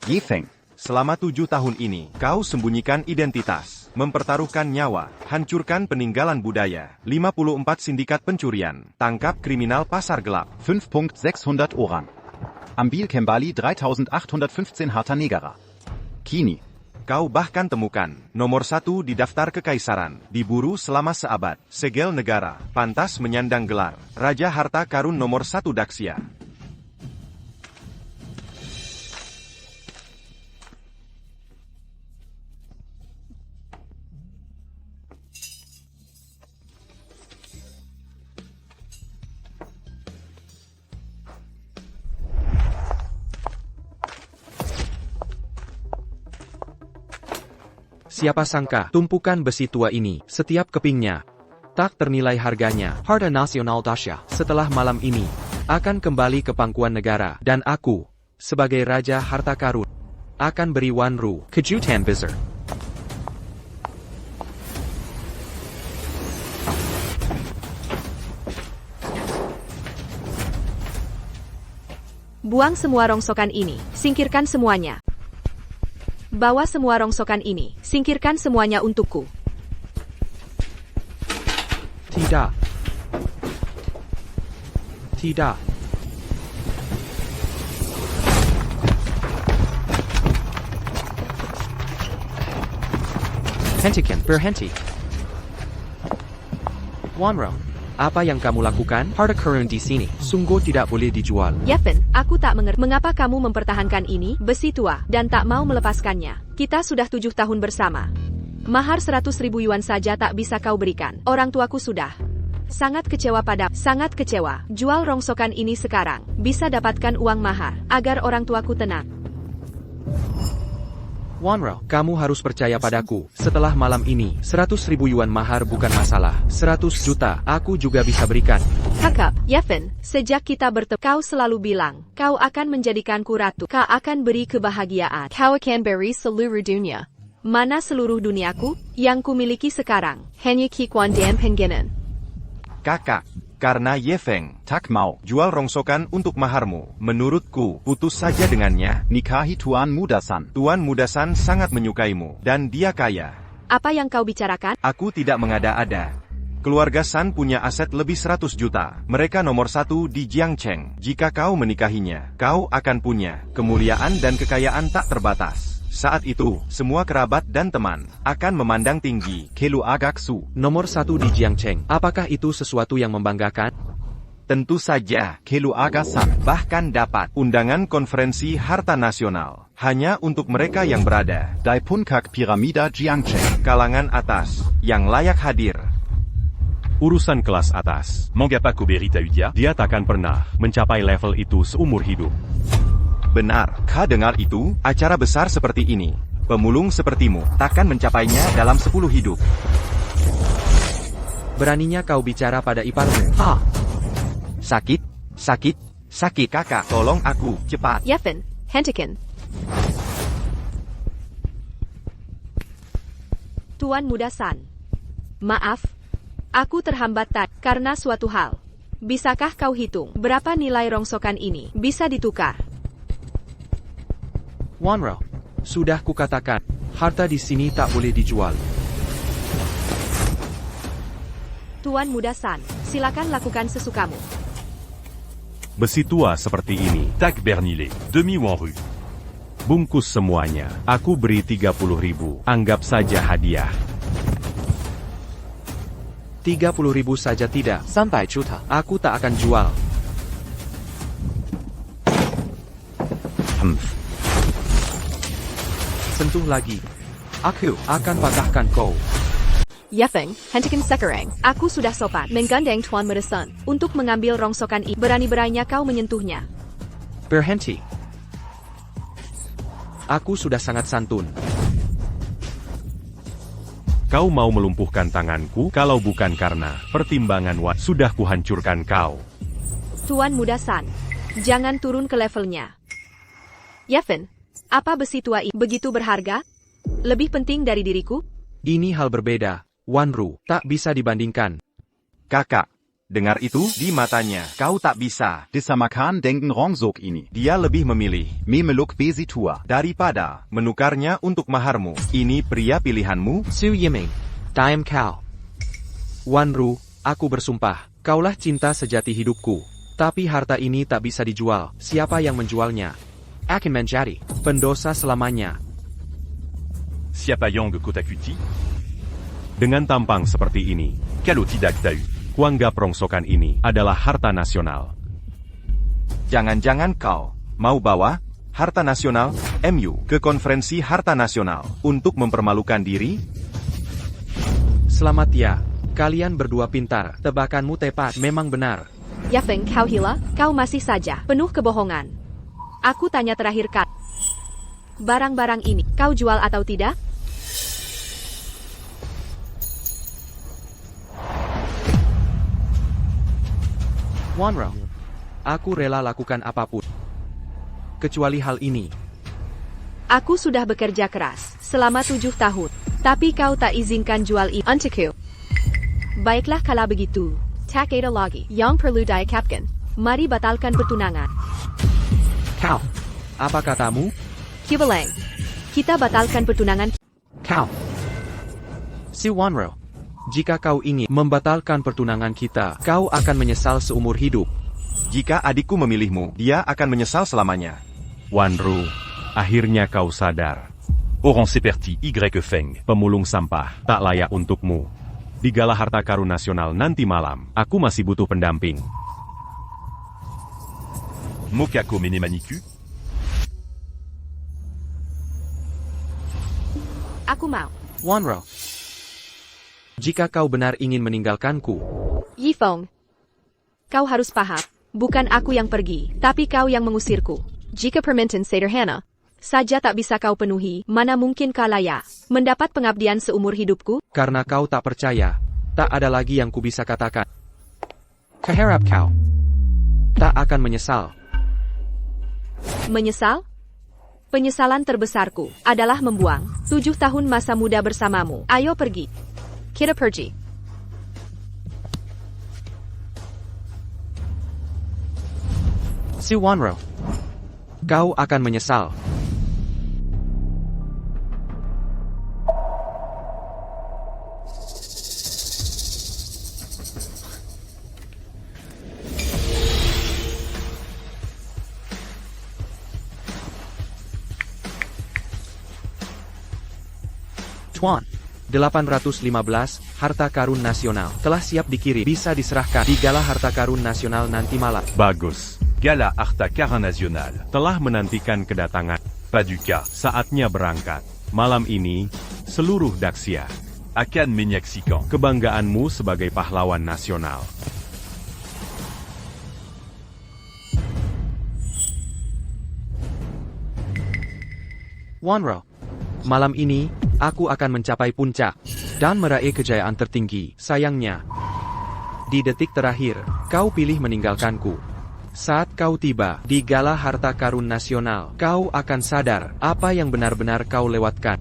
Yifeng. Selama 7 tahun ini, kau sembunyikan identitas, mempertaruhkan nyawa, hancurkan peninggalan budaya, 54 sindikat pencurian, tangkap kriminal pasar gelap. 5.600 orang. Ambil kembali 3.815 harta negara. Kini. Kau bahkan temukan, nomor 1 di daftar kekaisaran, diburu selama seabad, segel negara, pantas menyandang gelar, Raja Harta Karun nomor 1 Daxia. Siapa sangka, tumpukan besi tua ini, setiap kepingnya, tak ternilai harganya. Harta Nasional Daxia, setelah malam ini, akan kembali ke pangkuan negara. Dan aku, sebagai Raja Harta Karun, akan beri Wanru kejutan besar. Buang semua rongsokan ini, singkirkan semuanya. Bawa semua rongsokan ini, singkirkan semuanya untukku. Tidak. Tidak. Hentikan, berhenti. Wanro, apa yang kamu lakukan? Harta karun di sini, sungguh tidak boleh dijual. Yifeng, aku tak mengerti mengapa kamu mempertahankan ini, besi tua, dan tak mau melepaskannya. Kita sudah 7 tahun bersama. Mahar 100.000 yuan saja tak bisa kau berikan. Orang tuaku sudah sangat kecewa sangat kecewa. Jual rongsokan ini sekarang, bisa dapatkan uang mahar, agar orang tuaku tenang. Wanro, kamu harus percaya padaku. Setelah malam ini, 100.000 yuan mahar bukan masalah. 100 juta, aku juga bisa berikan. Kakak, Yifeng, sejak kita bertemu, kau selalu bilang, kau akan menjadikanku ratu. Kau akan beri kebahagiaan. Kau akan beri seluruh dunia. Mana seluruh duniaku? Yang kumiliki sekarang, hanya Kikuan dan Penggenen. Kakak, karena Yifeng Tak mau. jual rongsokan untuk maharmu, menurutku, putus saja dengannya. Nikahi Tuan Muda San. Tuan Muda San sangat menyukaimu, dan dia kaya. Apa yang kau bicarakan? Aku tidak mengada-ada. Keluarga San punya aset lebih 100 juta. Mereka nomor 1 di Jiangcheng. Jika kau menikahinya, kau akan punya kemuliaan dan kekayaan tak terbatas. Saat itu, semua kerabat dan teman akan memandang tinggi Kelu Agaksu. Nomor 1 di Jiangcheng, apakah itu sesuatu yang membanggakan? Tentu saja, Kelu Agasan. bahkan dapat undangan konferensi harta nasional. Hanya untuk mereka yang berada Dai Puncak Piramida Jiangcheng. kalangan atas, yang layak hadir. Urusan kelas atas. Mengapa ku berita dia? Dia takkan pernah mencapai level itu seumur hidup. Benar, kau dengar itu? Acara besar seperti ini, pemulung sepertimu takkan mencapainya dalam 10 hidup. Beraninya kau bicara pada iparmu. Sakit, sakit, sakit. Kakak, tolong aku, cepat. Yifeng, hentikan. Tuan Muda San. Maaf, aku terhambat tadi karena suatu hal. Bisakah kau hitung berapa nilai rongsokan ini bisa ditukar? Wanro, sudah kukatakan, harta di sini tak boleh dijual. Tuan Muda San, silakan lakukan sesukamu. Besi tua seperti ini, tak bernilai, demi Wanru. Bungkus semuanya, aku beri 30.000, anggap saja hadiah. 30.000 saja tidak, sampai juta, aku tak akan jual. Sentuh lagi. Aku akan patahkan kau. Yifeng, hentikan sekarang. Aku sudah sopan menggandeng Tuan Muda San untuk mengambil rongsokan ini. Berani-beraninya kau menyentuhnya. Berhenti. Aku sudah sangat santun. Kau mau melumpuhkan tanganku, kalau bukan karena pertimbangan sudah kuhancurkan kau. Tuan Muda San, jangan turun ke levelnya. Yifeng, apa besi tua ini begitu berharga? Lebih penting dari diriku? Ini hal berbeda, Wanru, tak bisa dibandingkan. Kakak, Dengar itu, di matanya, kau tak bisa. Disamakan dengan rongsok ini. Dia lebih memilih Memeluk besitua. daripada menukarnya untuk maharmu. Ini pria pilihanmu? Su Yiming, Diem kau. Wan Ru, aku bersumpah, kaulah cinta sejati hidupku. Tapi harta ini tak bisa dijual, siapa yang menjualnya akan menjadi pendosa selamanya. Siapa Yang Kotakuti? Dengan tampang seperti ini, kalau tidak tahu, kuanggap rongsokan ini adalah harta nasional. Jangan-jangan kau mau bawa harta nasional MU ke konferensi harta nasional untuk mempermalukan diri? Selamat ya, kalian berdua pintar, tebakanmu tepat, memang benar. Yafeng, kau hila, kau masih saja penuh kebohongan. Aku tanya terakhir kali. Barang-barang ini, kau jual atau tidak? Wanro, aku rela lakukan apapun. Kecuali hal ini. Aku sudah bekerja keras selama 7 tahun. Tapi kau tak izinkan jual ini untukku. Baiklah kalau begitu. Tak ada lagi yang perlu diucapkan. Mari batalkan pertunangan. Kau, apa katamu? Kibaleng. Kita batalkan pertunangan. Kau. Si Wanro, jika kau ingin membatalkan pertunangan kita, kau akan menyesal seumur hidup. Jika adikku memilihmu, dia akan menyesal selamanya. Wan Ru, akhirnya kau sadar. Orang seperti Y Feng, pemulung sampah, tak layak untukmu. Di gala harta karun nasional nanti malam, aku masih butuh pendamping. Mokako Menemaniku? Aku mau. Wanro, jika kau benar ingin meninggalkanku, Yifeng. Kau harus paham. Bukan aku yang pergi, tapi kau yang mengusirku. Jika permintaan sederhana saja tak bisa kau penuhi, mana mungkin kau layak mendapat pengabdian seumur hidupku? karena kau tak percaya, tak ada lagi yang ku bisa katakan. Kuharap kau tak akan menyesal. Menyesal? Penyesalan terbesarku adalah membuang 7 tahun masa muda bersamamu. Ayo pergi. Kita pergi. Si Wanro, kau akan menyesal. Tuan, 815 harta karun nasional telah siap dikirim, bisa diserahkan di gala harta karun nasional nanti malam. Bagus. Gala Harta Karun Nasional telah menantikan kedatangan Paduka. Saatnya berangkat. Malam ini, seluruh Daxia akan menyaksikan kebanggaanmu sebagai pahlawan nasional. Wanro, malam ini, aku akan mencapai puncak dan meraih kejayaan tertinggi. Sayangnya, di detik terakhir, kau pilih meninggalkanku. Saat kau tiba di gala harta karun nasional, kau akan sadar apa yang benar-benar kau lewatkan.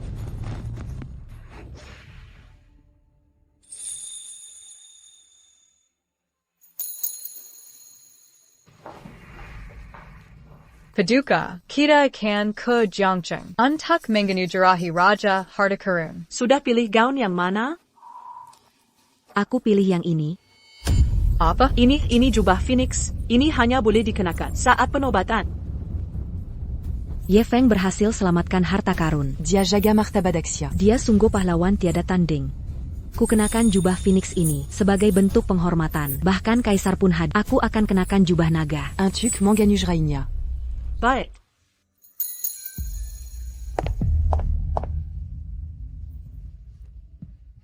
Paduka, kita akan ke Jiangcheng untuk mengunjungi Raja Harta Karun. Sudah pilih gaun yang mana? Aku pilih yang ini. Apa? Ini jubah Phoenix. Ini hanya boleh dikenakan saat penobatan. Ye Feng berhasil selamatkan harta karun. Dia jaga martabat Daxia. Dia sungguh pahlawan tiada tanding. Ku kenakan jubah Phoenix ini sebagai bentuk penghormatan. Bahkan kaisar pun hadir. Aku akan kenakan jubah naga. Un tuc manganus rainya. Baik.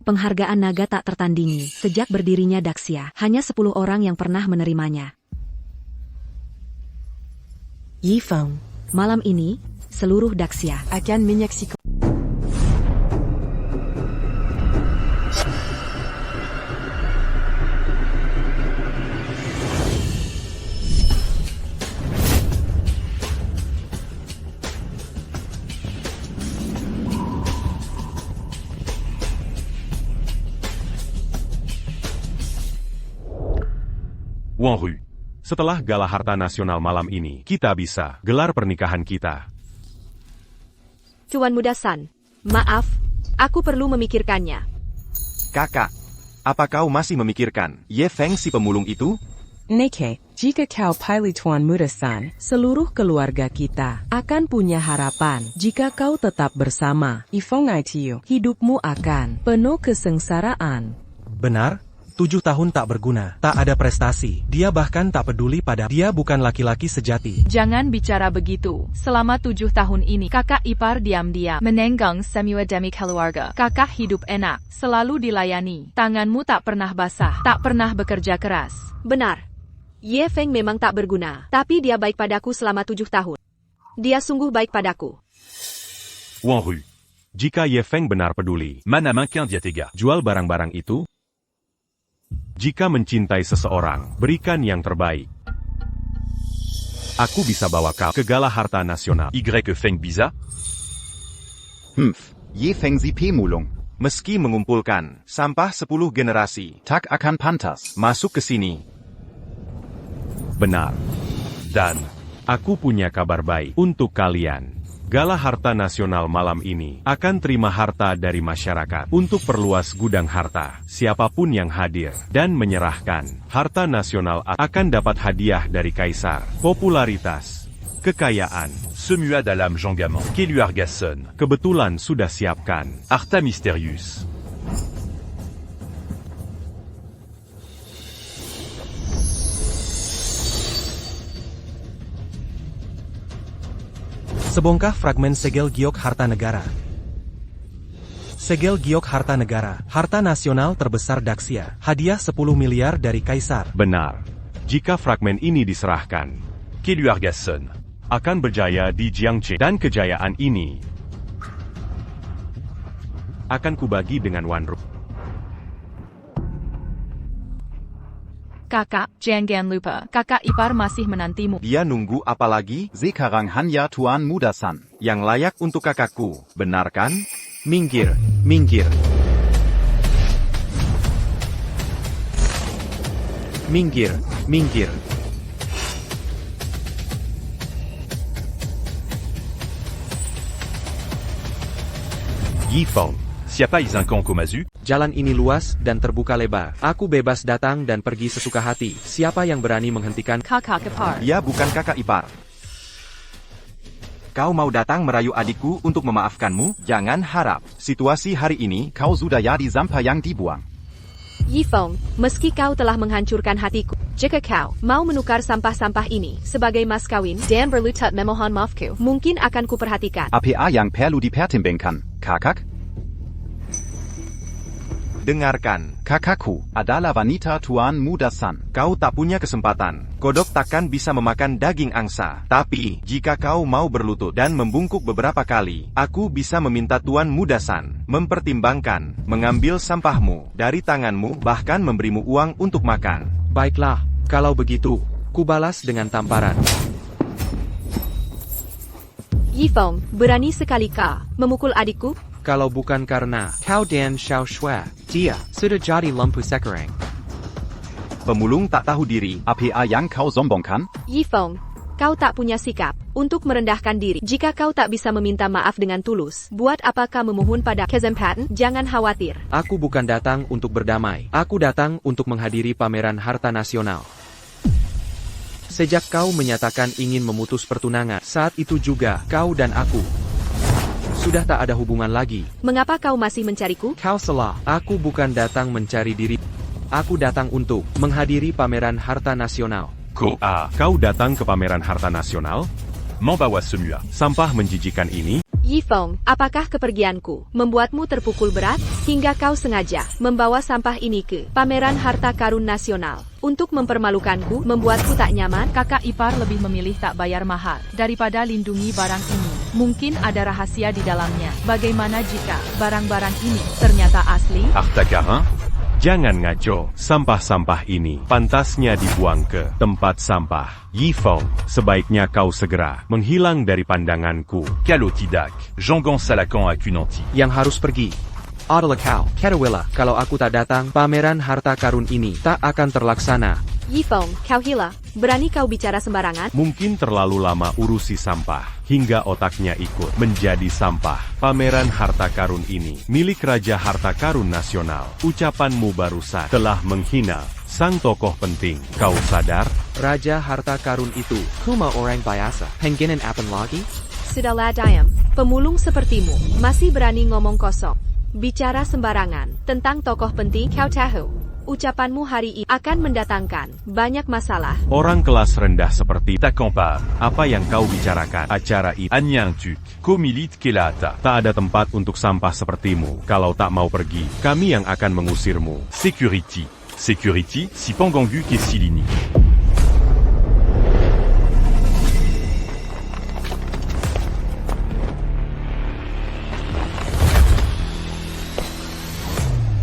Penghargaan naga tak tertandingi. Sejak berdirinya Daxia, hanya 10 orang yang pernah menerimanya. Yifeng Malam ini, seluruh Daxia akan menyaksikan Wanru. Setelah gala harta nasional malam ini, kita bisa gelar pernikahan kita. Tuan Muda San, maaf, aku perlu memikirkannya. Kakak, apa kau masih memikirkan Ye Feng si pemulung itu? Neke, jika kau pilih Tuan Muda San, seluruh keluarga kita akan punya harapan. Jika kau tetap bersama Ifong Aitiu, hidupmu akan penuh kesengsaraan. Benar? 7 tahun tak berguna, tak ada prestasi. Dia bahkan tak peduli pada dia bukan laki-laki sejati. Jangan bicara begitu. Selama 7 tahun ini, kakak ipar diam-diam menenggang semua demi keluarga. Kakak hidup enak, selalu dilayani. Tanganmu tak pernah basah, tak pernah bekerja keras. Benar. Ye Feng memang tak berguna, tapi dia baik padaku selama 7 tahun. Dia sungguh baik padaku. Wanru. Jika Ye Feng benar peduli, Mana main diatega. jual barang-barang itu. Jika mencintai seseorang, berikan yang terbaik. Aku bisa bawa kau ke gala harta nasional. Y Feng Biza. Ye Feng si pemulung. Meski mengumpulkan sampah 10 generasi, Tak akan pantas. masuk ke sini. Benar. Dan. Aku punya kabar baik untuk kalian. Gala Harta Nasional malam ini akan terima harta dari masyarakat untuk perluas gudang harta. Siapapun yang hadir dan menyerahkan harta nasional akan dapat hadiah dari kaisar, popularitas, kekayaan. Semua dalam genggaman. Keluargasan. Kebetulan sudah siapkan. Harta misterius. Sebongkah fragmen segel giok harta negara. Segel giok harta negara, harta nasional terbesar Daxia, hadiah 10 miliar dari kaisar. Benar. Jika fragmen ini diserahkan, Keluargasan. akan berjaya di Jiangche, dan kejayaan ini akan kubagi dengan Wanru. Kakak, jangan lupa, kakak ipar masih menantimu. Dia nunggu apa lagi? Sekarang hanya Tuan Muda San. Yang layak untuk kakakku, benar kan? Minggir, minggir. Minggir, minggir. Yi Feng. Siapa Izankan Komazu? Jalan ini luas dan terbuka lebar. Aku bebas datang dan pergi sesuka hati. Siapa yang berani menghentikan Kakak ipar. Dia bukan kakak ipar. Kau mau datang merayu adikku untuk memaafkanmu? Jangan harap. Situasi hari ini kau sudah jadi sampah yang dibuang. Yi Feng, meski kau telah menghancurkan hatiku, jika kau mau menukar sampah-sampah ini sebagai mas kawin dan berlutut memohon maafku, mungkin akan kuperhatikan. APA yang perlu dipertimbangkan, kakak? Dengarkan. Kakakku adalah wanita Tuan Muda San. Kau tak punya kesempatan. Kodok takkan bisa memakan daging angsa. Tapi, jika kau mau berlutut dan membungkuk beberapa kali, aku bisa meminta Tuan Muda San mempertimbangkan mengambil sampahmu dari tanganmu, bahkan memberimu uang untuk makan. Baiklah, kalau begitu, kubalas dengan tamparan. Yi Feng, berani sekali kau memukul adikku? Kalau bukan karena kau dan Xiao Shui, dia sudah jadi lampu sekarang. Pemulung tak tahu diri. APA yang kau sombongkan? Yi Feng, kau tak punya sikap untuk merendahkan diri. Jika kau tak bisa meminta maaf dengan tulus, buat apakah memohon pada kesempatan? Jangan khawatir. Aku bukan datang untuk berdamai. Aku datang untuk menghadiri pameran harta nasional. Sejak kau menyatakan ingin memutus pertunangan, saat itu juga kau dan aku sudah tak ada hubungan lagi. Mengapa kau masih mencariku? Kau salah. Aku bukan datang mencari diri. Aku datang untuk menghadiri pameran harta nasional. Kau datang ke pameran harta nasional? Membawa semua Sampah menjijikan ini? Yi Feng, apakah kepergianku membuatmu terpukul berat hingga kau sengaja membawa sampah ini ke pameran harta karun nasional untuk mempermalukanku, membuatku tak nyaman? Kakak ipar lebih memilih tak bayar mahar daripada lindungi barang ini. Mungkin ada rahasia di dalamnya. Bagaimana jika barang-barang ini ternyata asli? Harta Karin. Jangan ngaco. Sampah-sampah ini pantasnya dibuang ke tempat sampah. Yi Feng, sebaiknya kau segera menghilang dari pandanganku. Kalau tidak, Jangan Salakan aku nanti. Yang harus pergi adalah kau, Katawilla. Kalau aku tak datang, pameran harta karun ini tak akan terlaksana. Yifeng, kau gila. Berani kau bicara sembarangan? Mungkin terlalu lama urusi sampah, hingga otaknya ikut menjadi sampah. Pameran harta karun ini, milik Raja Harta Karun Nasional. Ucapanmu barusan telah menghina sang tokoh penting. Kau sadar? Raja harta karun itu, cuma orang biasa. Pengen apa lagi? Sudahlah diam. Pemulung sepertimu, masih berani ngomong kosong. Bicara sembarangan, tentang tokoh penting kau tahu. Ucapanmu hari ini akan mendatangkan banyak masalah. Orang kelas rendah seperti Takampa, apa yang kau bicarakan? Acara itu Anyangtuk, Komilit Kelata. Tak ada tempat untuk sampah sepertimu. Kalau tak mau pergi, kami yang akan mengusirmu. Security. Security, si Panganggu ke Silini.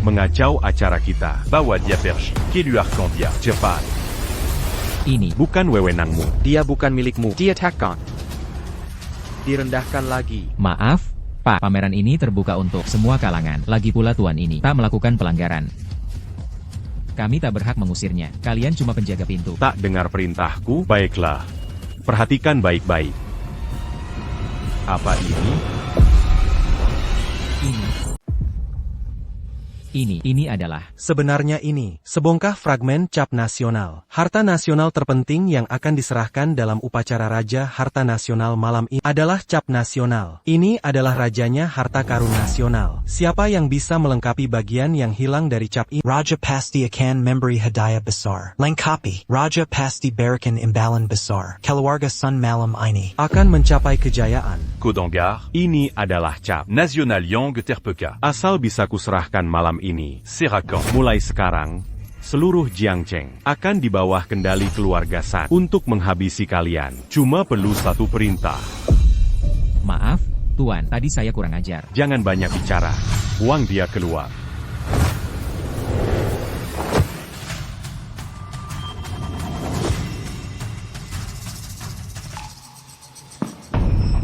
Mengacau acara kita. Bawa dia pergi. Keluarkan dia. Cepat. Ini bukan wewenangmu. Dia bukan milikmu. Dia takkan direndahkan lagi. Maaf, Pak. Pameran ini terbuka untuk semua kalangan. Lagi pula tuan ini tak melakukan pelanggaran. Kami tak berhak mengusirnya. Kalian cuma penjaga pintu. Tak dengar perintahku? Baiklah. Perhatikan baik-baik. Apa ini? Ini adalah... Sebenarnya ini, sebongkah fragmen cap nasional. Harta nasional terpenting yang akan diserahkan dalam upacara Raja Harta Nasional malam ini adalah cap nasional. Ini adalah rajanya Harta Karun Nasional. Siapa yang bisa melengkapi bagian yang hilang dari cap ini? Raja pasti akan memberi hadiah besar. Lengkapi. Raja pasti berikan imbalan besar. Keluarga Sun malam ini akan mencapai kejayaan. Kodonggar, ini adalah cap nasional Yong Terpeka. Asal bisa kuserahkan malam ini, Serakan. Mulai sekarang, seluruh Jiangcheng akan di bawah kendali keluarga San. Untuk menghabisi kalian, cuma perlu satu perintah. Maaf, Tuan, tadi saya kurang ajar. Jangan banyak bicara. Buang dia keluar.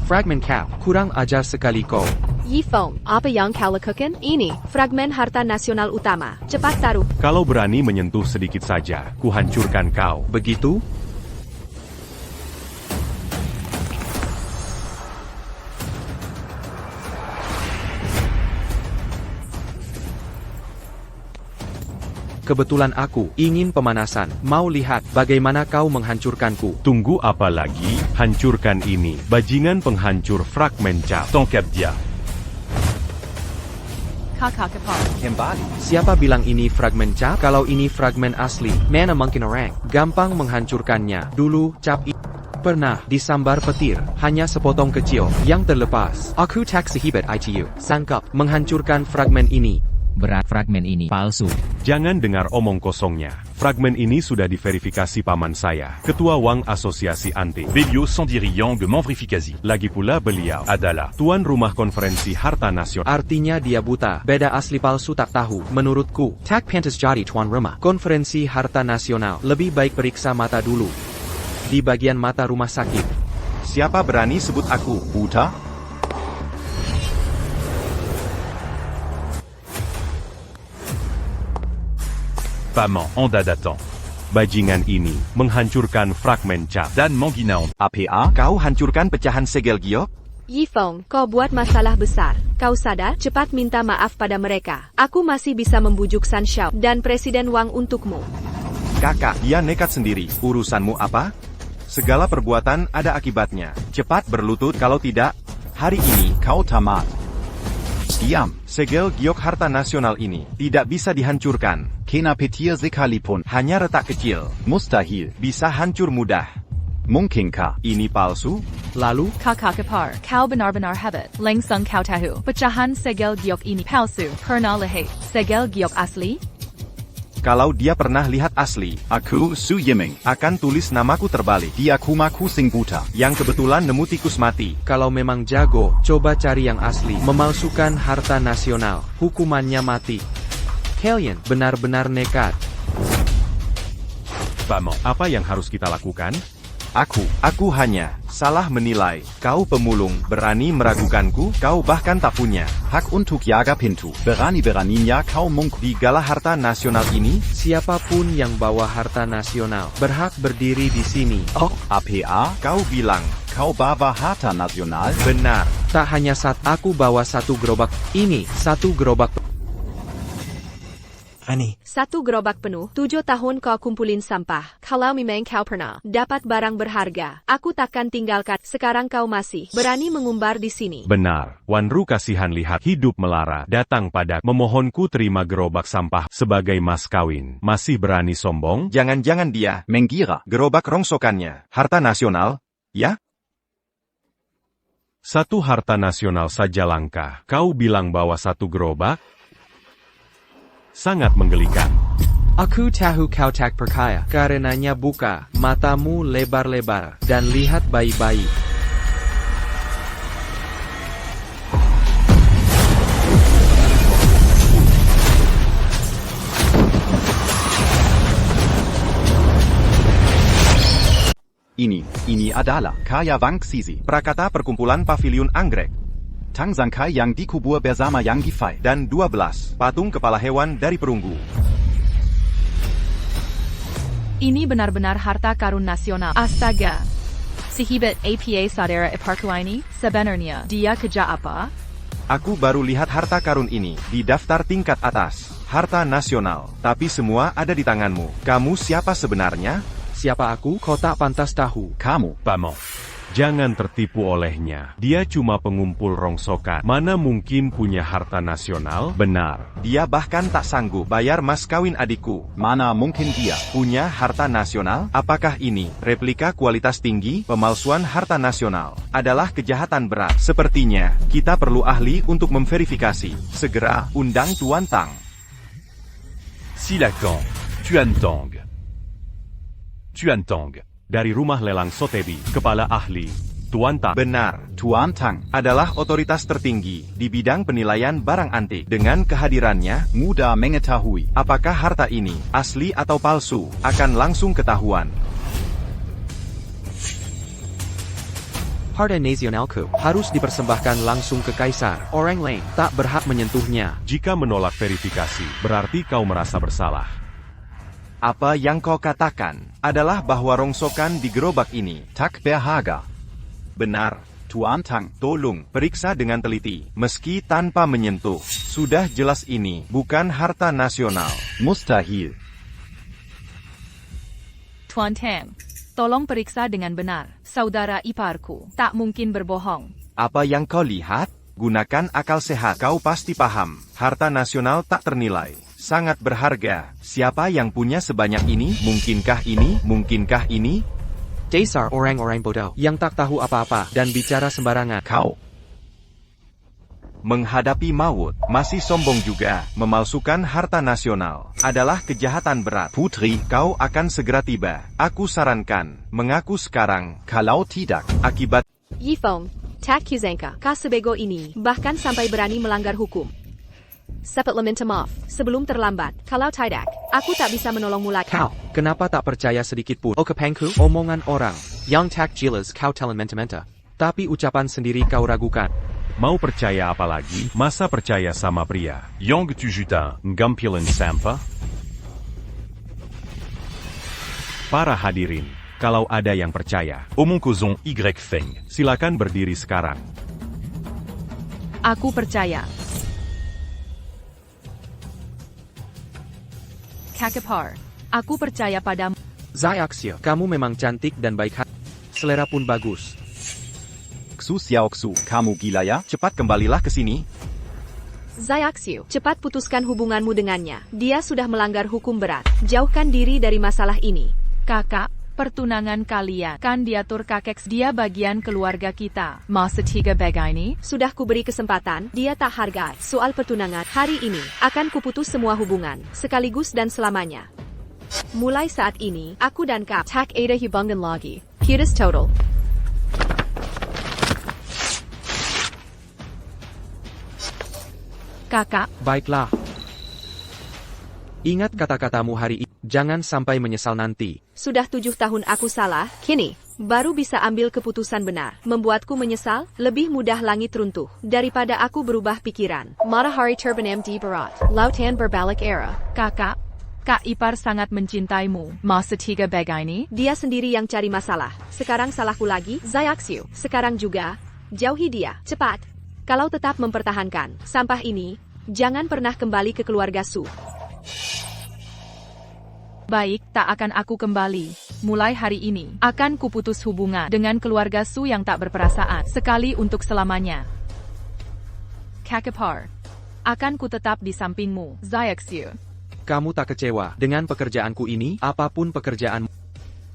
Fragmen kau, kurang ajar sekali kau. Yifeng, apa yang kau lakukan? Ini, fragmen harta nasional utama. Cepat taruh. Kalau berani menyentuh sedikit saja, kuhancurkan kau. Begitu? Kebetulan aku ingin pemanasan. Mau lihat bagaimana kau menghancurkanku. Tunggu apa lagi? Hancurkan ini. Bajingan penghancur fragmen cap. Tangkap dia. Kakak kepala. Kembali. Siapa bilang ini fragmen cap? Kalau ini fragmen asli, mana mungkin orang gampang menghancurkannya. Dulu, cap ini pernah disambar petir, hanya sepotong kecil yang terlepas. Aku tak sehebat itu. Sangkap menghancurkan fragmen ini. Berat fragmen ini palsu. Jangan dengar omong kosongnya. Fragmen ini sudah diverifikasi paman saya, Ketua Wang Asosiasi Anti Video Sendiri Yang Memverifikasi. Lagi pula beliau adalah Tuan Rumah Konferensi Harta Nasional. Artinya dia buta, beda asli palsu tak tahu. Menurutku, tak pantas jadi Tuan Rumah Konferensi Harta Nasional. Lebih baik periksa mata dulu. Di bagian mata rumah sakit. Siapa berani sebut aku buta? Paman Anda datang. Bajingan ini menghancurkan fragmen cap dan mengginaun. APA, kau hancurkan pecahan segel giok? Yifeng, kau buat masalah besar. Kau sadar? Cepat minta maaf pada mereka. Aku masih bisa membujuk San Xiao dan Presiden Wang untukmu. Kakak, dia nekat sendiri. Urusanmu apa? Segala perbuatan ada akibatnya. Cepat berlutut, kalau tidak, hari ini kau tamat. Diam. Segel giok harta nasional ini tidak bisa dihancurkan. Kena petir sekalipun. Hanya retak kecil. Mustahil. Bisa hancur mudah. Mungkinkah ini palsu? Lalu, Kakak kepala, kau benar-benar hebat. Langsung kau tahu, pecahan segel giok ini palsu. Pernah lihat segel giok asli? Kalau dia pernah lihat asli, aku Su Yiming akan tulis namaku terbalik. Dia kumaku sing buta. Yang kebetulan nemu tikus mati. Kalau memang jago, coba cari yang asli. Memalsukan harta nasional, hukumannya mati. Kalian benar-benar nekat. Paman, apa yang harus kita lakukan? Aku hanya salah menilai. Kau pemulung, berani meragukanku, kau bahkan tak punya hak untuk jaga pintu. Berani-beraninya kau di gala harta nasional ini. Siapapun yang bawa harta nasional berhak berdiri di sini. Oh, APA? Kau bilang kau bawa harta nasional? Benar. Tak hanya aku bawa satu gerobak. Ini satu gerobak. Ani. Satu gerobak penuh, 7 tahun kau kumpulin sampah. Kalau memang kau pernah dapat barang berharga, aku takkan tinggalkan. Sekarang kau masih berani mengumbar di sini. Benar, Wanru kasihan lihat hidup melara datang pada memohonku terima gerobak sampah sebagai mas kawin. Masih berani sombong? Jangan-jangan dia mengira gerobak rongsokannya harta nasional, ya? Satu harta nasional saja langka. Kau bilang bawa satu gerobak? Sangat menggelikan. Aku tahu kau tak percaya. Karenanya buka matamu lebar-lebar dan lihat baik-baik. Ini adalah Kaya Wang Sisi, Prakata Perkumpulan Paviliun Anggrek. Tang Sangkai yang dikubur bersama Yang Gifai. Dan 12 patung kepala hewan dari perunggu. Ini benar-benar harta karun nasional. Astaga. Si hebat APA Saudara Iparku ini, sebenarnya dia kerja apa? Aku baru lihat harta karun ini di daftar tingkat atas. Harta nasional. Tapi semua ada di tanganmu. Kamu siapa sebenarnya? Siapa aku? Kau tak pantas tahu. Kamu. Pamo. Jangan tertipu olehnya. Dia cuma pengumpul rongsokan. Mana mungkin punya harta nasional? Benar. Dia bahkan tak sanggup bayar mas kawin adikku. Mana mungkin dia punya harta nasional? Apakah ini replika kualitas tinggi? Pemalsuan harta nasional adalah kejahatan berat. Sepertinya kita perlu ahli untuk memverifikasi. Segera undang Tuan Tang. Silakan, Tuan Tang. Tuan Tang. Dari rumah lelang Sotebi, kepala ahli, Tuan Tang. Benar, Tuan Tang adalah otoritas tertinggi di bidang penilaian barang antik. Dengan kehadirannya, mudah mengetahui apakah harta ini asli atau palsu, akan langsung ketahuan. Harta nasionalku harus dipersembahkan langsung ke kaisar. Orang lain tak berhak menyentuhnya. Jika menolak verifikasi, berarti kau merasa bersalah. Apa yang kau katakan adalah bahwa rongsokan di gerobak ini tak berharga. Benar. Tuan Tang, tolong periksa dengan teliti, meski tanpa menyentuh. Sudah jelas ini bukan harta nasional. Mustahil. Tuan Tang, tolong periksa dengan benar. Saudara iparku tak mungkin berbohong. Apa yang kau lihat? Gunakan akal sehat. Kau pasti paham. Harta nasional tak ternilai. Sangat berharga. Siapa yang punya sebanyak ini? Mungkinkah ini? Mungkinkah ini? Dasar orang-orang bodoh yang tak tahu apa-apa dan bicara sembarangan. Kau menghadapi maut, masih sombong juga. Memalsukan harta nasional adalah kejahatan berat. Putri, kau akan segera tiba. Aku sarankan, mengaku sekarang. Kalau tidak, akibat Yifeng, tak kusangka kau sebego ini, bahkan sampai berani melanggar hukum. Sepatlah minta maaf, sebelum terlambat. Kalau tidak, aku tak bisa menolongmu lagi. Kau, kenapa tak percaya sedikit pun? Okapangku, omongan orang yang tak jelas kau telan menta-menta. Tapi ucapan sendiri kau ragukan. Mau percaya apa lagi? Masa percaya sama pria? Yang tujuta, ngampilan sampah? Para hadirin, kalau ada yang percaya, omong kosong Y Feng, silakan berdiri sekarang. Aku percaya. Kakepar, aku percaya padamu. Xiaoxu, kamu memang cantik dan baik hati. Selera pun bagus. Xu Xiaoxu, kamu gila ya? Cepat kembalilah ke sini. Xiaoxu, cepat putuskan hubunganmu dengannya. Dia sudah melanggar hukum berat. Jauhkan diri dari masalah ini. Kakak, pertunangan kalian kan diatur kakek. Dia bagian keluarga kita. Masa tiga begini? Sudah kuberi kesempatan, dia tak hargai. Soal pertunangan, hari ini akan kuputus semua hubungan, sekaligus dan selamanya. Mulai saat ini, aku dan kau tak ada hubungan lagi. Putus total. Kakak. Baiklah. Ingat kata-katamu hari ini. Jangan sampai menyesal nanti. Sudah 7 tahun aku salah, kini baru bisa ambil keputusan benar. Membuatku menyesal, lebih mudah langit runtuh, daripada aku berubah pikiran. Matahari Turban MD Barat, Lautan berbalik era. Kakak, Kak Ipar sangat mencintaimu. Masa tiga begini? Dia sendiri yang cari masalah. Sekarang salahku lagi, Xiaoxiu. Sekarang juga, jauhi dia, cepat. Kalau tetap mempertahankan sampah ini, jangan pernah kembali ke keluarga Su. Baik, tak akan aku kembali. Mulai hari ini, akan kuputus hubungan dengan keluarga Su yang tak berperasaan. Sekali untuk selamanya. Kak Ipar, akan ku tetap di sampingmu, Xiaoxiu. Kamu tak kecewa dengan pekerjaanku ini, apapun pekerjaanmu.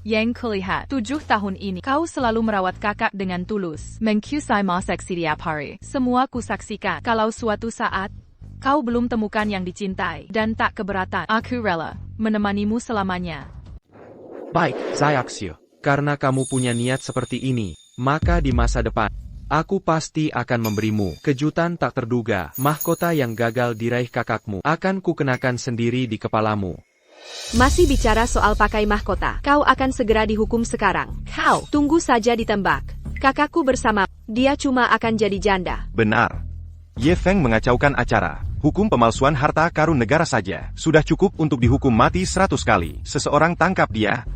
Yang kulihat, 7 tahun ini, kau selalu merawat kakak dengan tulus. Mengkusai masak setiap hari. Semua kusaksikan. Kalau suatu saat, kau belum temukan yang dicintai, dan tak keberatan, aku rela menemanimu selamanya. Baik, Xiaoxiu. Karena kamu punya niat seperti ini, maka di masa depan, aku pasti akan memberimu kejutan tak terduga. Mahkota yang gagal diraih kakakmu akan kukenakan sendiri di kepalamu. Masih bicara soal pakai mahkota, kau akan segera dihukum sekarang. Kau, tunggu saja ditembak. Kakakku bersama, dia cuma akan jadi janda. Benar. Ye Feng mengacaukan acara. Hukum pemalsuan harta karun negara saja sudah cukup untuk dihukum mati 100 kali. Seseorang tangkap dia.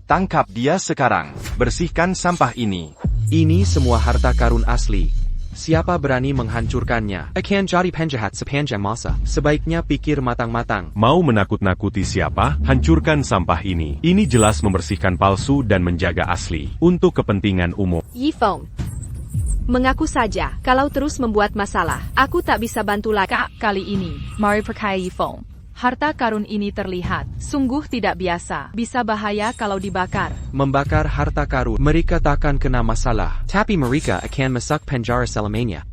Tangkap dia sekarang. Bersihkan sampah ini. Ini semua harta karun asli. Siapa berani menghancurkannya akan jadi penjahat sepanjang masa. Sebaiknya pikir matang-matang. Mau menakut-nakuti siapa? Hancurkan sampah ini. Ini jelas membersihkan palsu dan menjaga asli. Untuk kepentingan umum. Yi Feng, mengaku saja, kalau terus membuat masalah, aku tak bisa bantu lagi. Kak, kali ini, mari percaya Yi Feng. Harta karun ini terlihat sungguh tidak biasa. Bisa bahaya kalau dibakar. Membakar harta karun, mereka takkan kena masalah. Tapi mereka akan masuk penjara selamanya.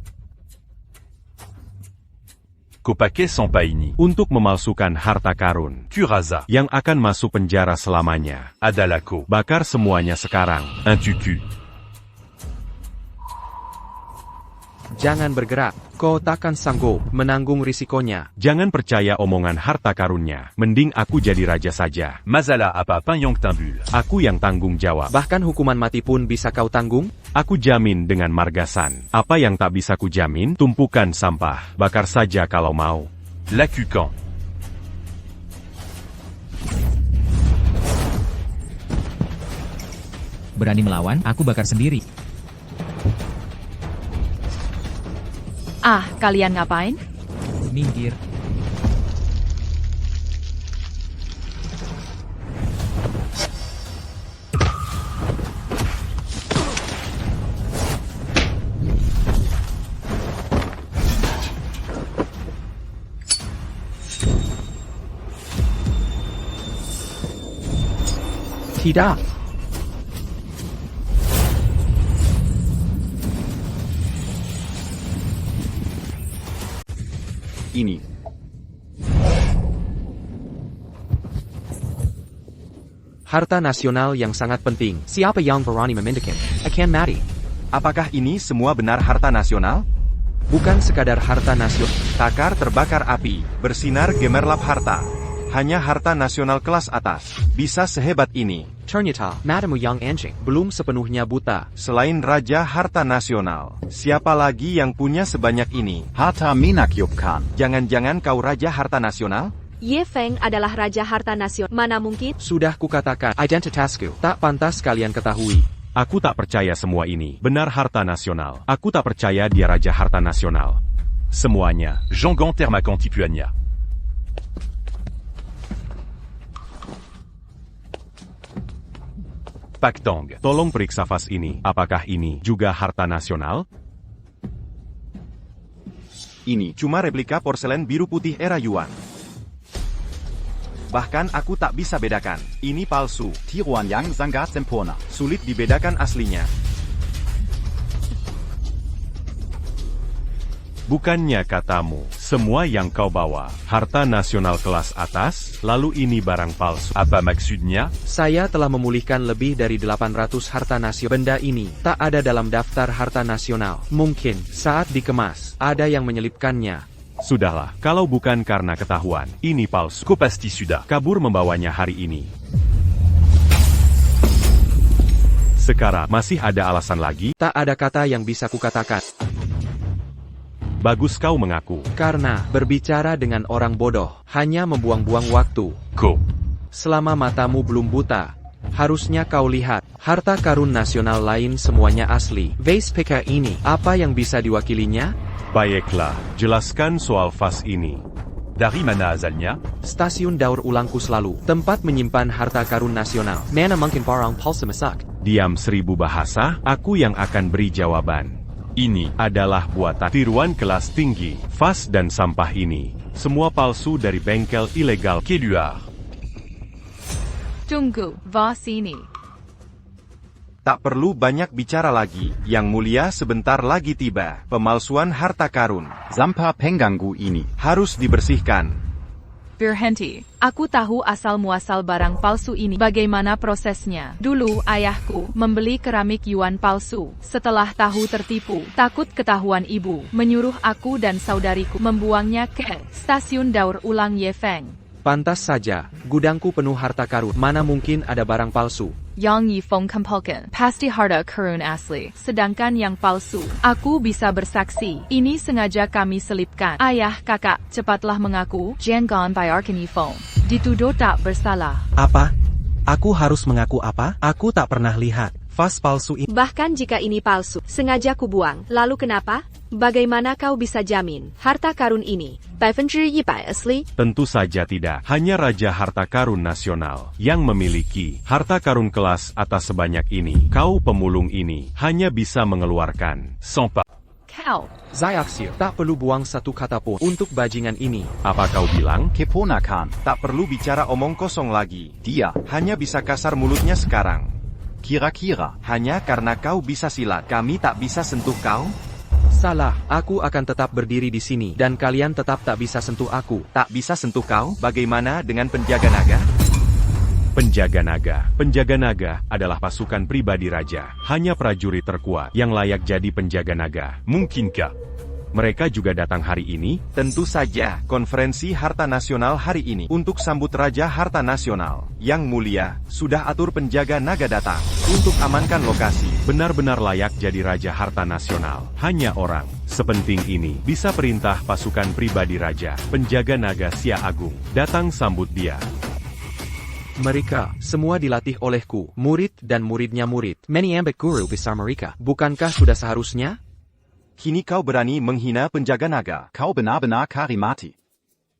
Kupakai sampah ini untuk memalsukan harta karun. Kuraza yang akan masuk penjara selamanya adalah ku. Bakar semuanya sekarang. Untuku. Jangan bergerak, kau takkan sanggup menanggung risikonya. Jangan percaya omongan harta karunnya. Mending aku jadi raja saja. Masalah apa yang tambul. Aku yang tanggung jawab. Bahkan hukuman mati pun bisa kau tanggung? Aku jamin dengan margasan. Apa yang tak bisa ku jamin? Tumpukan sampah. Bakar saja kalau mau. Lakukan. Berani melawan, aku bakar sendiri. Ah, kalian ngapain? Minggir. Tidak. Ini. Harta nasional yang sangat penting. Siapa yang berani memindakan akan mati. Apakah ini semua benar harta nasional? Bukan sekadar harta nasional. Takar terbakar api, bersinar gemerlap harta. Hanya harta nasional kelas atas. Bisa sehebat ini. Ternyata, Madame Yang Anjing belum sepenuhnya buta. Selain Raja Harta Nasional, siapa lagi yang punya sebanyak ini? Harta Minakyupkan. Jangan-jangan kau Raja Harta Nasional? Ye Feng adalah Raja Harta Nasional. Mana mungkin? Sudah kukatakan, identitasku tak pantas kalian ketahui. Aku tak percaya semua ini. Benar harta nasional. Aku tak percaya dia Raja Harta Nasional. Semuanya. Jongon Termakantipuanya. Pak Tong, tolong periksa vas ini. Apakah ini juga harta nasional? Ini cuma replika porselen biru putih era Yuan. Bahkan aku tak bisa bedakan. Ini palsu. Tiruan yang sangat sempurna. Sulit dibedakan aslinya. Bukannya katamu, semua yang kau bawa, harta nasional kelas atas, lalu ini barang palsu. Apa maksudnya? Saya telah memulihkan lebih dari 800 harta nasional. Benda ini tak ada dalam daftar harta nasional. Mungkin, saat dikemas, ada yang menyelipkannya. Sudahlah, kalau bukan karena ketahuan, ini palsu. Ku pasti sudah kabur membawanya hari ini. Sekarang, masih ada alasan lagi? Tak ada kata yang bisa kukatakan. Bagus kau mengaku. Karena, berbicara dengan orang bodoh, hanya membuang-buang waktu. Ko. Selama matamu belum buta, harusnya kau lihat, harta karun nasional lain semuanya asli. Vase PK ini, apa yang bisa diwakilinya? Baiklah, jelaskan soal vas ini. Dari mana asalnya? Stasiun daur ulangku selalu, tempat menyimpan harta karun nasional. Mana mungkin parang palsu masak? Diam 1000 bahasa, aku yang akan beri jawaban. Ini adalah buatan tiruan kelas tinggi. Vas dan sampah ini, semua palsu dari bengkel ilegal Kedua. Tunggu, vas ini. Tak perlu banyak bicara lagi, Yang Mulia sebentar lagi tiba. Pemalsuan harta karun Sampah pengganggu ini harus dibersihkan. Berhenti. Aku tahu asal-muasal barang palsu ini. Bagaimana prosesnya? Dulu, ayahku membeli keramik yuan palsu. Setelah tahu tertipu, takut ketahuan ibu, menyuruh aku dan saudariku membuangnya ke stasiun daur ulang Yefeng. Pantas saja, gudangku penuh harta karun. Mana mungkin ada barang palsu? Yang Yifeng Kempulkan, pasti harta karun asli. Sedangkan yang palsu, aku bisa bersaksi. Ini sengaja kami selipkan. Ayah, kakak, cepatlah mengaku. Jangan bayarkan Yifeng. Dituduh tak bersalah. Apa? Aku harus mengaku apa? Aku tak pernah lihat vas palsu ini. Bahkan jika ini palsu, sengaja kubuang. Lalu kenapa? Bagaimana kau bisa jamin harta karun ini 100% asli? Tentu saja tidak. Hanya Raja Harta Karun Nasional yang memiliki harta karun kelas atas sebanyak ini. Kau pemulung ini hanya bisa mengeluarkan sampah. Kau. Zyaxio, tak perlu buang satu kata pun untuk bajingan ini. Apa kau bilang? keponakan. Tak perlu bicara omong kosong lagi. Dia Hanya bisa kasar mulutnya sekarang. kira-kira Hanya karena kau bisa silat, kami tak bisa sentuh kau? Salah, aku akan tetap berdiri di sini, dan kalian tetap tak bisa sentuh aku. Tak bisa sentuh kau? Bagaimana dengan penjaga naga? Penjaga naga. Penjaga naga adalah pasukan pribadi raja. Hanya prajurit terkuat yang layak jadi penjaga naga. Mungkinkah mereka juga datang hari ini? Tentu saja, konferensi Harta Nasional hari ini untuk sambut Raja Harta Nasional. Yang Mulia, sudah atur penjaga naga datang untuk amankan lokasi. Benar-benar layak jadi Raja Harta Nasional. Hanya orang sepenting ini bisa perintah pasukan pribadi raja. Penjaga naga Sia Agung datang sambut dia. Mereka semua dilatih olehku, murid dan muridnya murid. Many ambek guru besar mereka. Bukankah sudah seharusnya? Kini kau berani menghina penjaga naga. Kau benar-benar karimati.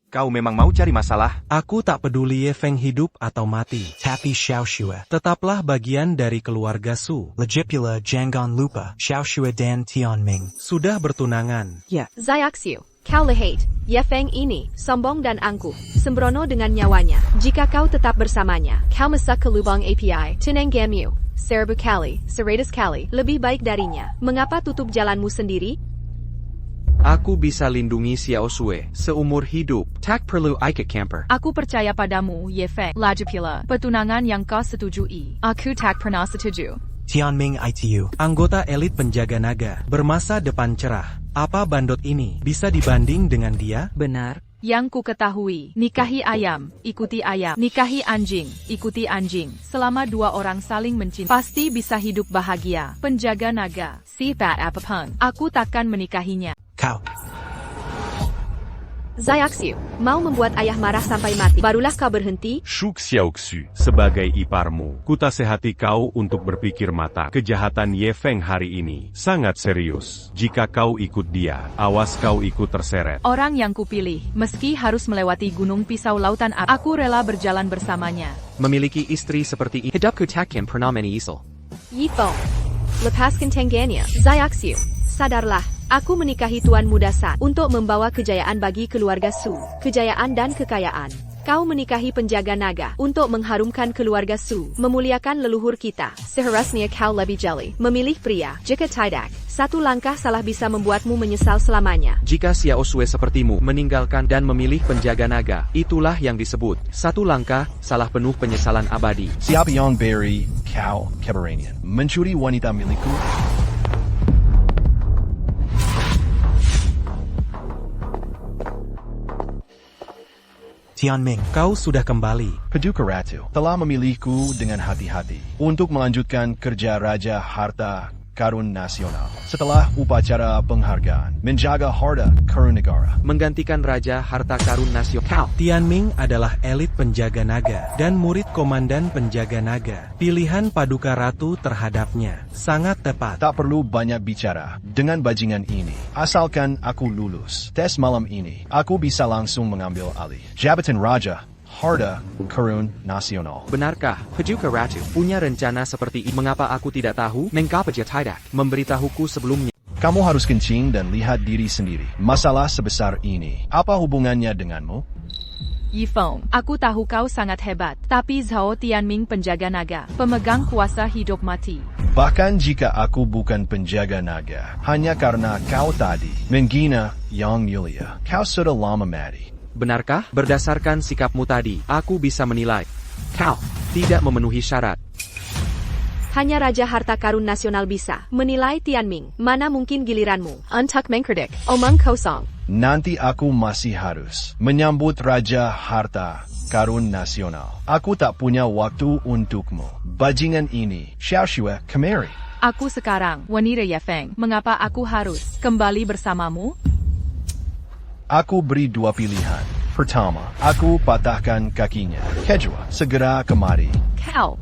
Kau memang mau cari masalah? Aku tak peduli Yefeng hidup atau mati. Tapi Xiaoxue. Tetaplah bagian dari keluarga Su. Legipula Jangan Lupa. Xiaoxue Dan Tianming. Sudah bertunangan. Ya. Zyaxio, kau lihat, Yefeng ini sombong dan angkuh, sembrono dengan nyawanya. Jika kau tetap bersamanya, kau masuk ke lubang API. Tenang gamu. Seribu kali, 100 kali, lebih baik darinya. Mengapa tutup jalanmu sendiri? Aku bisa lindungi Xiao Sui seumur hidup. Tak perlu ikut camper. Aku percaya padamu, Yefeng. Lagipula, petunangan yang kau setujui. Aku tak pernah setuju. Tianming ITU. Anggota elit penjaga naga. Bermasa depan cerah. Apa bandot ini bisa dibanding dengan dia? Benar. Yang ku ketahui, nikahi ayam, ikuti ayam. Nikahi anjing, ikuti anjing. Selama dua orang saling mencintai, pasti bisa hidup bahagia. Penjaga naga, sifat apapun, aku takkan menikahinya. Kau. Zyaxio, mau membuat ayah marah sampai mati, barulah kau berhenti? Shuk Xiaoxu, sebagai iparmu, kutasehati kau untuk berpikir mata. Kejahatan Yefeng hari ini sangat serius. Jika kau ikut dia, awas kau ikut terseret. Orang yang kupilih, meski harus melewati gunung pisau lautan api, aku rela berjalan bersamanya. Memiliki istri seperti ini, hidupku takkan pernah menyesal. Yifeng, lepaskan tangannya. Zyaxio, sadarlah. Aku menikahi Tuan Muda Sat untuk membawa kejayaan bagi keluarga Su, kejayaan dan kekayaan. Kau menikahi penjaga naga untuk mengharumkan keluarga Su, memuliakan leluhur kita. Seharusnya kau lebih jeli memilih pria. Jika tidak, satu langkah salah bisa membuatmu menyesal selamanya. Jika Xiao Sui sepertimu meninggalkan dan memilih penjaga naga, itulah yang disebut satu langkah salah penuh penyesalan abadi. Siapa yang beri kau keberanian mencuri wanita milikku? Tianming. Kau sudah kembali. Paduka Ratu telah memilihku dengan hati-hati untuk melanjutkan kerja Raja Harta Karun Nasional. Setelah upacara penghargaan, menjaga harta karun negara. Menggantikan Raja Harta Karun Nasional. Tianming adalah elit penjaga naga dan murid komandan penjaga naga. Pilihan Paduka Ratu terhadapnya sangat tepat. Tak perlu banyak bicara dengan bajingan ini. Asalkan aku lulus tes malam ini, aku bisa langsung mengambil alih jabatan Raja Harta Karun Nasional. Benarkah, Paduka Ratu, punya rencana seperti ini? Mengapa aku tidak tahu? Mengapa dia tidak memberitahuku sebelumnya? Kamu harus kencing dan lihat diri sendiri. Masalah sebesar ini, apa hubungannya denganmu? Yifeng, aku tahu kau sangat hebat, tapi Zhao Tianming penjaga naga, pemegang kuasa hidup mati. Bahkan jika aku bukan penjaga naga, hanya karena kau tadi menghina Yang Mulia, kau sudah lama mati. Benarkah? Berdasarkan sikapmu tadi, aku bisa menilai kau tidak memenuhi syarat. Hanya Raja Harta Karun Nasional bisa menilai Tianming. Mana mungkin giliranmu? Untuk mengkerdik, omong kosong. Nanti aku masih harus menyambut Raja Harta Karun Nasional. Aku tak punya waktu untukmu. Bajingan ini, Xiaoxue, kemari. Aku sekarang, wanita Yifeng, mengapa aku harus kembali bersamamu? Aku beri dua pilihan. Pertama, aku patahkan kakinya. Kedua, segera kemari. Kau.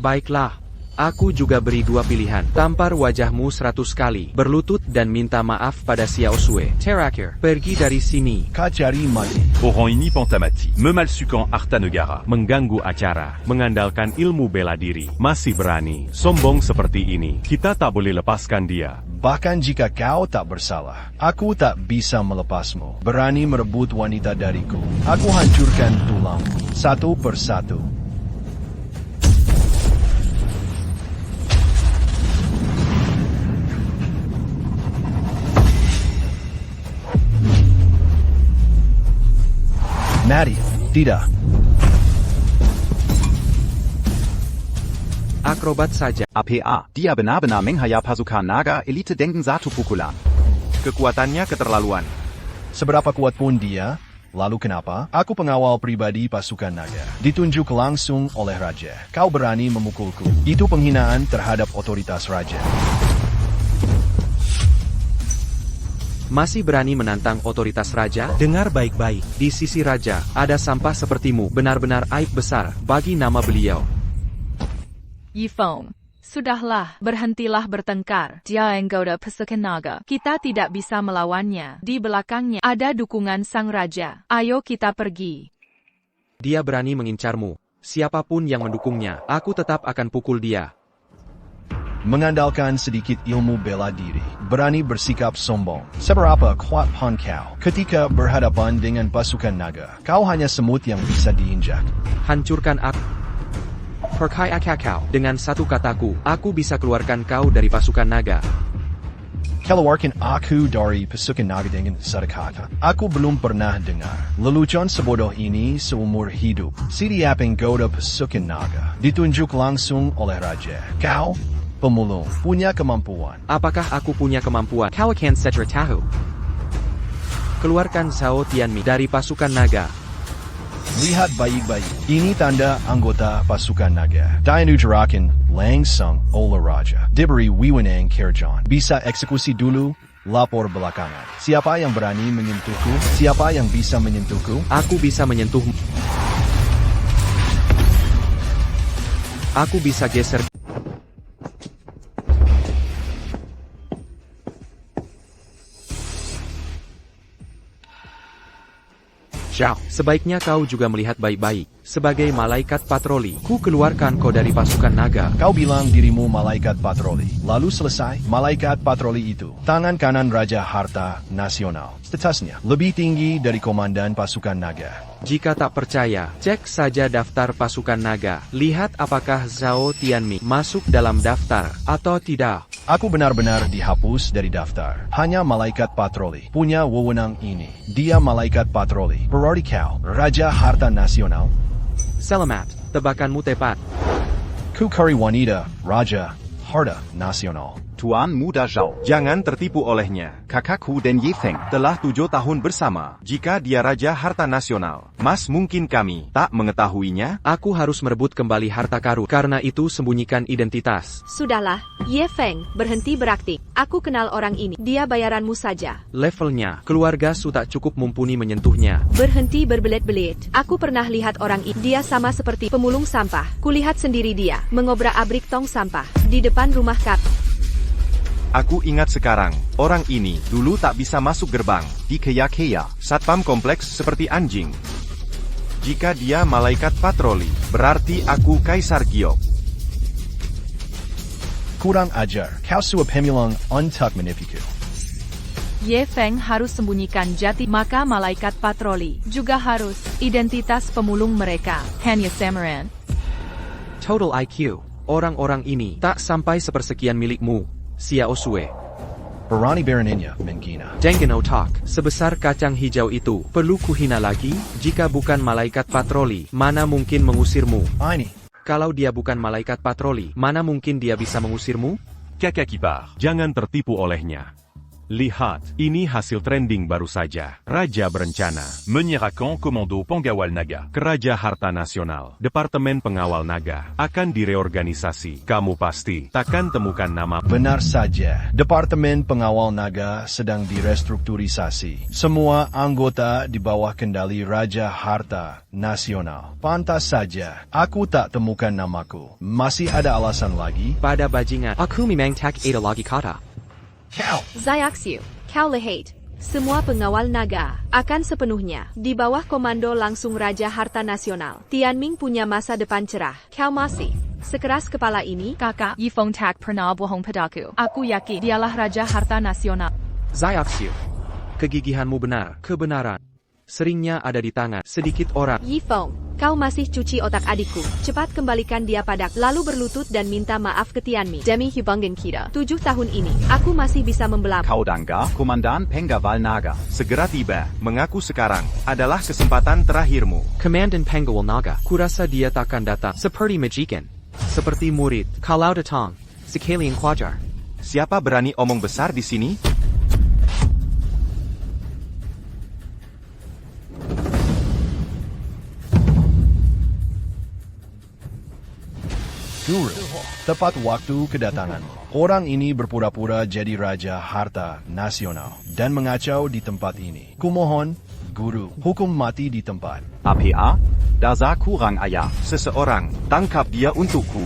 Baiklah. Aku juga beri dua pilihan. Tampar wajahmu 100 kali, berlutut dan minta maaf pada Xiaoxue. Terakhir, pergi dari sini. Kacari mati. Orang ini pentamati, memalsukan harta negara, mengganggu acara, mengandalkan ilmu bela diri, masih berani, sombong seperti ini. Kita tak boleh lepaskan dia. Bahkan jika kau tak bersalah, aku tak bisa melepasmu. Berani merebut wanita dariku. Aku hancurkan tulangmu, satu persatu. Mati, tidak. Akrobat saja. APA, dia benar-benar menghayal pasukan naga elite Dengen Satu pukulan. Kekuatannya keterlaluan. Seberapa kuat pun dia, lalu kenapa? Aku pengawal pribadi pasukan naga. Ditunjuk langsung oleh Raja. Kau berani memukulku. Itu penghinaan terhadap otoritas Raja. Masih berani menantang otoritas Raja? Dengar baik-baik. Di sisi Raja, ada sampah sepertimu. Benar-benar aib besar bagi nama beliau. Yifeng, sudahlah, berhentilah bertengkar. Dia anggota pasukan naga. Kita tidak bisa melawannya. Di belakangnya ada dukungan sang raja. Ayo kita pergi. Dia berani mengincarmu. Siapapun yang mendukungnya, aku tetap akan pukul dia. Mengandalkan sedikit ilmu bela diri, berani bersikap sombong. Seberapa kuat pun kau ketika berhadapan dengan pasukan naga? Kau hanya semut yang bisa diinjak. Hancurkan aku. Percaya kau. Dengan satu kataku, aku bisa keluarkan kau dari pasukan naga. Keluarkan aku dari pasukan naga dengan satu kata. Aku belum pernah dengar lelucon sebodoh ini seumur hidup. Setiap anggota pasukan naga ditunjuk langsung oleh Raja. Kau, pemulung, punya kemampuan. Apakah aku punya kemampuan? Kau akan secara tahu. Keluarkan Zhao Tianming dari pasukan naga. Lihat baik-baik. Ini tanda anggota pasukan naga. Dianugerakan langsung oleh Raja. Diberi wewenang kerjaan. Bisa eksekusi dulu, lapor belakangan. Siapa yang berani menyentuhku? Siapa yang bisa menyentuhku? Aku bisa menyentuhmu. Aku bisa geser. Xiao, sebaiknya kau juga melihat baik-baik. Sebagai malaikat patroli, ku keluarkan kau dari pasukan naga. Kau bilang dirimu malaikat patroli. Lalu selesai, malaikat patroli itu tangan kanan Raja Harta Nasional. Statusnya lebih tinggi dari komandan pasukan naga. Jika tak percaya, cek saja daftar pasukan naga. Lihat apakah Zhao Tianming masuk dalam daftar atau tidak. Aku benar-benar dihapus dari daftar. Hanya malaikat patroli punya wewenang ini. Dia malaikat patroli. Berarti kau, Raja Harta Nasional. Selamat, tebakanmu tepat. Ku cari wanita, Raja Harta Nasional. Tuan Muda Zhao. Jangan tertipu olehnya. Kakakku dan Ye Feng. Telah 7 tahun bersama. Jika dia Raja Harta Nasional, Mas mungkin kami tak mengetahuinya? Aku harus merebut kembali harta karun. Karena itu sembunyikan identitas. Sudahlah, Ye Feng, berhenti berakting. Aku kenal orang ini. Dia bayaranmu saja. Levelnya, keluarga Su tak cukup mumpuni menyentuhnya. Berhenti berbelit-belit. Aku pernah lihat orang ini. Dia sama seperti pemulung sampah. Kulihat sendiri dia mengobrak-abrik tong sampah di depan rumah Kap. Aku ingat sekarang, orang ini dulu tak bisa masuk gerbang. Di Keya-Keya. Satpam kompleks seperti anjing. Jika dia malaikat patroli, berarti aku Kaisar Giok. Kurang ajar. Kau suap hemilang untuk menipuku. Ye Feng harus sembunyikan jati maka malaikat patroli. Juga harus identitas pemulung mereka. Hanya Samaran. Total IQ. Orang-orang ini tak sampai sepersekian milikmu, Xiao Sue. Berani beraninya, Mengina. Dengan otak sebesar kacang hijau itu, perlu kuhina lagi? Jika bukan malaikat patroli, mana mungkin mengusirmu? Ini. Kalau dia bukan malaikat patroli, mana mungkin dia bisa mengusirmu? Kakak ipar, jangan tertipu olehnya. Lihat, ini hasil trending baru saja. Raja berencana menyerahkan Komando Penggawal Naga ke Raja Harta Nasional. Departemen Pengawal Naga akan direorganisasi. Kamu pasti takkan temukan nama. Benar saja. Departemen Pengawal Naga sedang direstrukturisasi. Semua anggota di bawah kendali Raja Harta Nasional. Pantas saja. Aku tak temukan namaku. Masih ada alasan lagi? Pada bajingan, aku memang tak ada lagi kata. Kau. Zayaxiu, kau lihat. Semua pengawal naga akan sepenuhnya di bawah komando langsung Raja Harta Nasional. Tianming punya masa depan cerah. Kau masih sekeras kepala ini? Kakak, Ye Feng tak pernah bohong padaku. Aku yakin dialah Raja Harta Nasional. Zayaxiu, kegigihanmu benar. Kebenaran seringnya ada di tangan sedikit orang. Ye Feng, kau masih cuci otak adikku. Cepat kembalikan dia padaku. Lalu berlutut dan minta maaf ke Tianming. Demi hubungan kita. 7 tahun ini, aku masih bisa membela. Kau Dangga, Komandan Penggawal Naga. Segera tiba. Mengaku sekarang adalah kesempatan terakhirmu. Komandan Penggawal Naga, kurasa dia takkan datang. Seperti majikan. Seperti murid. Kalau datang, sekalian kuajar. Siapa berani omong besar di sini? Guru, tepat waktu kedatanganmu. Orang ini berpura-pura jadi Raja Harta Nasional dan mengacau di tempat ini. Kumohon, Guru, hukum mati di tempat. APA, Daza kurang ayah. Seseorang, tangkap dia untukku.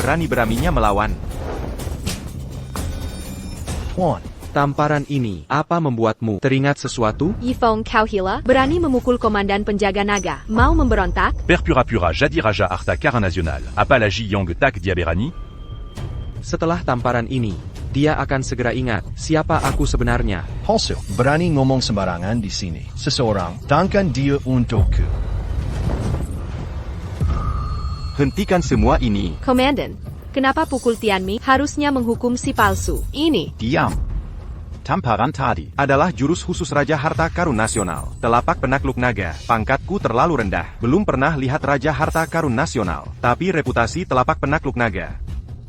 Berani-beraninya melawan. Tuan. Tamparan ini, apa membuatmu teringat sesuatu? Ye Feng, kau hila, berani memukul komandan penjaga naga. Mau memberontak? Perpura-pura jadi Raja Harta Karun Nasional. Apalagi yang tak dia berani? Setelah tamparan ini, dia akan segera ingat siapa aku sebenarnya. Halsu, berani ngomong sembarangan di sini. Seseorang, tangkan dia untukku. Hentikan semua ini. Komandan, kenapa pukul Tianming? Harusnya menghukum si palsu. Ini. Diam. Tamparan tadi adalah jurus khusus Raja Harta Karun Nasional. Telapak penakluk naga. Pangkatku terlalu rendah. Belum pernah lihat Raja Harta Karun Nasional. Tapi reputasi telapak penakluk naga.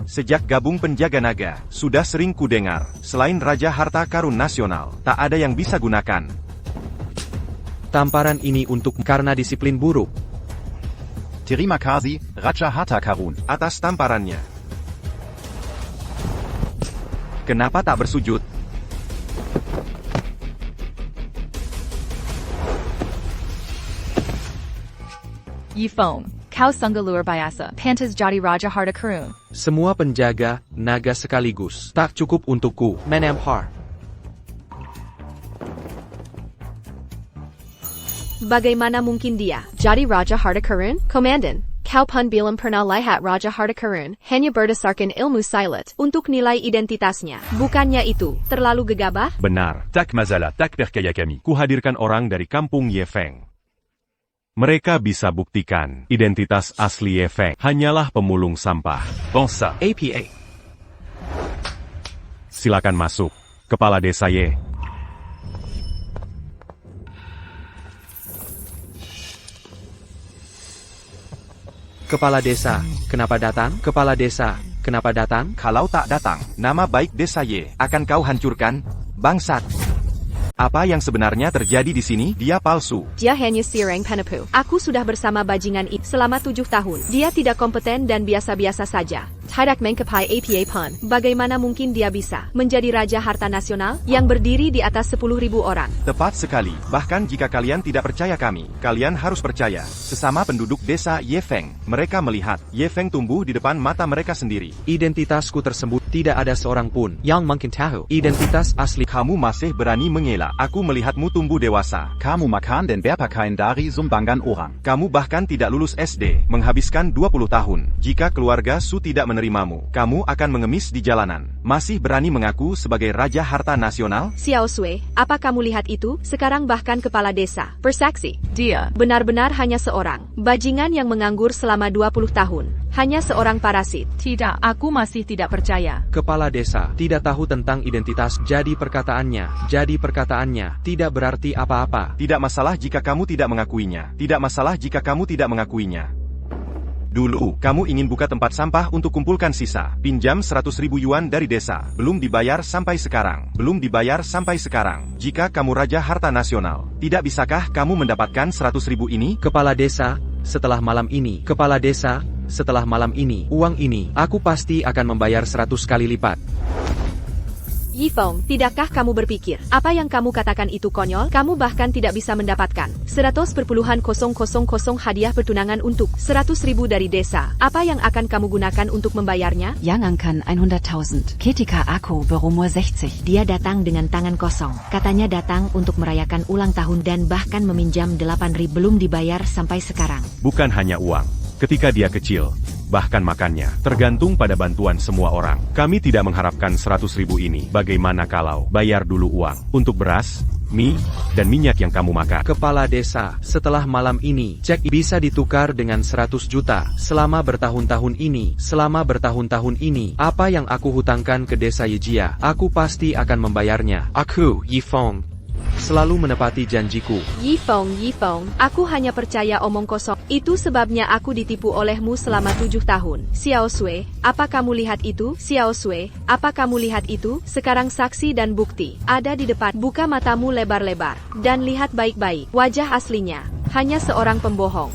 Sejak gabung penjaga naga, sudah sering kudengar. Selain Raja Harta Karun Nasional, tak ada yang bisa gunakan. Tamparan ini untuk karena disiplin buruk. Terima kasih, Raja Harta Karun. Atas tamparannya. Kenapa tak bersujud? Ye Feng, kau sungguh luar biasa. Pantas jadi Raja Harta Karun. Semua penjaga naga sekaligus tak cukup untukku. Menampar. Bagaimana mungkin dia jadi Raja Harta Karun? Komandan, kau pun bilang pernah lihat Raja Harta Karun hanya berdasarkan ilmu silat untuk nilai identitasnya. Bukannya itu terlalu gegabah? Benar, tak masalah, tak percaya kami. Kuhadirkan orang dari kampung Ye Feng. Mereka bisa buktikan identitas asli Ye Feng hanyalah pemulung sampah. Bangsa. APA. Silakan masuk. Kepala Desa Ye. Kepala desa, kenapa datang? Kepala desa, kenapa datang? Kalau tak datang, nama baik Desa Ye akan kau hancurkan, bangsat. Apa yang sebenarnya terjadi di sini? Dia palsu. Dia hanya Sireng Penepu. Aku sudah bersama bajingan itu selama 7 tahun. Dia tidak kompeten dan biasa-biasa saja. Tidak mengkapai APA pun. Bagaimana mungkin dia bisa menjadi Raja Harta Nasional yang berdiri di atas 10.000 orang? Tepat sekali. Bahkan jika kalian tidak percaya kami, kalian harus percaya. Sesama penduduk desa Ye Feng, mereka melihat Ye Feng tumbuh di depan mata mereka sendiri. Identitasku tersebut tidak ada seorang pun yang mungkin tahu. Identitas asli. Kamu masih berani mengelak. Aku melihatmu tumbuh dewasa. Kamu makan dan berpakaian dari sumbangan orang. Kamu bahkan tidak lulus SD, menghabiskan 20 tahun. Jika keluarga Su tidak menerimamu, kamu akan mengemis di jalanan. Masih berani mengaku sebagai Raja Harta Nasional? Xiao Sui, apa kamu lihat itu? Sekarang bahkan kepala desa bersaksi. Dia benar-benar hanya seorang bajingan yang menganggur selama 20 tahun. Hanya seorang parasit. Tidak, aku masih tidak percaya. Kepala desa tidak tahu tentang identitas, jadi perkataannya tidak berarti apa-apa. Tidak masalah jika kamu tidak mengakuinya. Tidak masalah jika kamu tidak mengakuinya. Dulu, kamu ingin buka tempat sampah untuk kumpulkan sisa. Pinjam 100.000 yuan dari desa. Belum dibayar sampai sekarang. Jika kamu Raja Harta Nasional, tidak bisakah kamu mendapatkan 100.000 ini? Kepala desa, setelah malam ini, uang ini, aku pasti akan membayar 100 kali lipat. Yifeng, tidakkah kamu berpikir, apa yang kamu katakan itu konyol? Kamu bahkan tidak bisa mendapatkan 100,000 hadiah pertunangan untuk 100.000 dari desa. Apa yang akan kamu gunakan untuk membayarnya? Yang angkan 100.000. Ketika aku berumur 60. Dia datang dengan tangan kosong. Katanya datang untuk merayakan ulang tahun dan bahkan meminjam 8.000 belum dibayar sampai sekarang. Bukan hanya uang. Ketika dia kecil, bahkan makannya, tergantung pada bantuan semua orang. Kami tidak mengharapkan 100.000 ini. Bagaimana kalau bayar dulu uang untuk beras, mie, dan minyak yang kamu makan? Kepala desa, setelah malam ini, cek bisa ditukar dengan 100 juta. Selama bertahun-tahun ini, apa yang aku hutangkan ke desa Yejia, aku pasti akan membayarnya. Aku, Yifeng, selalu menepati janjiku. Yifeng, aku hanya percaya omong kosong. Itu sebabnya aku ditipu olehmu selama 7 tahun. Xiao Sui, apa kamu lihat itu? Sekarang saksi dan bukti ada di depan. Buka matamu lebar-lebar dan lihat baik-baik. Wajah aslinya hanya seorang pembohong.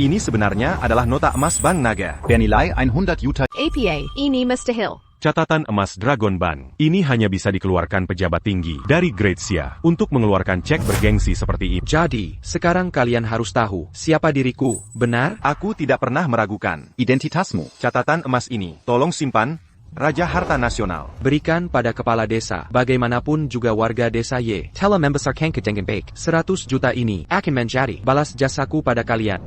Ini sebenarnya adalah nota emas Bank Naga. bernilai 100 juta. APA, ini Mr. Hill. Catatan emas Dragon Ban. Ini hanya bisa dikeluarkan pejabat tinggi dari Great Xia untuk mengeluarkan cek bergengsi seperti ini. Jadi, sekarang kalian harus tahu siapa diriku, benar? Aku tidak pernah meragukan Identitasmu. catatan emas ini. Tolong simpan, Raja Harta Nasional. Berikan pada kepala desa, bagaimanapun juga warga desa Ye. Telah membesarkan kedengan baik. 100 juta ini akan menjadi balas jasaku pada kalian.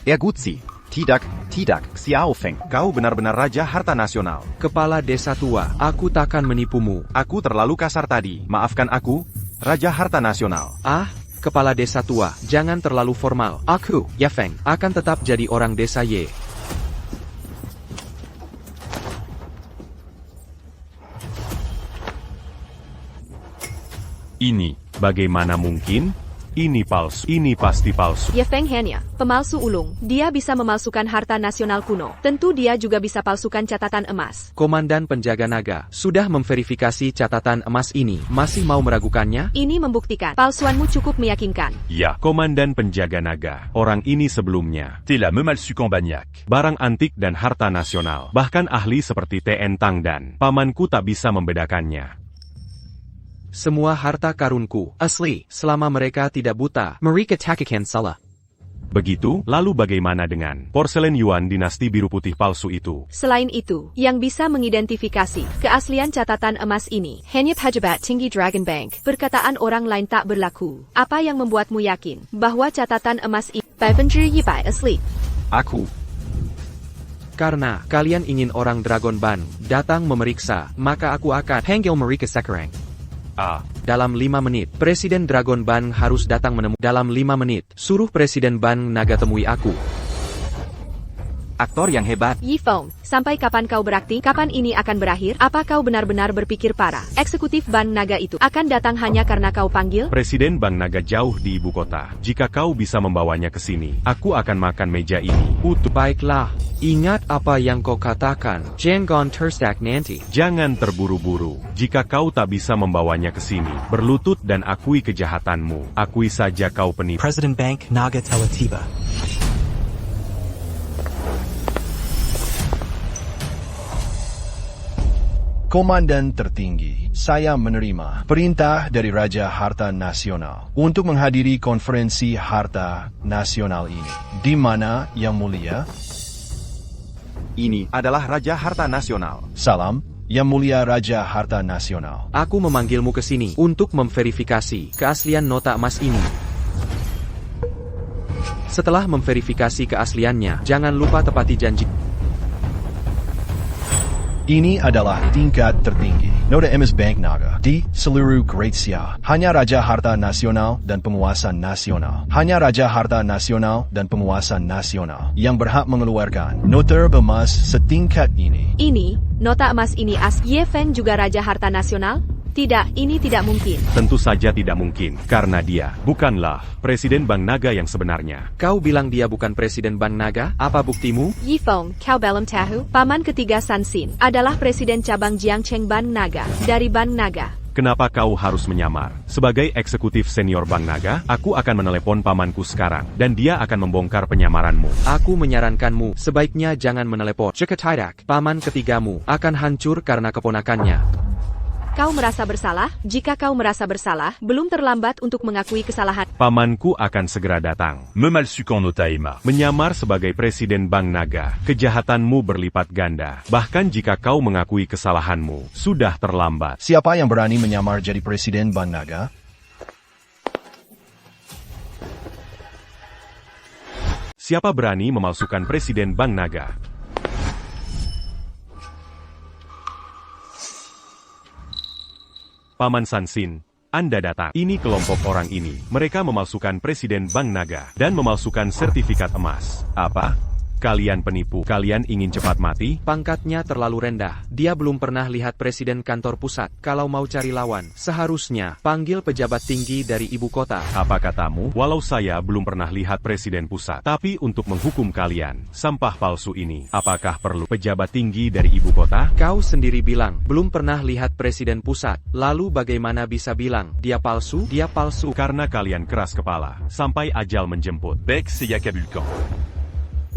Ergutzi. Tidak, Xiao Feng. Kau benar-benar Raja Harta Nasional. Kepala desa tua, aku takkan menipumu. Aku terlalu kasar tadi. Maafkan aku, Raja Harta Nasional. Kepala desa tua, jangan terlalu formal. Aku, Yifeng, akan tetap jadi orang desa Ye. Ini, bagaimana mungkin? Ini palsu. Ini pasti palsu. Yifeng hanya pemalsu ulung. Dia bisa memalsukan harta nasional kuno. Tentu dia juga bisa palsukan catatan emas. Komandan penjaga naga sudah memverifikasi catatan emas ini. Masih mau meragukannya? Ini membuktikan palsuanmu cukup meyakinkan. Ya, Komandan penjaga naga. Orang ini sebelumnya telah memalsukan banyak barang antik dan harta nasional. Bahkan ahli seperti TN Tang dan pamanku tak bisa membedakannya. Semua harta karunku asli, selama mereka tidak buta. Mereka takkan salah. Begitu, lalu bagaimana dengan porselen Yuan dinasti biru putih palsu itu? Selain itu, yang bisa mengidentifikasi keaslian catatan emas ini hanya pejabat tinggi Dragon Bank. Perkataan orang lain tak berlaku. Apa yang membuatmu yakin bahwa catatan emas ini 100% asli? Aku. Karena kalian ingin orang Dragon Ban datang memeriksa, maka aku akan panggil mereka sekarang. Dalam 5 menit, Presiden Dragon Ban harus datang menemui. Dalam 5 menit, suruh Presiden Ban Naga temui aku. Aktor yang hebat. Yifeng, sampai kapan kau berakting? Kapan ini akan berakhir? Apa kau benar-benar berpikir parah? Eksekutif Ban Naga itu akan datang hanya karena kau panggil? Presiden Bank Naga jauh di ibu kota. Jika kau bisa membawanya ke sini, aku akan makan meja ini. Baiklah, ingat apa yang kau katakan. Jangan terstack nanti. Jangan terburu-buru. Jika kau tak bisa membawanya ke sini, berlutut dan akui kejahatanmu. Akui saja kau penipu. President Bank Naga telah tiba. Komandan tertinggi, saya menerima perintah dari Raja Harta Nasional untuk menghadiri konferensi Harta Nasional ini. Di mana, Yang Mulia? Ini adalah Raja Harta Nasional. Salam, Yang Mulia Raja Harta Nasional. Aku memanggilmu ke sini untuk memverifikasi keaslian nota emas ini. Setelah memverifikasi keasliannya, jangan lupa tepati janji. Ini adalah tingkat tertinggi nota emas Bank Naga di seluruh Greatsia. Hanya Raja Harta Nasional dan penguasa nasional. Hanya Raja Harta Nasional dan penguasa nasional yang berhak mengeluarkan nota emas setingkat ini. Ini, nota emas ini Ye Feng juga Raja Harta Nasional? Tidak, ini tidak mungkin. Tentu saja tidak mungkin, karena dia bukanlah Presiden Bank Naga yang sebenarnya. Kau bilang dia bukan Presiden Bank Naga? Apa buktimu? Yifeng, kau belum tahu? Paman ketiga Sansin adalah Presiden Cabang Jiangcheng Bank Naga, dari Bank Naga. Kenapa kau harus menyamar? Sebagai eksekutif senior Bank Naga, aku akan menelepon pamanku sekarang, dan dia akan membongkar penyamaranmu. Aku menyarankanmu, sebaiknya jangan menelepon. Ceketidak, paman ketigamu akan hancur karena keponakannya. Kau merasa bersalah? Jika kau merasa bersalah, belum terlambat untuk mengakui kesalahan. Pamanku akan segera datang. Memalsukan nota emas. Menyamar sebagai Presiden Bank Naga, kejahatanmu berlipat ganda. Bahkan jika kau mengakui kesalahanmu, sudah terlambat. Siapa yang berani menyamar jadi Presiden Bank Naga? Siapa berani memalsukan Presiden Bank Naga? Paman Sansin, Anda datang. Ini kelompok orang ini. Mereka memalsukan Presiden Bank Naga dan memalsukan sertifikat emas. Apa? Kalian penipu. Kalian ingin cepat mati? Pangkatnya terlalu rendah. Dia belum pernah lihat Presiden kantor pusat. Kalau mau cari lawan, seharusnya panggil pejabat tinggi dari ibu kota. Apa katamu? Walau saya belum pernah lihat Presiden pusat, tapi untuk menghukum kalian, sampah palsu ini, apakah perlu pejabat tinggi dari ibu kota? Kau sendiri bilang, belum pernah lihat Presiden pusat. Lalu bagaimana bisa bilang, dia palsu? Dia palsu. Karena kalian keras kepala, sampai ajal menjemput. Bek Seyakabulkan.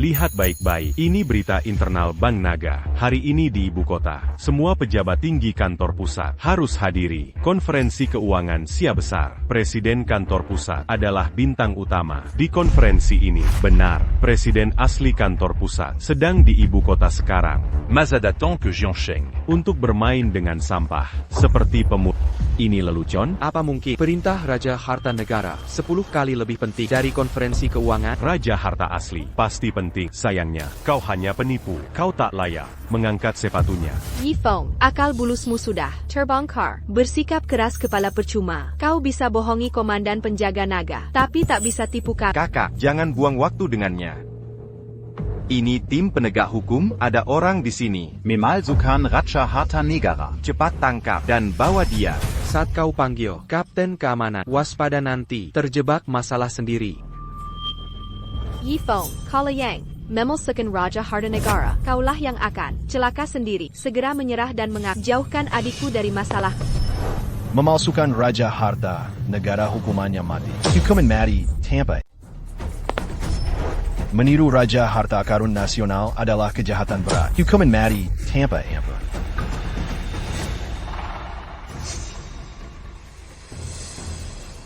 Lihat baik-baik, ini berita internal Bank Naga. Hari ini di ibu kota, semua pejabat tinggi kantor pusat harus hadiri konferensi keuangan Sia Besar. Presiden kantor pusat adalah bintang utama di konferensi ini. Benar, Presiden asli kantor pusat sedang di ibu kota sekarang. Mais datant que Jiangcheng. Untuk bermain dengan sampah, seperti Ini lelucon? Apa mungkin perintah Raja Harta Negara 10 kali lebih penting dari konferensi keuangan? Raja Harta asli pasti penting. Sayangnya, kau hanya penipu. Kau tak layak mengangkat sepatunya. Yifeng, akal bulusmu sudah terbongkar. Bersikap keras kepala percuma. Kau bisa bohongi komandan penjaga naga, tapi tak bisa tipu Kakak, jangan buang waktu dengannya. Ini tim penegak hukum, ada orang di sini. Memalsukan Raja Harta Negara. Cepat tangkap dan bawa dia. Saat kau panggil Kapten Keamanan, waspada nanti terjebak masalah sendiri. Yifeng, Kala Yang, memalsukan Raja Harta Negara. Kaulah yang akan celaka sendiri. Segera menyerah dan jauhkan adikku dari masalah. Memalsukan Raja Harta Negara hukumannya mati. Hukuman mati, Tampa. Meniru Raja Harta Karun Nasional adalah kejahatan berat. Hukuman mati, Tampa.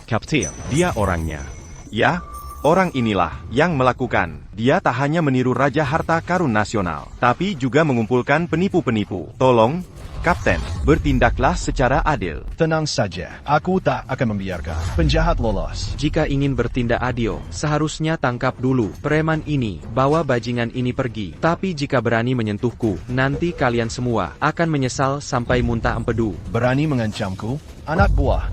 Kapten, dia orangnya. Ya, orang inilah yang melakukan. Dia tak hanya meniru Raja Harta Karun Nasional, tapi juga mengumpulkan penipu-penipu. Tolong, Kapten, bertindaklah secara adil. Tenang saja, aku tak akan membiarkan penjahat lolos. Jika ingin bertindak adil, seharusnya tangkap dulu preman ini, bawa bajingan ini pergi. Tapi jika berani menyentuhku, nanti kalian semua akan menyesal sampai muntah empedu. Berani mengancamku? Anak buah.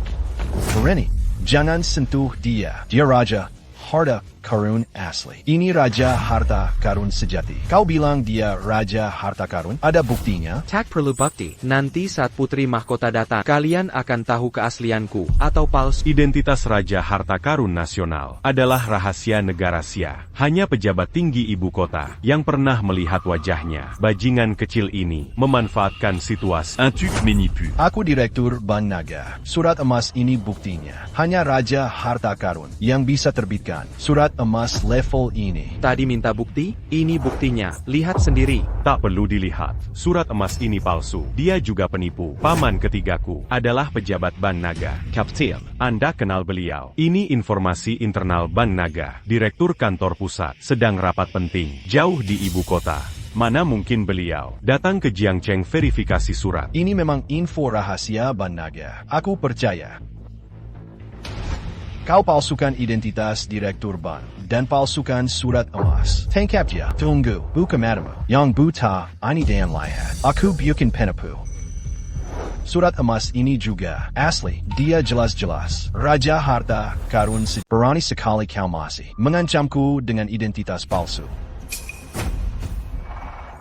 Berani. Jangan sentuh dia. Dia raja harta karun asli. Ini raja harta karun sejati. Kau bilang dia raja harta karun? Ada buktinya? Tak perlu bukti. Nanti saat putri mahkota datang, kalian akan tahu keaslianku atau palsu. Identitas Raja Harta Karun Nasional adalah rahasia negara Sia. Hanya pejabat tinggi ibu kota yang pernah melihat wajahnya. Bajingan kecil ini memanfaatkan situasi. Un tuc menipu. Aku Direktur Bank Naga. Surat emas ini buktinya. Hanya raja harta karun yang bisa terbitkan surat emas level ini. Tadi minta bukti, ini buktinya. Lihat sendiri. Tak perlu dilihat. Surat emas ini palsu. Dia juga penipu. Paman ketigaku adalah pejabat Bank Naga. Kapten, Anda kenal beliau. Ini informasi internal Bank Naga. Direktur kantor pusat sedang rapat penting jauh di ibu kota. Mana mungkin beliau datang ke Jiangcheng verifikasi surat. Ini memang info rahasia Bank Naga. Aku percaya. Kau palsukan identitas Direktur Bank dan palsukan surat emas. Tangkap dia. Tunggu. Buka matamu. Yang buta, ini dan lihat. Aku bukan penipu. Surat emas ini juga asli. Dia jelas-jelas Raja Harta Karun. Berani sekali kau masih mengancamku dengan identitas palsu.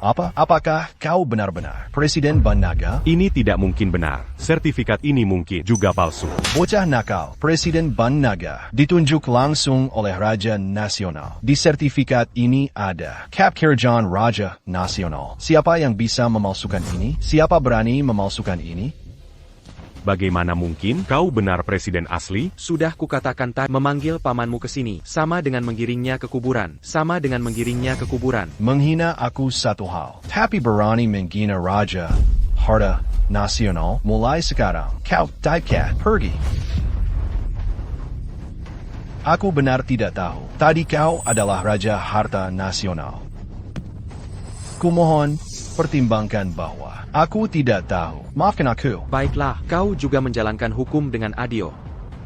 Apakah kau benar-benar Presiden Bank Naga? Ini tidak mungkin benar. Sertifikat ini mungkin juga palsu. Bocah nakal, Presiden Bank Naga ditunjuk langsung oleh Raja Nasional. Di sertifikat ini ada Cap Kerajaan Raja Nasional. Siapa yang bisa memalsukan ini? Siapa berani memalsukan ini? Bagaimana mungkin kau benar presiden asli? Sudah kukatakan tadi, memanggil pamanmu ke sini, sama dengan menggiringnya ke kuburan. Sama dengan menggiringnya ke kuburan. Menghina aku satu hal, tapi berani menghina Raja Harta Nasional. Mulai sekarang, kau typecat, pergi. Aku benar tidak tahu. Tadi kau adalah Raja Harta Nasional. Kumohon, pertimbangkan bahwa aku tidak tahu. Maafkan aku. Baiklah, kau juga menjalankan hukum dengan adil.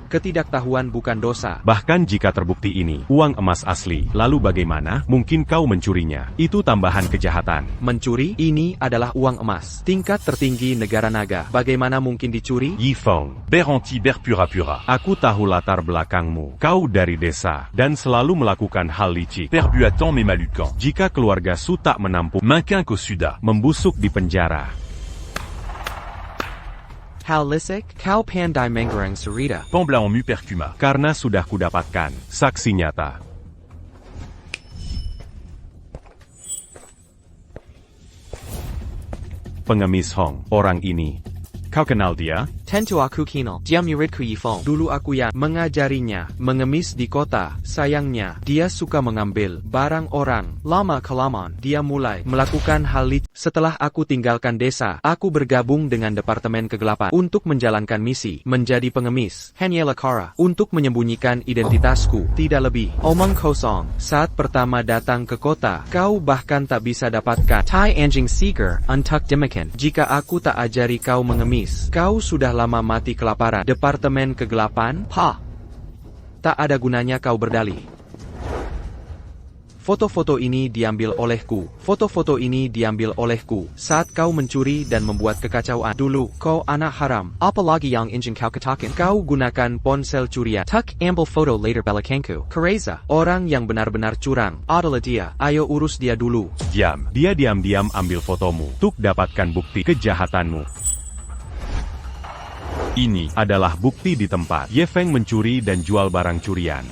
Ketidaktahuan bukan dosa. Bahkan jika terbukti ini uang emas asli, lalu bagaimana mungkin kau mencurinya? Itu tambahan kejahatan. Mencuri? Ini adalah uang emas. Tingkat tertinggi negara naga. Bagaimana mungkin dicuri? Yifeng, Beranti berpura-pura. aku tahu latar belakangmu. Kau dari desa dan selalu melakukan hal licik. Perbu à temps mes malucans. Jika keluarga Su tak menampung, Maquin qu'au Suda. membusuk di penjara. Hal lisik, kau pandai menggerang cerita. Pembla en mu percuma. Karena sudah kudapatkan saksi nyata. Pengemis Hong, orang ini. Kau kenal dia? Tentu aku kenal. Dia muridku Yifeng. Dulu aku yang mengajarinya mengemis di kota. Sayangnya, dia suka mengambil barang orang. Lama-kelamaan, dia mulai melakukan hal licik. Setelah aku tinggalkan desa, aku bergabung dengan Departemen Kegelapan untuk menjalankan misi menjadi pengemis. Hanya Lakara untuk menyembunyikan identitasku. Tidak lebih. Omong kosong. Saat pertama datang ke kota, kau bahkan tak bisa dapatkan Tai Anjing Seeker untuk demikian. Jika aku tak ajari kau mengemis, kau sudah lama mati kelaparan. Departemen Kegelapan? Tak ada gunanya kau berdalih. Foto-foto ini diambil olehku. Foto-foto ini diambil olehku. Saat kau mencuri dan membuat kekacauan. Dulu, kau anak haram. Apalagi yang ingin kau katakan. Kau gunakan ponsel curian. Tak ambil foto later belakangku. Kereza, orang yang benar-benar curang adalah dia. Ayo urus dia dulu. Diam. Dia diam-diam ambil fotomu. Untuk dapatkan bukti kejahatanmu. Ini adalah bukti di tempat Ye Feng mencuri dan jual barang curian.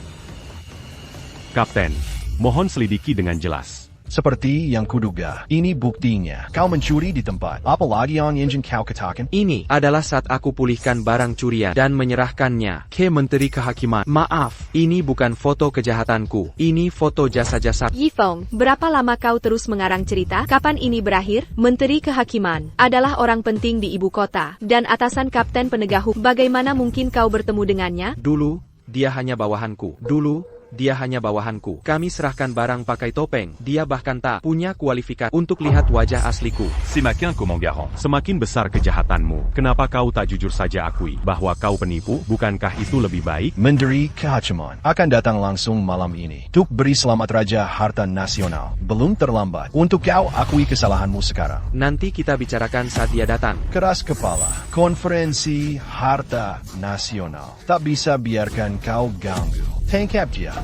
Kapten, mohon selidiki dengan jelas. Seperti yang kuduga, ini buktinya. Kau mencuri di tempat. Apalagi yang ingin kau katakan? Ini adalah saat aku pulihkan barang curian dan menyerahkannya ke Menteri Kehakiman. Maaf, ini bukan foto kejahatanku. Ini foto jasa-jasa. Yifeng, berapa lama kau terus mengarang cerita? Kapan ini berakhir? Menteri Kehakiman adalah orang penting di ibu kota dan atasan kapten penegak hukum. Bagaimana mungkin kau bertemu dengannya? Dulu, dia hanya bawahanku. Dulu, dia hanya bawahanku. Kami serahkan barang pakai topeng, dia bahkan tak punya kualifikasi untuk lihat wajah asliku. C'est Maquin comment garant. Semakin besar kejahatanmu, kenapa kau tak jujur saja akui bahwa kau penipu? Bukankah itu lebih baik? Menteri Kehakiman akan datang langsung malam ini untuk beri selamat Raja Harta Nasional. Belum terlambat untuk kau akui kesalahanmu sekarang. Nanti kita bicarakan saat dia datang. Keras kepala, konferensi Harta Nasional. Tak bisa biarkan kau ganggu. Tangkap dia.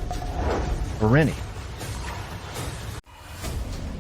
Berani.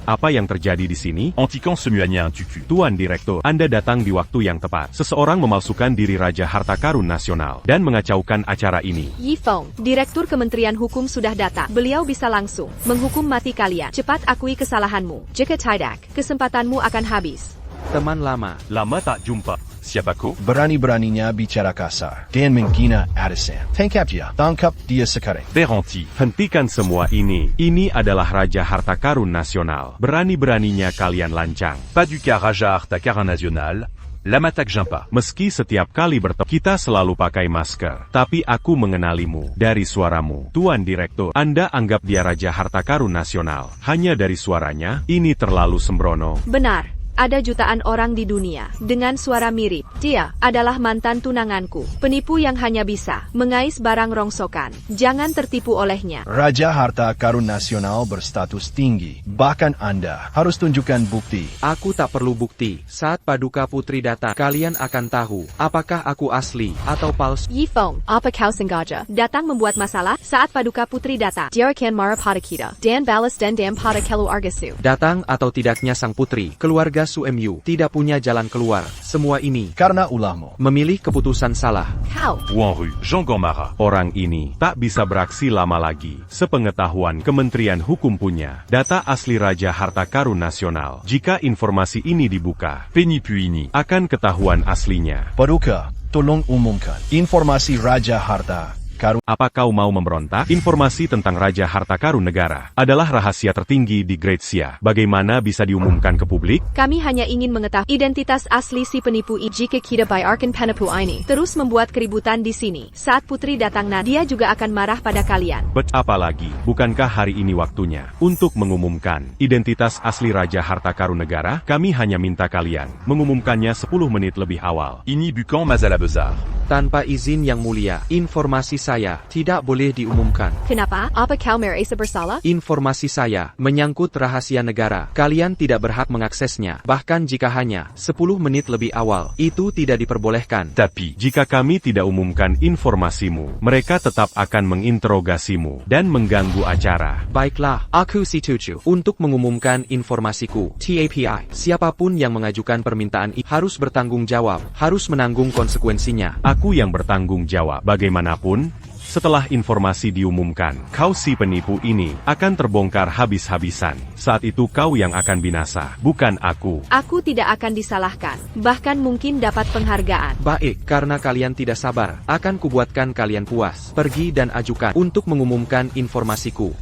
Apa yang terjadi di sini? Antican se muanya un tutu. Tuan Direktur, Anda datang di waktu yang tepat. Seseorang memalsukan diri Raja Harta Karun Nasional dan mengacaukan acara ini. Yi Feng, Direktur Kementerian Hukum sudah datang. Beliau bisa langsung menghukum mati kalian. Cepat akui kesalahanmu. Jika tidak, kesempatanmu akan habis. Teman lama. Lama tak jumpa. Siapa kau? Berani-beraninya bicara kasar dan menghina atasan. Tangkap dia. Tangkap dia sekarang. Ferranti. Hentikan semua ini. Ini adalah Raja Harta Karun Nasional. Berani-beraninya kalian lancang. Paduka Raja Harta Karun Nasional. Lama tak jumpa. Meski setiap kali bertemu, kita selalu pakai masker. Tapi aku mengenalimu dari suaramu. Tuan Direktur, Anda anggap dia Raja Harta Karun Nasional. Hanya dari suaranya, ini terlalu sembrono. Benar. Ada jutaan orang di dunia dengan suara mirip. Dia adalah mantan tunanganku, penipu yang hanya bisa mengais barang rongsokan. Jangan tertipu olehnya. Raja Harta Karun Nasional berstatus tinggi. Bahkan Anda harus tunjukkan bukti. Aku tak perlu bukti. Saat Paduka Putri datang, kalian akan tahu apakah aku asli atau palsu. Yi Feng, apa kau sengaja datang membuat masalah? Saat Paduka Putri datang, dia akan marah pada kita dan balas dendam pada keluarga Su. Datang atau tidaknya sang putri, keluarga Su-MU tidak punya jalan keluar. Semua ini karena ulahmu memilih keputusan salah. Kau. Wan Ru, Jean Gomara. Orang ini tak bisa beraksi lama lagi. Sepengetahuan Kementerian Hukum punya data asli Raja Harta Karun Nasional. Jika informasi ini dibuka, Penny Puini. akan ketahuan aslinya. Paduka, tolong umumkan informasi Raja Harta Karun. Apa kau mau memberontak? Informasi tentang Raja Harta Karun Negara adalah rahasia tertinggi di Great Xia. Bagaimana bisa diumumkan ke publik? Kami hanya ingin mengetahui identitas asli si penipu ini. Jika kita biarkan penipu ini terus membuat keributan di sini, saat putri datang dia juga akan marah pada kalian. Apalagi, bukankah hari ini waktunya untuk mengumumkan identitas asli Raja Harta Karun Negara? Kami hanya minta kalian mengumumkannya 10 menit lebih awal. Ini bukan masalah besar. Tanpa izin yang mulia, informasi saya tidak boleh diumumkan. Kenapa? Apa kau merasa bersalah? Informasi saya menyangkut rahasia negara. Kalian tidak berhak mengaksesnya. Bahkan jika hanya 10 menit lebih awal, itu tidak diperbolehkan. Tapi, jika kami tidak umumkan informasimu, mereka tetap akan menginterogasimu dan mengganggu acara. Baiklah, aku setuju untuk mengumumkan informasiku. TAPI, siapapun yang mengajukan permintaan ini harus bertanggung jawab, harus menanggung konsekuensinya. Aku yang bertanggung jawab. Bagaimanapun, setelah informasi diumumkan, kau si penipu ini akan terbongkar habis-habisan. Saat itu kau yang akan binasa, bukan aku. Aku tidak akan disalahkan, bahkan mungkin dapat penghargaan. Baik, karena kalian tidak sabar, akan kubuatkan kalian puas. Pergi dan ajukan untuk mengumumkan informasiku.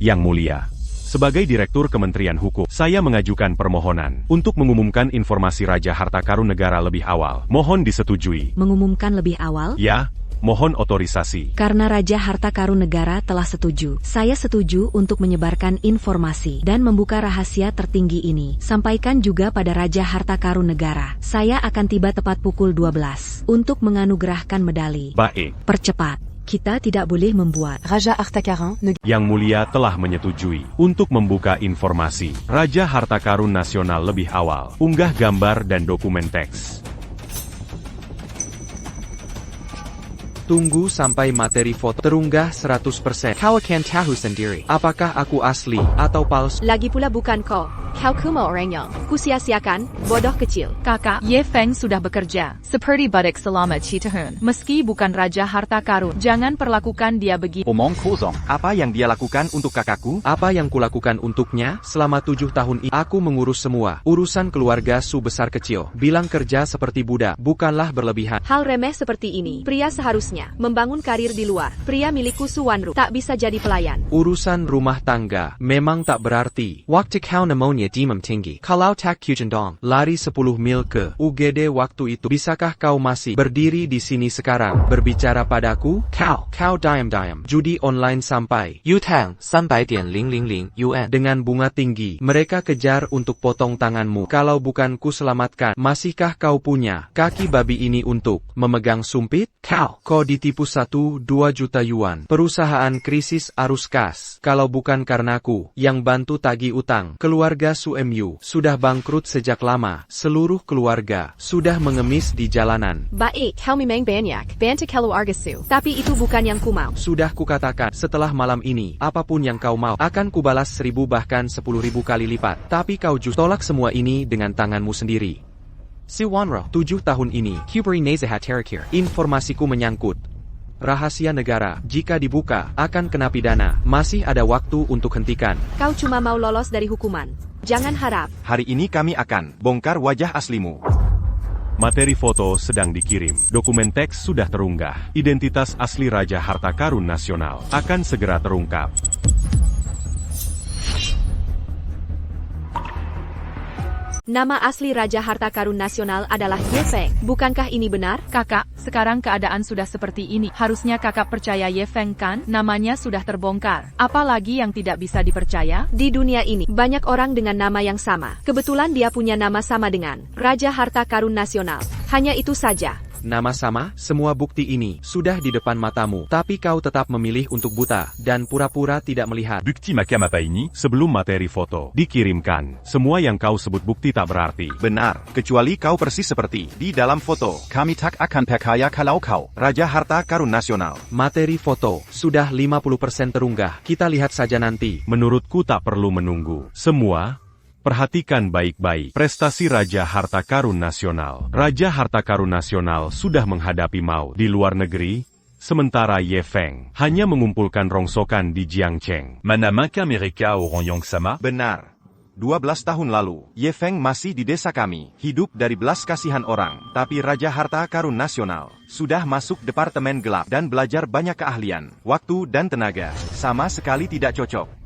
Yang mulia, sebagai Direktur Kementerian Hukum, saya mengajukan permohonan untuk mengumumkan informasi Raja Harta Karun Negara lebih awal. Mohon disetujui. Mengumumkan lebih awal? Ya, mohon otorisasi. Karena Raja Harta Karun Negara telah setuju. Saya setuju untuk menyebarkan informasi dan membuka rahasia tertinggi ini. Sampaikan juga pada Raja Harta Karun Negara. Saya akan tiba tepat pukul 12 untuk menganugerahkan medali. Baik. Percepat. Kita tidak boleh membuat Raja Harta Karun Negara. Yang mulia telah menyetujui untuk membuka informasi Raja Harta Karun Nasional lebih awal. Unggah gambar dan dokumen teks. Tunggu sampai materi foto terunggah 100%. Kau akan tahu sendiri apakah aku asli atau palsu. Lagi pula bukan kau. Kau cuma orang yang kusia-siakan, bodoh kecil. Kakak, Ye Feng sudah bekerja seperti budak selama 7 tahun. Meski bukan Raja Harta Karun, jangan perlakukan dia begitu. Omong kosong. Apa yang dia lakukan untuk kakakku? Apa yang kulakukan untuknya? Selama 7 tahun ini, aku mengurus semua urusan keluarga Su besar kecil. Bilang kerja seperti budak, bukanlah berlebihan. Hal remeh seperti ini, pria seharusnya membangun karir di luar. Pria milikku Su Wanru tak bisa jadi pelayan. Urusan rumah tangga memang tak berarti. Waktu kau pneumonia punya demam tinggi. Kalau tak Kujendong lari 10 mil ke UGD waktu itu, bisakah kau masih berdiri di sini sekarang berbicara padaku? Kau diam-diam. Judi online sampai Yutang 300,000 yuan dengan bunga tinggi. Mereka kejar untuk potong tanganmu. Kalau bukan ku selamatkan, masihkah kau punya kaki babi ini untuk memegang sumpit? Kau ditipu 1-2 juta yuan. Perusahaan krisis arus kas. Kalau bukan karenaku yang bantu tagih utang, keluarga Suemyu sudah bangkrut sejak lama. Seluruh keluarga sudah mengemis di jalanan. Baik, kau memang banyak bantu keluarga Su. Tapi itu bukan yang ku mau. Sudah kukatakan, setelah malam ini, apapun yang kau mau, akan kubalas 1000 bahkan 10.000 kali lipat. Tapi kau justru tolak semua ini dengan tanganmu sendiri. Si Wanro, 7 tahun ini, Huberi Nezahat Terakir. Informasiku menyangkut rahasia negara. Jika dibuka, akan kena pidana. Masih ada waktu untuk hentikan. Kau cuma mau lolos dari hukuman. Jangan harap. Hari ini kami akan bongkar wajah aslimu. Materi foto sedang dikirim. Dokumen teks sudah terunggah. Identitas asli Raja Harta Karun Nasional akan segera terungkap. Nama asli Raja Harta Karun Nasional adalah Ye Feng. Bukankah ini benar? Kakak, sekarang keadaan sudah seperti ini. Harusnya kakak percaya Ye Feng kan? Namanya sudah terbongkar. Apalagi yang tidak bisa dipercaya? Di dunia ini, banyak orang dengan nama yang sama. Kebetulan dia punya nama sama dengan Raja Harta Karun Nasional. Hanya itu saja. Nama sama, semua bukti ini sudah di depan matamu. Tapi kau tetap memilih untuk buta dan pura-pura tidak melihat. Bukti macam apa ini? Sebelum materi foto dikirimkan, semua yang kau sebut bukti tak berarti. Benar, kecuali kau persis seperti di dalam foto. Kami tak akan percaya kalau kau Raja Harta Karun Nasional. Materi foto sudah 50% terunggah. Kita lihat saja nanti. Menurutku tak perlu menunggu. Semua perhatikan baik-baik prestasi Raja Harta Karun Nasional. Raja Harta Karun Nasional sudah menghadapi maut di luar negeri, sementara Ye Feng hanya mengumpulkan rongsokan di Jiangcheng. Mana mungkin mereka orang yang sama? Benar. 12 tahun lalu, Ye Feng masih di desa kami, hidup dari belas kasihan orang. Tapi Raja Harta Karun Nasional sudah masuk departemen gelap dan belajar banyak keahlian, waktu dan tenaga. Sama sekali tidak cocok.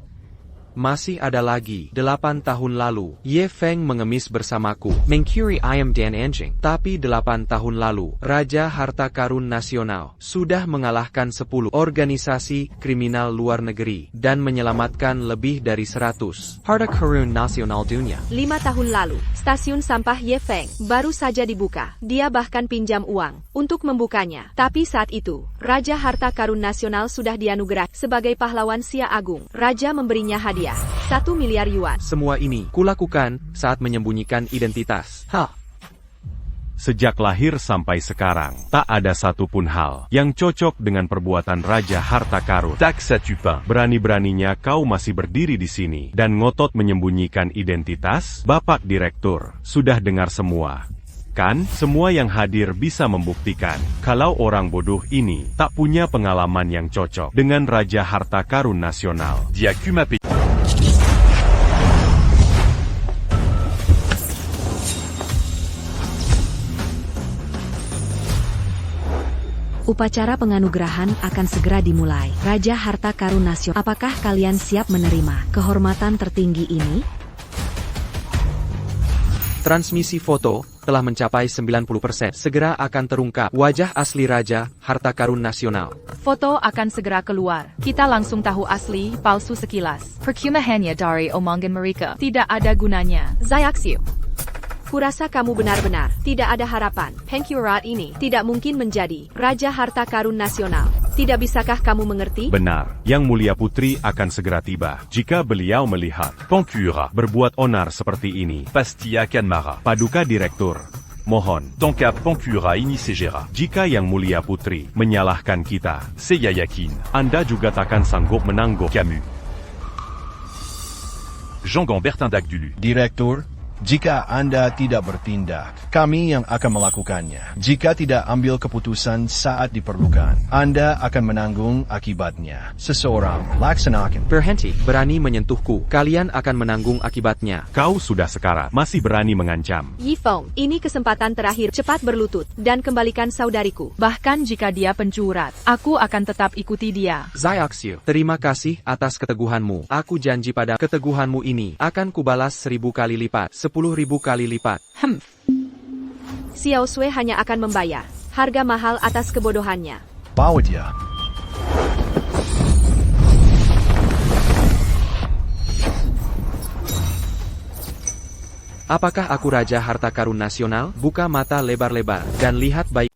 Masih ada lagi. 8 tahun lalu, Ye Feng mengemis bersamaku, mencuri ayam dan anjing. Tapi 8 tahun lalu, Raja Harta Karun Nasional sudah mengalahkan 10 organisasi kriminal luar negeri dan menyelamatkan lebih dari 100 Harta Karun Nasional dunia. 5 tahun lalu, stasiun sampah Ye Feng baru saja dibuka. Dia bahkan pinjam uang untuk membukanya. Tapi saat itu, Raja Harta Karun Nasional sudah dianugerah sebagai pahlawan Sia Agung. Raja memberinya hadiah 1 miliar yuan. Semua ini kulakukan saat menyembunyikan identitas. Sejak lahir sampai sekarang, tak ada satupun hal yang cocok dengan perbuatan Raja Harta Karun. Tak satupun. Berani-beraninya kau masih berdiri di sini dan ngotot menyembunyikan identitas? Bapak Direktur, sudah dengar semua. Kan, semua yang hadir bisa membuktikan kalau orang bodoh ini tak punya pengalaman yang cocok dengan Raja Harta Karun Nasional. Dia cuma Upacara penganugerahan akan segera dimulai. Raja Harta Karun Nasional, apakah kalian siap menerima kehormatan tertinggi ini? Transmisi foto telah mencapai 90%. Segera akan terungkap wajah asli Raja Harta Karun Nasional. Foto akan segera keluar. Kita langsung tahu asli, palsu sekilas. Perkemahannya dari omongan mereka tidak ada gunanya. Zayaxiu, kurasa kamu benar-benar tidak ada harapan. Pengkhianat ini tidak mungkin menjadi Raja Harta Karun Nasional. Tidak bisakah kamu mengerti? Benar, Yang Mulia Putri akan segera tiba. Jika beliau melihat Pengkhianat berbuat onar seperti ini, pasti akan marah. Paduka Direktur, mohon. Donc à Pengkhianat ini segera. Jika Yang Mulia Putri menyalahkan kita, Saya yakin Anda juga takkan sanggup menanggung. Camus. Jean Gambertin d'Agdulu. Direktur, Jika Anda tidak bertindak, kami yang akan melakukannya. Jika tidak ambil keputusan saat diperlukan, Anda akan menanggung akibatnya. Seseorang, laksanakan. Berhenti, berani menyentuhku. Kalian akan menanggung akibatnya. Kau sudah sekarat, masih berani mengancam. Yifeng, ini kesempatan terakhir. Cepat berlutut, dan kembalikan saudariku. Bahkan jika dia pencurian, aku akan tetap ikuti dia. Xiaoxiu, terima kasih atas keteguhanmu. Aku janji pada keteguhanmu ini akan kubalas 1000 kali lipat. 10.000 kali lipat. Xiao Sui hanya akan membayar harga mahal atas kebodohannya. Bawa dia. Apakah aku Raja Harta Karun Nasional? Buka mata lebar-lebar, dan lihat baik.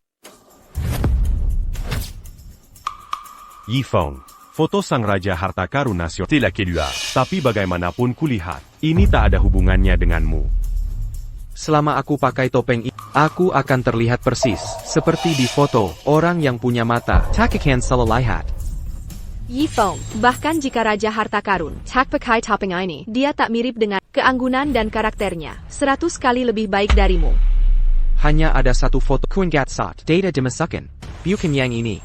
Yifeng, foto sang Raja Harta Karun Nasional telah keluar. Tapi bagaimanapun kulihat, ini tak ada hubungannya denganmu. Selama aku pakai topeng ini, aku akan terlihat persis seperti di foto orang yang punya mata. Tak akan salah lihat. Yifeng, bahkan jika Raja Harta Karun tak pakai topeng ini, dia tak mirip dengan keanggunan dan karakternya 100 kali lebih baik darimu. Hanya ada satu foto Kuingatsat, data dimasukkan. Bukan yang ini.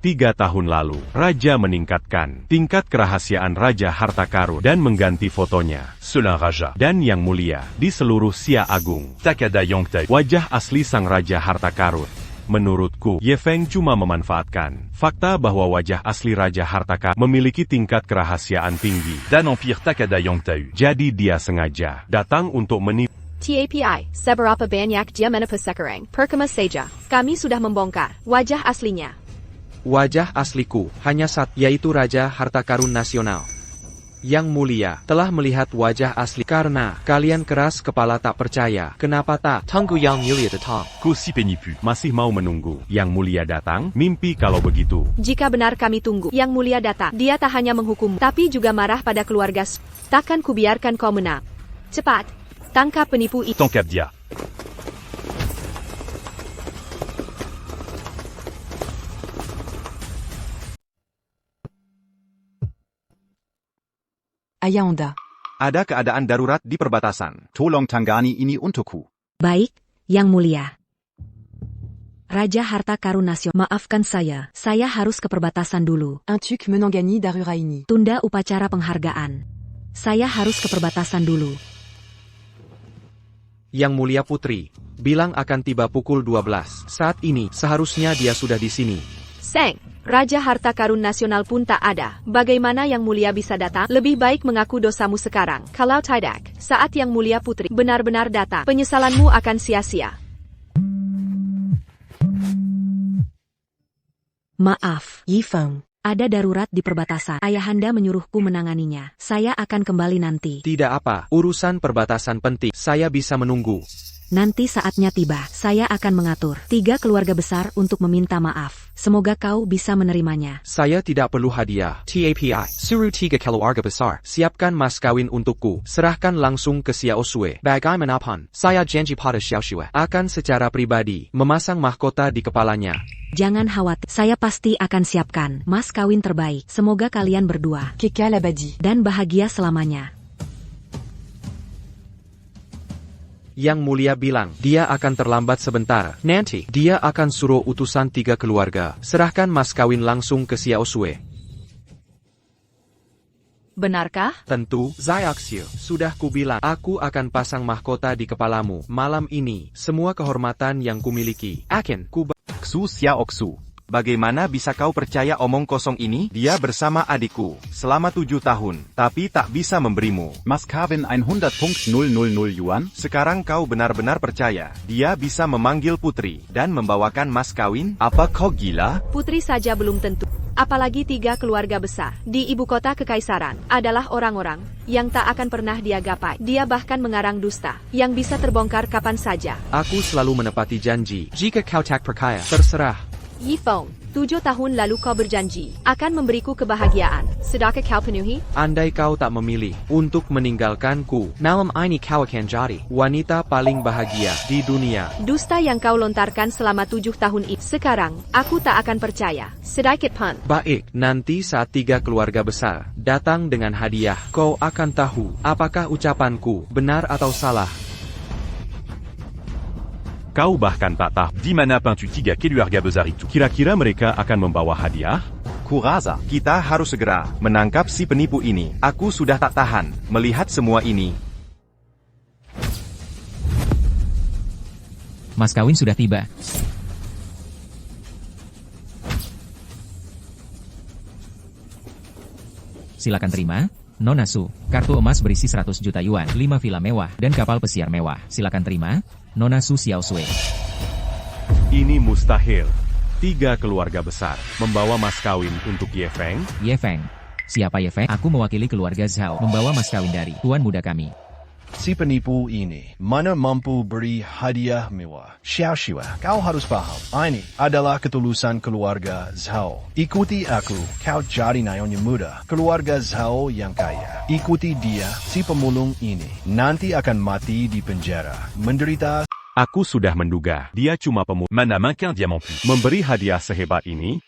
3 tahun lalu, Raja meningkatkan tingkat kerahasiaan Raja Harta Karun dan mengganti fotonya. Selon Raja Dan Yang Mulia di seluruh Xia Agung. tak ada yang tahu. Wajah asli sang Raja Harta Karun. Menurutku, Ye Feng cuma memanfaatkan fakta bahwa wajah asli Raja Harta Karun memiliki tingkat kerahasiaan tinggi. Dan Empire tak ada yang tahu. Jadi dia sengaja datang untuk menipu. TAPI, seberapa banyak dia menipu sekarang? Perkema saja, kami sudah membongkar wajah aslinya. Wajah asliku hanya satu, yaitu Raja Harta Karun Nasional. Yang Mulia telah melihat wajah asli karena kalian keras kepala tak percaya. Kenapa tak tunggu Yang Mulia datang? Ku si penipu. Masih mau menunggu Yang Mulia datang? Mimpi kalau begitu. Jika benar kami tunggu Yang Mulia datang, dia tak hanya menghukum, tapi juga marah pada keluarga. Takkan kubiarkan kau menang. Cepat, tangkap penipu itu. Tangkap dia. Ayahanda. Ada keadaan darurat di perbatasan. Tolong tangani ini untukku. Baik, Yang Mulia. Raja Harta Karun Nasional, maafkan saya harus ke perbatasan dulu. Un truc menangani darurat ini. Tunda upacara penghargaan. Saya harus ke perbatasan dulu. Yang Mulia Putri bilang akan tiba pukul 12. Saat ini seharusnya dia sudah di sini. Seng, Raja Harta Karun Nasional pun tak ada. Bagaimana Yang Mulia bisa datang? Lebih baik mengaku dosamu sekarang. Kalau tidak, saat Yang Mulia Putri benar-benar datang, penyesalanmu akan sia-sia. Maaf, Yifeng. Ada darurat di perbatasan. Ayahanda menyuruhku menanganinya. Saya akan kembali nanti. Tidak apa, urusan perbatasan penting. Saya bisa menunggu. Nanti saatnya tiba, saya akan mengatur 3 keluarga besar untuk meminta maaf. Semoga kau bisa menerimanya. Saya tidak perlu hadiah. TAPI, suruh 3 keluarga besar. Siapkan mas kawin untukku. Serahkan langsung ke Xiao Sui. Bagaimanapun, saya janji pada Xiao Sui akan secara pribadi memasang mahkota di kepalanya. Jangan khawatir, saya pasti akan siapkan mas kawin terbaik. Semoga kalian berdua Kekal abadi. dan bahagia selamanya. Yang Mulia bilang, dia akan terlambat sebentar. Nanti, dia akan suruh utusan 3 keluarga. Serahkan mas kawin langsung ke Xiao Sui. Benarkah? Tentu, Xiaoxiu. Sudah kubilang, aku akan pasang mahkota di kepalamu. Malam ini, semua kehormatan yang kumiliki akan Xu Xiaoxu. Bagaimana bisa kau percaya omong kosong ini? Dia bersama adikku selama 7 tahun, tapi tak bisa memberimu. Mas Kawin 100.000 yuan? Sekarang kau benar-benar percaya dia bisa memanggil putri dan membawakan mas kawin? Apa kau gila? Putri saja belum tentu. Apalagi 3 keluarga besar di ibu kota kekaisaran adalah orang-orang yang tak akan pernah dia gapai. Dia bahkan mengarang dusta yang bisa terbongkar kapan saja. Aku selalu menepati janji. Jika kau tak percaya, terserah. Yifeng, 7 tahun lalu kau berjanji akan memberiku kebahagiaan. Sudahkah kau penuhi? Andai kau tak memilih untuk meninggalkanku, malam ini kau akan jadi wanita paling bahagia di dunia. Dusta yang kau lontarkan selama 7 tahun itu. Sekarang, aku tak akan percaya. Sedikit pun. Baik, nanti saat 3 keluarga besar datang dengan hadiah, kau akan tahu apakah ucapanku benar atau salah. Kau bahkan tak tahu di mana pintu 3 keluarga besar itu. kira-kira mereka akan membawa hadiah? Kuraza, kita harus segera menangkap si penipu ini. Aku sudah tak tahan melihat semua ini. Mas kawin sudah tiba. Silakan terima. Nona Su, kartu emas berisi 100 juta yuan, 5 villa mewah, dan kapal pesiar mewah. Silakan terima. Nona Su Xiao Sui. Ini mustahil. 3 keluarga besar membawa mas kawin untuk Ye Feng? Ye Feng. Siapa Ye Feng? Aku mewakili keluarga Zhao membawa mas kawin dari tuan muda kami. Si penipu ini mana mampu beri hadiah mewah. Xiao, kau harus paham. Ini adalah ketulusan keluarga Zhao. Ikuti aku, kau jadi nyonya muda. Keluarga Zhao yang kaya. Ikuti dia, si pemulung ini. Nanti akan mati di penjara. Menderita. Aku sudah menduga, dia cuma pemulung. Mana mungkin dia mampu Memberi hadiah sehebat ini?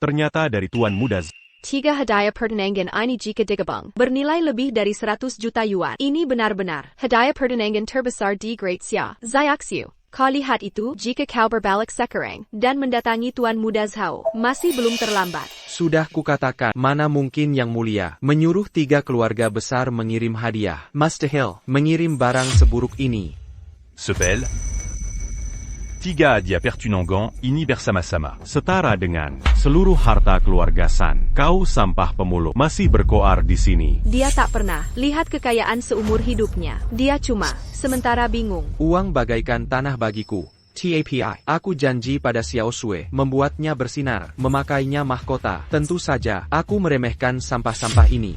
Ternyata dari tuan muda 3 hadiah pertunangan ini jika digabung bernilai lebih dari 100 juta yuan. Ini benar-benar hadiah pertunangan terbesar di Great Xia. Xiaoxiu, kau lihat itu? Jika kau berbalik sekarang dan mendatangi tuan muda Zhao, masih belum terlambat. Sudah kukatakan, mana mungkin yang mulia menyuruh 3 keluarga besar mengirim hadiah. Mustahil mengirim barang seburuk ini. Sepel 3 hadiah pertunangan ini bersama-sama. Setara dengan seluruh harta keluarga San. Kau sampah pemulung masih berkoar di sini. Dia tak pernah lihat kekayaan seumur hidupnya. Dia cuma sementara bingung. Uang bagaikan tanah bagiku. TAPI. Aku janji pada Xiao Sui membuatnya bersinar, memakainya mahkota. Tentu saja, aku meremehkan sampah-sampah ini.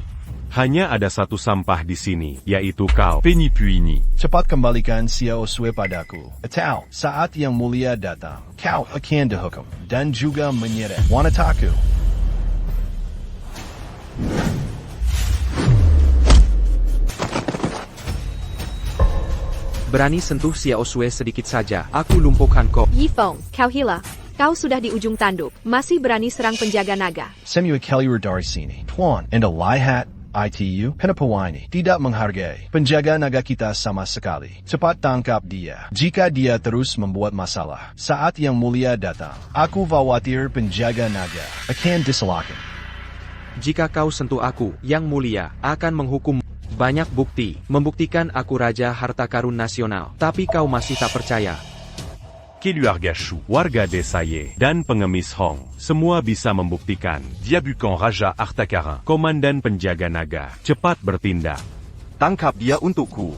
Hanya ada satu sampah di sini, yaitu kau. Penipu ini. Cepat kembalikan Xiao Sui padaku. Atau, saat yang mulia datang, kau akan dihukum dan juga menyeret wanitaku. Berani sentuh Xiao Sui sedikit saja, aku lumpuhkan kau. Ye Feng, kau hilang. Kau sudah di ujung tanduk, masih berani serang penjaga naga. Semua keluar dari sini. Tuan, Anda lihat. ITU, penipu ini tidak menghargai penjaga naga kita sama sekali. Cepat tangkap dia. Jika dia terus membuat masalah, saat yang mulia datang, aku khawatir penjaga naga akan disalahkan. Jika kau sentuh aku, yang mulia akan menghukum. Banyak bukti membuktikan aku raja harta karun nasional, tapi kau masih tak percaya. Keluarga Shu, warga desa Ye, dan pengemis Hong, semua bisa membuktikan. Dia bukan Raja Harta Karun. Komandan penjaga naga, cepat bertindak. Tangkap dia untukku.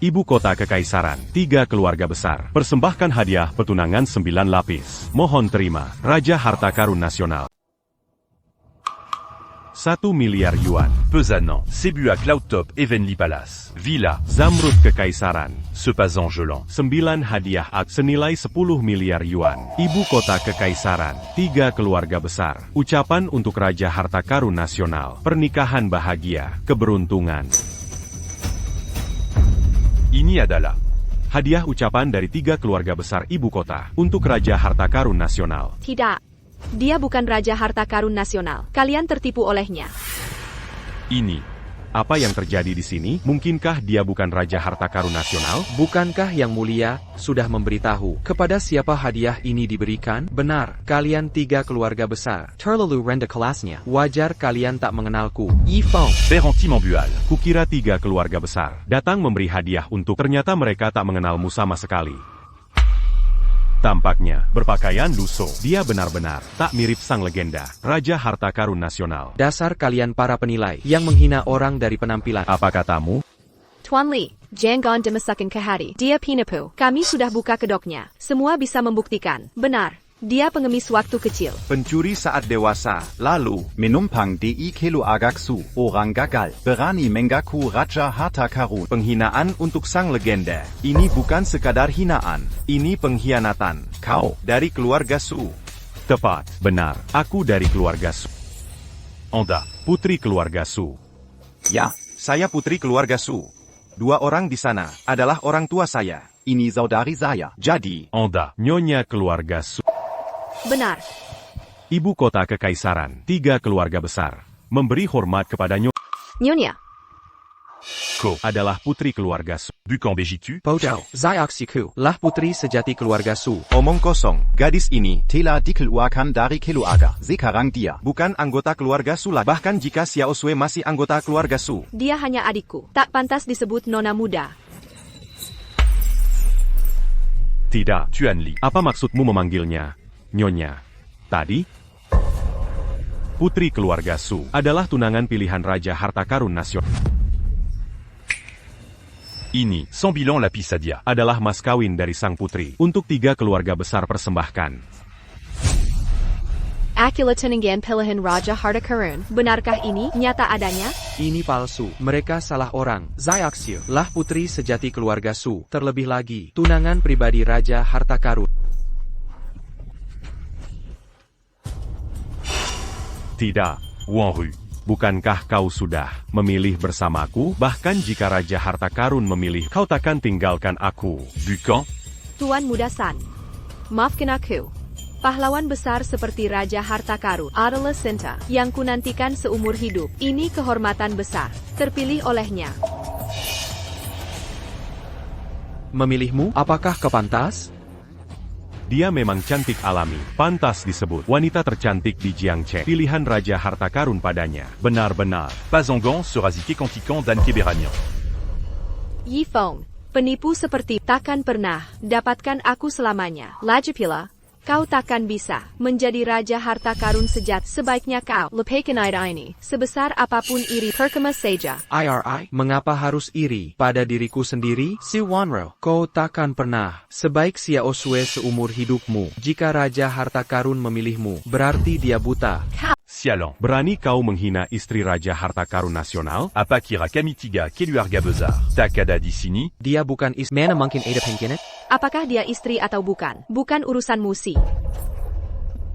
Ibu kota kekaisaran, 3 keluarga besar, persembahkan hadiah petunangan 9 lapis. Mohon terima, Raja Harta Karun Nasional. 1 miliar yuan. Pesanan, Sebua Cloud Top Heavenly Palace. Villa, Zamrud Kekaisaran. Sepasang Gelant. 9 hadiah senilai 10 miliar yuan. Ibu kota kekaisaran, 3 keluarga besar. Ucapan untuk Raja Harta Karun Nasional. Pernikahan bahagia, keberuntungan. Ini adalah hadiah ucapan dari 3 keluarga besar ibu kota untuk Raja Harta Karun Nasional. Tidak. Dia bukan Raja Harta Karun Nasional. Kalian tertipu olehnya. Ini, apa yang terjadi di sini? Mungkinkah dia bukan Raja Harta Karun Nasional? Bukankah yang mulia sudah memberitahu kepada siapa hadiah ini diberikan? Benar, kalian 3 keluarga besar. Terlalu rendah kelasnya. Wajar kalian tak mengenalku. Ye Feng. Berhenti membual. Kukira 3 keluarga besar datang memberi hadiah untuk, ternyata mereka tak mengenalmu sama sekali. Tampaknya berpakaian lusuh. Dia benar-benar tak mirip sang legenda, Raja Harta Karun Nasional. Dasar kalian para penilai yang menghina orang dari penampilan. Apa katamu? Tuan Li, jangan dimasukkan ke hati. Dia penipu. Kami sudah buka kedoknya. Semua bisa membuktikan. Benar. Dia pengemis waktu kecil. Pencuri saat dewasa, lalu Menumpang di keluarga su, orang gagal, berani mengaku Raja Harta Karun. penghinaan untuk sang legenda. Ini bukan sekadar hinaan, ini pengkhianatan. Kau dari keluarga Su. Tepat, benar. Aku dari keluarga Su. Anda, putri keluarga Su. Ya, saya putri keluarga Su. 2 orang di sana adalah orang tua saya. Ini saudari saya. Jadi, Anda, nyonya keluarga Su. Benar. Ibu kota kekaisaran, 3 keluarga besar. Memberi hormat kepada Nyonya. Ko adalah putri keluarga Su. Bukan begitu? Bodoh, Zioxiku lah putri sejati keluarga Su. omong kosong. Gadis ini Telah dikeluarkan dari keluarga. Sekarang dia bukan anggota keluarga Su lah. Bahkan jika Xiao Sui masih anggota keluarga Su. Dia hanya adikku. Tak pantas disebut nona muda. Tidak, Chuan Li. Apa maksudmu memanggilnya Nyonya? Tadi? Putri keluarga Su adalah tunangan pilihan Raja Harta Karun Nasional. Ini, sans bilan lapis Sadia. Adalah mas kawin dari sang putri. Untuk 3 keluarga besar persembahkan. Akila Tunangan Pilihan Raja Harta Karun. Benarkah ini nyata adanya? Ini palsu. Mereka salah orang. Zioxiu lah putri sejati keluarga Su. Terlebih lagi, tunangan pribadi Raja Harta Karun. Tidak, Wang Ru. Bukankah kau sudah memilih bersamaku? Bahkan jika Raja Harta Karun memilih, kau takkan tinggalkan aku. Bukan? Tuan Muda San. Maafkan aku. Pahlawan besar seperti Raja Harta Karun adalah Sinta yang kunantikan seumur hidup. Ini kehormatan besar. Terpilih olehnya. Memilihmu, apakah kau pantas? Dia memang cantik alami, pantas disebut wanita tercantik di Jiangcheng. Pilihan Raja Harta Karun padanya, benar-benar. Pas Angan sera Ziké-Cantican dan Keberanian. Yi Feng, penipu seperti takkan pernah dapatkan aku selamanya. Lajapila, kau takkan bisa menjadi Raja Harta Karun sejati. Sebaiknya kau lepaskan ini. Sebesar apapun iri perkema saja. IRI, mengapa harus iri pada diriku sendiri? Si Wanro, kau takkan pernah sebaik Xiao Sui seumur hidupmu. Jika Raja Harta Karun memilihmu, berarti dia buta. Sialan. Berani kau menghina istri Raja Harta Karun Nasional? Apa kira Kamitiga Keluarga Besar? Tak ada di sini? Dia bukan mana mungkin ada pengkhianat? Apakah dia istri atau bukan? Bukan urusanmu sih.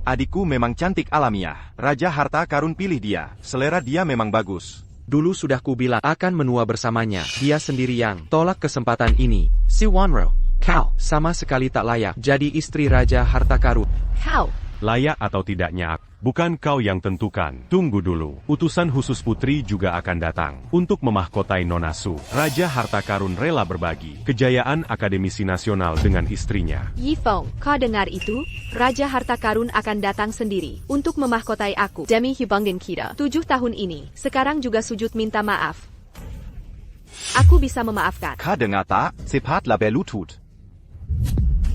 Adikku memang cantik alamiah. Raja Harta Karun pilih dia. Selera dia memang bagus. Dulu sudah kubilang akan menua bersamanya. Dia sendiri yang tolak kesempatan ini. Si Wanro, kau sama sekali tak layak jadi istri Raja Harta Karun. Kau Layak atau tidaknya, bukan kau yang tentukan. Tunggu dulu, utusan khusus putri juga akan datang untuk memahkotai Nona Su. Raja Harta Karun rela berbagi kejayaan akademisi nasional dengan istrinya. Yi Feng, kau dengar itu? Raja Harta Karun akan datang sendiri untuk memahkotai aku. Demi hubungan kita 7 tahun ini, sekarang juga sujud minta maaf. Aku bisa memaafkan. Kau dengar tak? Cepatlah berlutut.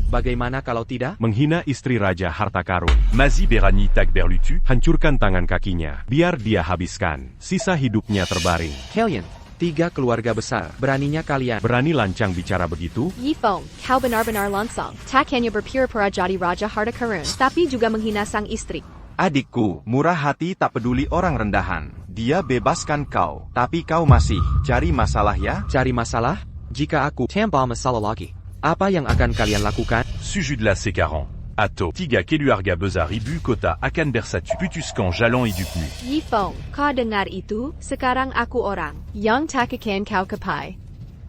Bagaimana kalau tidak? Menghina istri Raja Harta Karun. Mazi Berani tak berlutu? Hancurkan tangan kakinya, biar dia habiskan. Sisa hidupnya terbaring. Kalian, 3 keluarga besar, beraninya kalian berani lancang bicara begitu? Yi Feng, kau benar-benar langsung. Tak hanya berpura-pura jadi Raja Harta Karun, tapi juga menghina sang istri. Adikku, murah hati tak peduli orang rendahan. Dia bebaskan kau, tapi kau masih cari masalah ya? Cari masalah? Jika aku tambah masalah lagi, apa yang akan kalian lakukan? Sujud la C40. Ato. Tiga Keluarga Besar Ibu Kota akan bersatu. Putuskan jalan hidupmu. Yi Feng, kau dengar itu? Sekarang aku orang yang tak akan kau capai.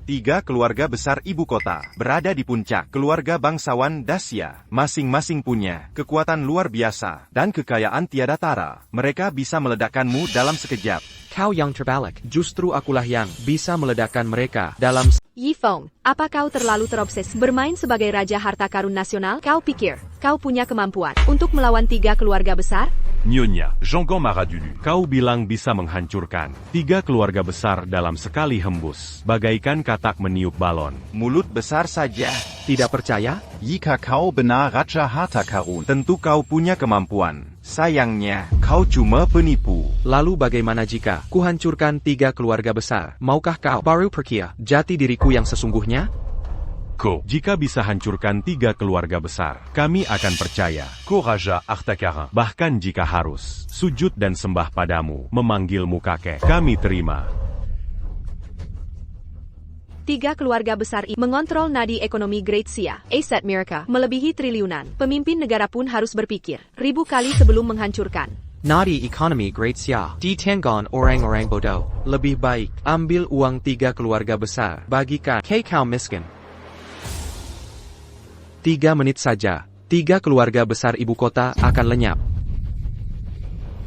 3 keluarga besar ibu kota berada di puncak. Keluarga bangsawan Dacia masing-masing punya kekuatan luar biasa dan kekayaan tiada tara. Mereka bisa meledakkanmu dalam sekejap. Kau yang terbalik, justru akulah yang bisa meledakkan mereka dalam. Yi Feng, apa kau terlalu terobses bermain sebagai Raja Harta Karun Nasional? Kau pikir kau punya kemampuan untuk melawan 3 keluarga besar? Nyonya, Jeonggang Maradulu. Kau bilang bisa menghancurkan 3 keluarga besar dalam sekali hembus, bagaikan katak meniup balon. Mulut besar saja. Tidak percaya? Jika kau benar Raja Harta Karun, tentu kau punya kemampuan. Sayangnya, kau cuma penipu. Lalu bagaimana jika kuhancurkan 3 keluarga besar? Maukah kau baru percaya jati diriku yang sesungguhnya? Ko. Jika bisa hancurkan 3 keluarga besar, kami akan percaya. Ko Raja Harta Karun. Bahkan jika harus sujud dan sembah padamu, memanggilmu kakek, kami terima. 3 keluarga besar ini mengontrol nadi ekonomi Great Sia, aset mereka, melebihi triliunan. Pemimpin negara pun harus berpikir 1000 kali sebelum menghancurkan. Nadi ekonomi Great Sia, ditenggon orang-orang bodoh. Lebih baik, ambil uang 3 keluarga besar, bagikan ke kaum miskin. 3 menit saja, 3 keluarga besar ibu kota akan lenyap.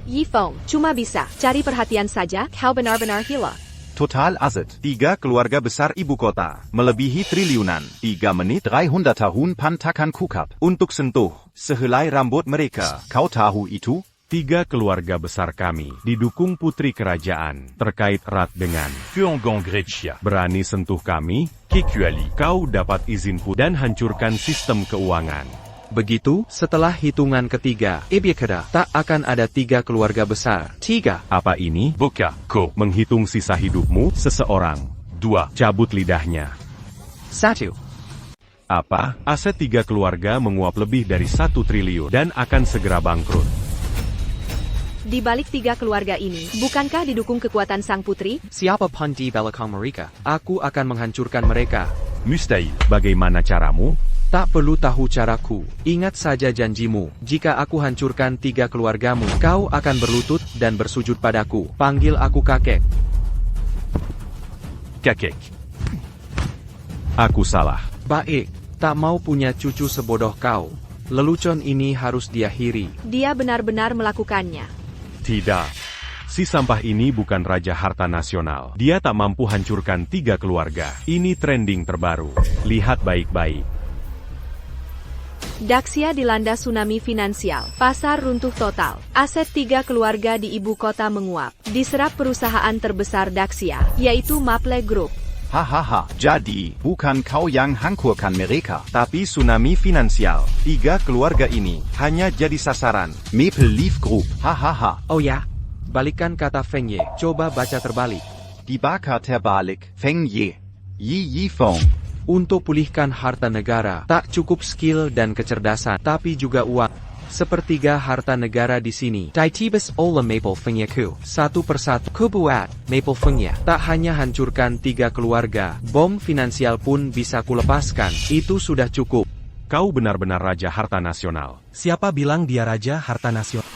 Yifeng, cuma bisa cari perhatian saja, kau benar-benar gila. Total aset. 3 keluarga besar ibu kota, melebihi triliunan. 3 menit 300 tahun pantakan kukap. Untuk sentuh sehelai rambut mereka. Kau tahu itu? 3 keluarga besar kami, didukung putri kerajaan, terkait erat dengan Fuonggong Great Sia. berani sentuh kami, Kekuali. kau dapat izin dan hancurkan sistem keuangan. Begitu, setelah hitungan ketiga, Ibiakada, tak akan ada 3 keluarga besar. 3. Apa ini? Boka. Ko. Menghitung sisa hidupmu, seseorang. 2. Cabut lidahnya. 1. Apa? Aset 3 keluarga menguap lebih dari 1 triliun dan akan segera bangkrut. Di balik 3 keluarga ini, bukankah didukung kekuatan sang putri? Siapapun di belakang mereka, aku akan menghancurkan mereka. Mustahil. Bagaimana caramu? Tak perlu tahu caraku. Ingat saja janjimu. Jika aku hancurkan 3 keluargamu, kau akan berlutut dan bersujud padaku. Panggil aku kakek. Kakek. Aku salah. Baik, tak mau punya cucu sebodoh kau. Lelucon ini harus diakhiri. Dia benar-benar melakukannya. Tidak. Si sampah ini bukan Raja Harta Nasional. Dia tak mampu hancurkan 3 keluarga. Ini trending terbaru. Lihat baik-baik. Daxia dilanda tsunami finansial. Pasar runtuh total. Aset 3 keluarga di ibu kota menguap. Diserap perusahaan terbesar Daxia, yaitu Maple Group. Hahaha, jadi, bukan kau yang hancurkan mereka. Tapi tsunami finansial. 3 keluarga ini hanya jadi sasaran. Maple Leaf Group, hahaha. Oh ya, balikan kata Feng Ye. Coba baca terbalik. Dibakar terbalik, Feng Ye. Yifeng. Untuk pulihkan harta negara, tak cukup skill dan kecerdasan, tapi juga uang. Sepertiga harta negara di sini. Taitibas Ola Maple Fengyaku. Satu persatu. Kubuat Maple Fengya. Tak hanya hancurkan 3 keluarga, bom finansial pun bisa kulepaskan. Itu sudah cukup. Kau benar-benar Raja Harta Nasional. Siapa bilang dia Raja Harta Nasional?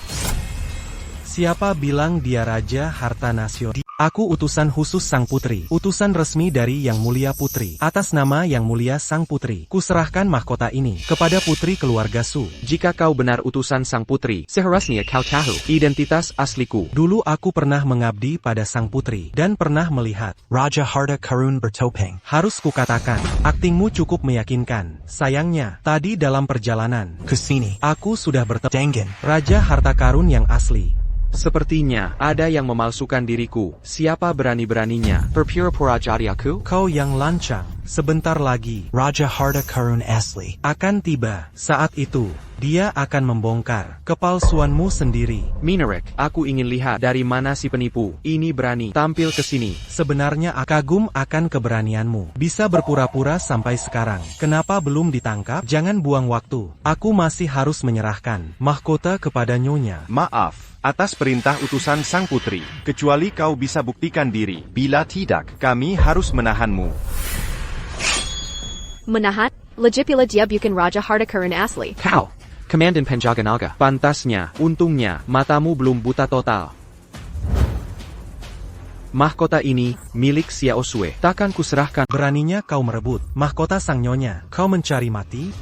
Siapa bilang dia Raja Harta Nasional? Aku utusan khusus Sang Putri, utusan resmi dari Yang Mulia Putri. Atas nama Yang Mulia Sang Putri, kuserahkan mahkota ini kepada Putri keluarga Su. Jika kau benar utusan Sang Putri, seharusnya kau tahu identitas asliku. Dulu aku pernah mengabdi pada Sang Putri, dan pernah melihat Raja Harta Karun bertopeng. Harus kukatakan, aktingmu cukup meyakinkan. Sayangnya, tadi dalam perjalanan Kesini, aku sudah bertemu Dengen, Raja Harta Karun yang asli. Sepertinya ada yang memalsukan diriku. Siapa berani-beraninya berpura-pura jadi aku? Kau yang lancang. Sebentar lagi, Raja Harta Karun asli akan tiba. Saat itu, dia akan membongkar kepalsuanmu sendiri. Minarik, aku ingin lihat dari mana si penipu ini berani tampil ke sini. Sebenarnya aku kagum akan keberanianmu. Bisa berpura-pura sampai sekarang. Kenapa belum ditangkap? Jangan buang waktu. Aku masih harus menyerahkan mahkota kepada Nyonya. Maaf, atas perintah utusan Sang Putri, kecuali kau bisa buktikan diri. Bila tidak, kami harus menahanmu. Menahan? Legipila dia bukan Raja Harta Karun asli. Kau, Komandan Penjaga Naga. Pantasnya, untungnya, matamu belum buta total. Mahkota ini, milik Xiao Sui. Takkan kuserahkan. Beraninya kau merebut mahkota sang Nyonya. Kau mencari mati?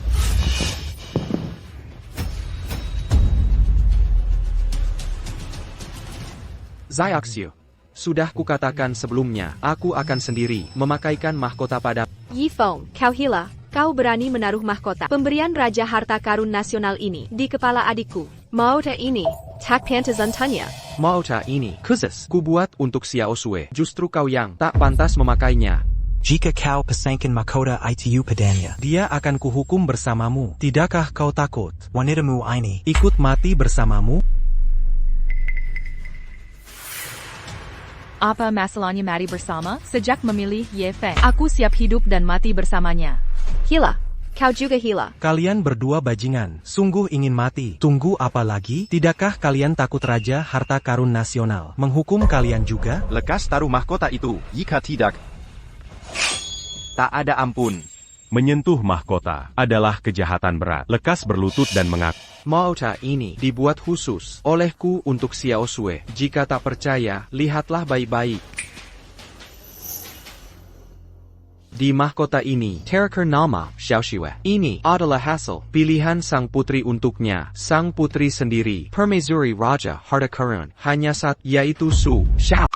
Xiaoxiu. Sudah kukatakan sebelumnya, aku akan sendiri memakaikan mahkota pada Yifeng, kau hila. Kau berani menaruh mahkota pemberian Raja Harta Karun Nasional ini di kepala adikku. Mahkota ini, tak pantas untanya. mahkota ini, khusus, kubuat untuk Xiao Sui. Justru kau yang tak pantas memakainya. Jika kau pesangkan mahkota itu padanya, dia akan kuhukum bersamamu. Tidakkah kau takut? Wanitamu ini ikut mati bersamamu? Apa masalahnya mati bersama? Sejak memilih Ye Feng, aku siap hidup dan mati bersamanya. Gila. Kau juga gila. Kalian berdua bajingan, sungguh ingin mati. Tunggu apa lagi? Tidakkah kalian takut Raja Harta Karun Nasional menghukum kalian juga? Lekas taruh mahkota itu. Jika tidak, Tak ada ampun. Menyentuh mahkota adalah kejahatan berat. Lekas berlutut dan mengaku. Mahkota ini dibuat khusus olehku untuk Xiao Sui. Jika tak percaya, lihatlah baik-baik. Di mahkota ini, terker nama Xiao Shui. Ini adalah hasil pilihan sang putri untuknya. Sang putri sendiri, permaisuri Raja Harta Karun, hanya satu, yaitu Su Xiao.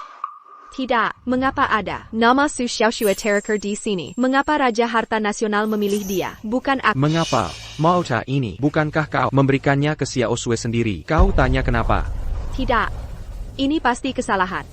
Tidak, mengapa ada nama Su Xiaoshui terker di sini? Mengapa Raja Harta Nasional memilih dia, bukan aku? Mengapa? Mahkota ini, bukankah kau memberikannya ke Xiao Sui sendiri? Kau tanya kenapa? Tidak. Ini pasti kesalahan.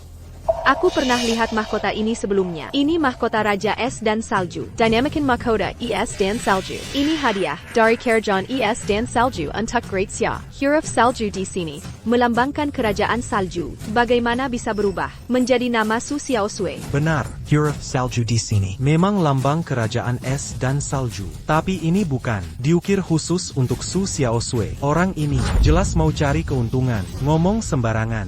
Aku pernah lihat mahkota ini sebelumnya. Ini mahkota Raja Es dan Salju. Dynamicin Mahkota Es dan Salju. Ini hadiah dari Kerajaan Es dan Salju untuk Great Xia. Huruf Salju di sini melambangkan kerajaan Salju. Bagaimana bisa berubah menjadi nama Su Xiao Sui? Benar, huruf salju di sini. Memang lambang kerajaan es dan salju. Tapi ini bukan diukir khusus untuk Su Xiao Sui. Orang ini jelas mau cari keuntungan. Ngomong sembarangan.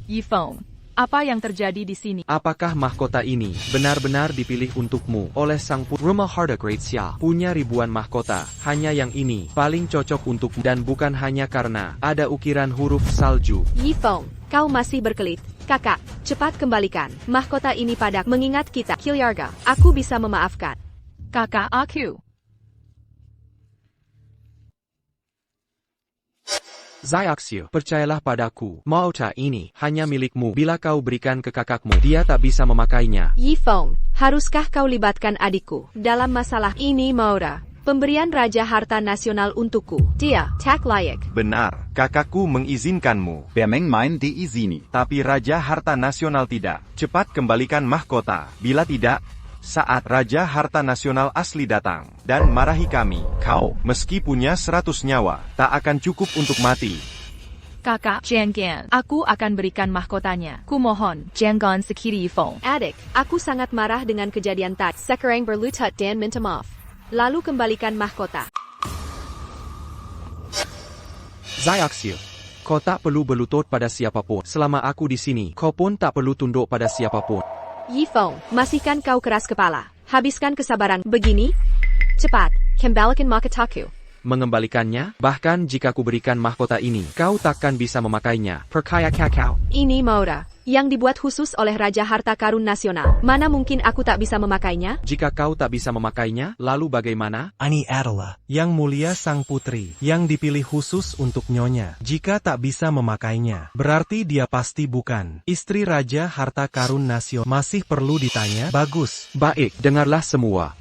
Yifeng, apa yang terjadi di sini? Apakah mahkota ini benar-benar dipilih untukmu oleh sang rumah Harta Great Xia? Punya ribuan mahkota, hanya yang ini paling cocok untukmu dan bukan hanya karena ada ukiran huruf salju. Yifeng, kau masih berkelit. Kakak, cepat kembalikan mahkota ini padaku. Mengingat kita keluarga, aku bisa memaafkan. Kakak aku. Xiaoxiu, percayalah padaku, mahkota ini hanya milikmu. Bila kau berikan ke kakakmu, dia tak bisa memakainya. Yifeng, haruskah kau libatkan adikku dalam masalah ini? Maura, pemberian Raja Harta Nasional untukku. Dia tak layak. Benar, kakakku mengizinkanmu. Bermeng main diizini. Tapi Raja Harta Nasional tidak. Cepat kembalikan mahkota. Bila tidak, saat Raja Harta Nasional asli datang dan marahi kami, kau, meski punya 100 nyawa, tak akan cukup untuk mati. Kakak, jangan. Aku akan berikan mahkotanya. Kumohon, jangan sekiri Yifeng. Adik, aku sangat marah dengan kejadian tadi. Sekarang berlutut dan minta maaf. Lalu kembalikan mahkota. Xiaoxiu, kau tak perlu berlutut pada siapapun. Selama aku di sini, kau pun tak perlu tunduk pada siapapun. Yifeng, masihkan kau keras kepala? Habiskan kesabaran. Begini? Cepat, kembalikan mahkotaku. Mengembalikannya, bahkan jika ku berikan mahkota ini, kau takkan bisa memakainya. Percaya kakau. Ini Maura, yang dibuat khusus oleh Raja Harta Karun Nasional. Mana mungkin aku tak bisa memakainya? Jika kau tak bisa memakainya, lalu bagaimana? Ini adalah Yang mulia sang putri, yang dipilih khusus untuk nyonya. Jika tak bisa memakainya, berarti dia pasti bukan istri Raja Harta Karun Nasional. Masih perlu ditanya? Bagus. Baik, dengarlah semua.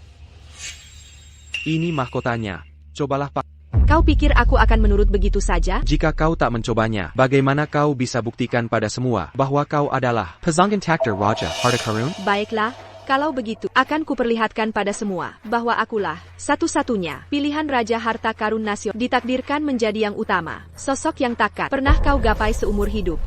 Ini mahkotanya. Cobalah pak. Kau pikir aku akan menurut begitu saja? Jika kau tak mencobanya, bagaimana kau bisa buktikan pada semua bahwa kau adalah Pezanggan Takdir Raja Harta Karun? Baiklah, kalau begitu, akan kuperlihatkan pada semua bahwa akulah satu-satunya pilihan Raja Harta Karun Nasional. Ditakdirkan menjadi yang utama, sosok yang takkan pernah kau gapai seumur hidup.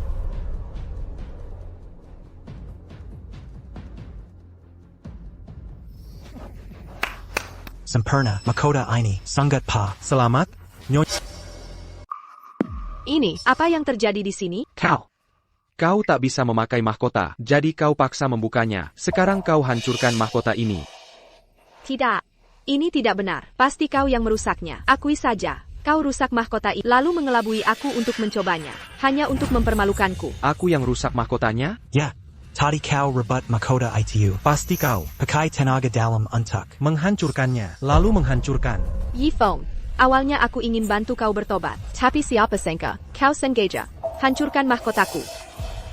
sempurna, mahkota ini, sangat pa. Selamat, nyonya. Ini, apa yang terjadi di sini? Kau tak bisa memakai mahkota, jadi kau paksa membukanya. Sekarang kau hancurkan mahkota ini. Tidak. Ini tidak benar. Pasti kau yang merusaknya. Akui saja. Kau rusak mahkota ini, lalu mengelabui aku untuk mencobanya. Hanya untuk mempermalukanku. Aku yang rusak mahkotanya? Ya. Tadi kau rebut mahkota itu. Pasti kau. Pakai tenaga dalam untuk menghancurkannya, lalu menghancurkan. Yifeng, awalnya aku ingin bantu kau bertobat. Tapi siapa sangka, kau sengaja hancurkan mahkotaku.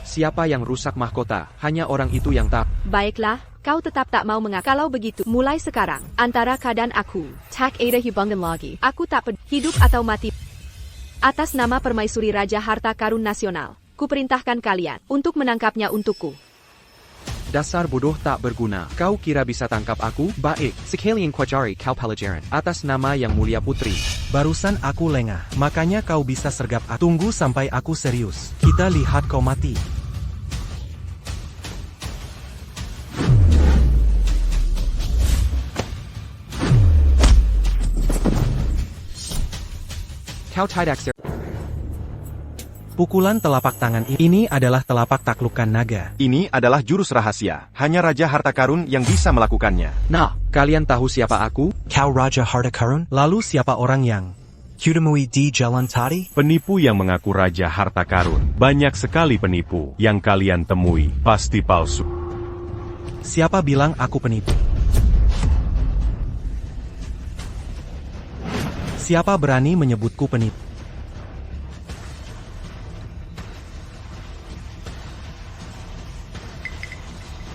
Siapa yang rusak mahkota? Hanya orang itu yang tak. Baiklah, kau tetap tak mau mengaku. Kalau begitu, mulai sekarang, antara kau dan aku, tak ada hubungan lagi. Aku tak peduli, hidup atau mati. Atas nama Permaisuri Raja Harta Karun Nasional, kuperintahkan kalian untuk menangkapnya untukku. Dasar bodoh tak berguna. Kau kira bisa tangkap aku? Baik, sekalian kau cari kau pelajaran. Atas nama Yang Mulia Putri. Barusan aku lengah, makanya kau bisa sergap aku. Tunggu sampai aku serius. Kita lihat kau mati. Kau tidak ser... Pukulan telapak tangan ini adalah telapak taklukan naga. Ini adalah jurus rahasia. Hanya Raja Harta Karun yang bisa melakukannya. Nah, kalian tahu siapa aku? Kau Raja Harta Karun? Lalu siapa orang yang Kutemui di jalan tadi? Penipu yang mengaku Raja Harta Karun. Banyak sekali penipu yang kalian temui. Pasti palsu. Siapa bilang aku penipu? Siapa berani menyebutku penipu?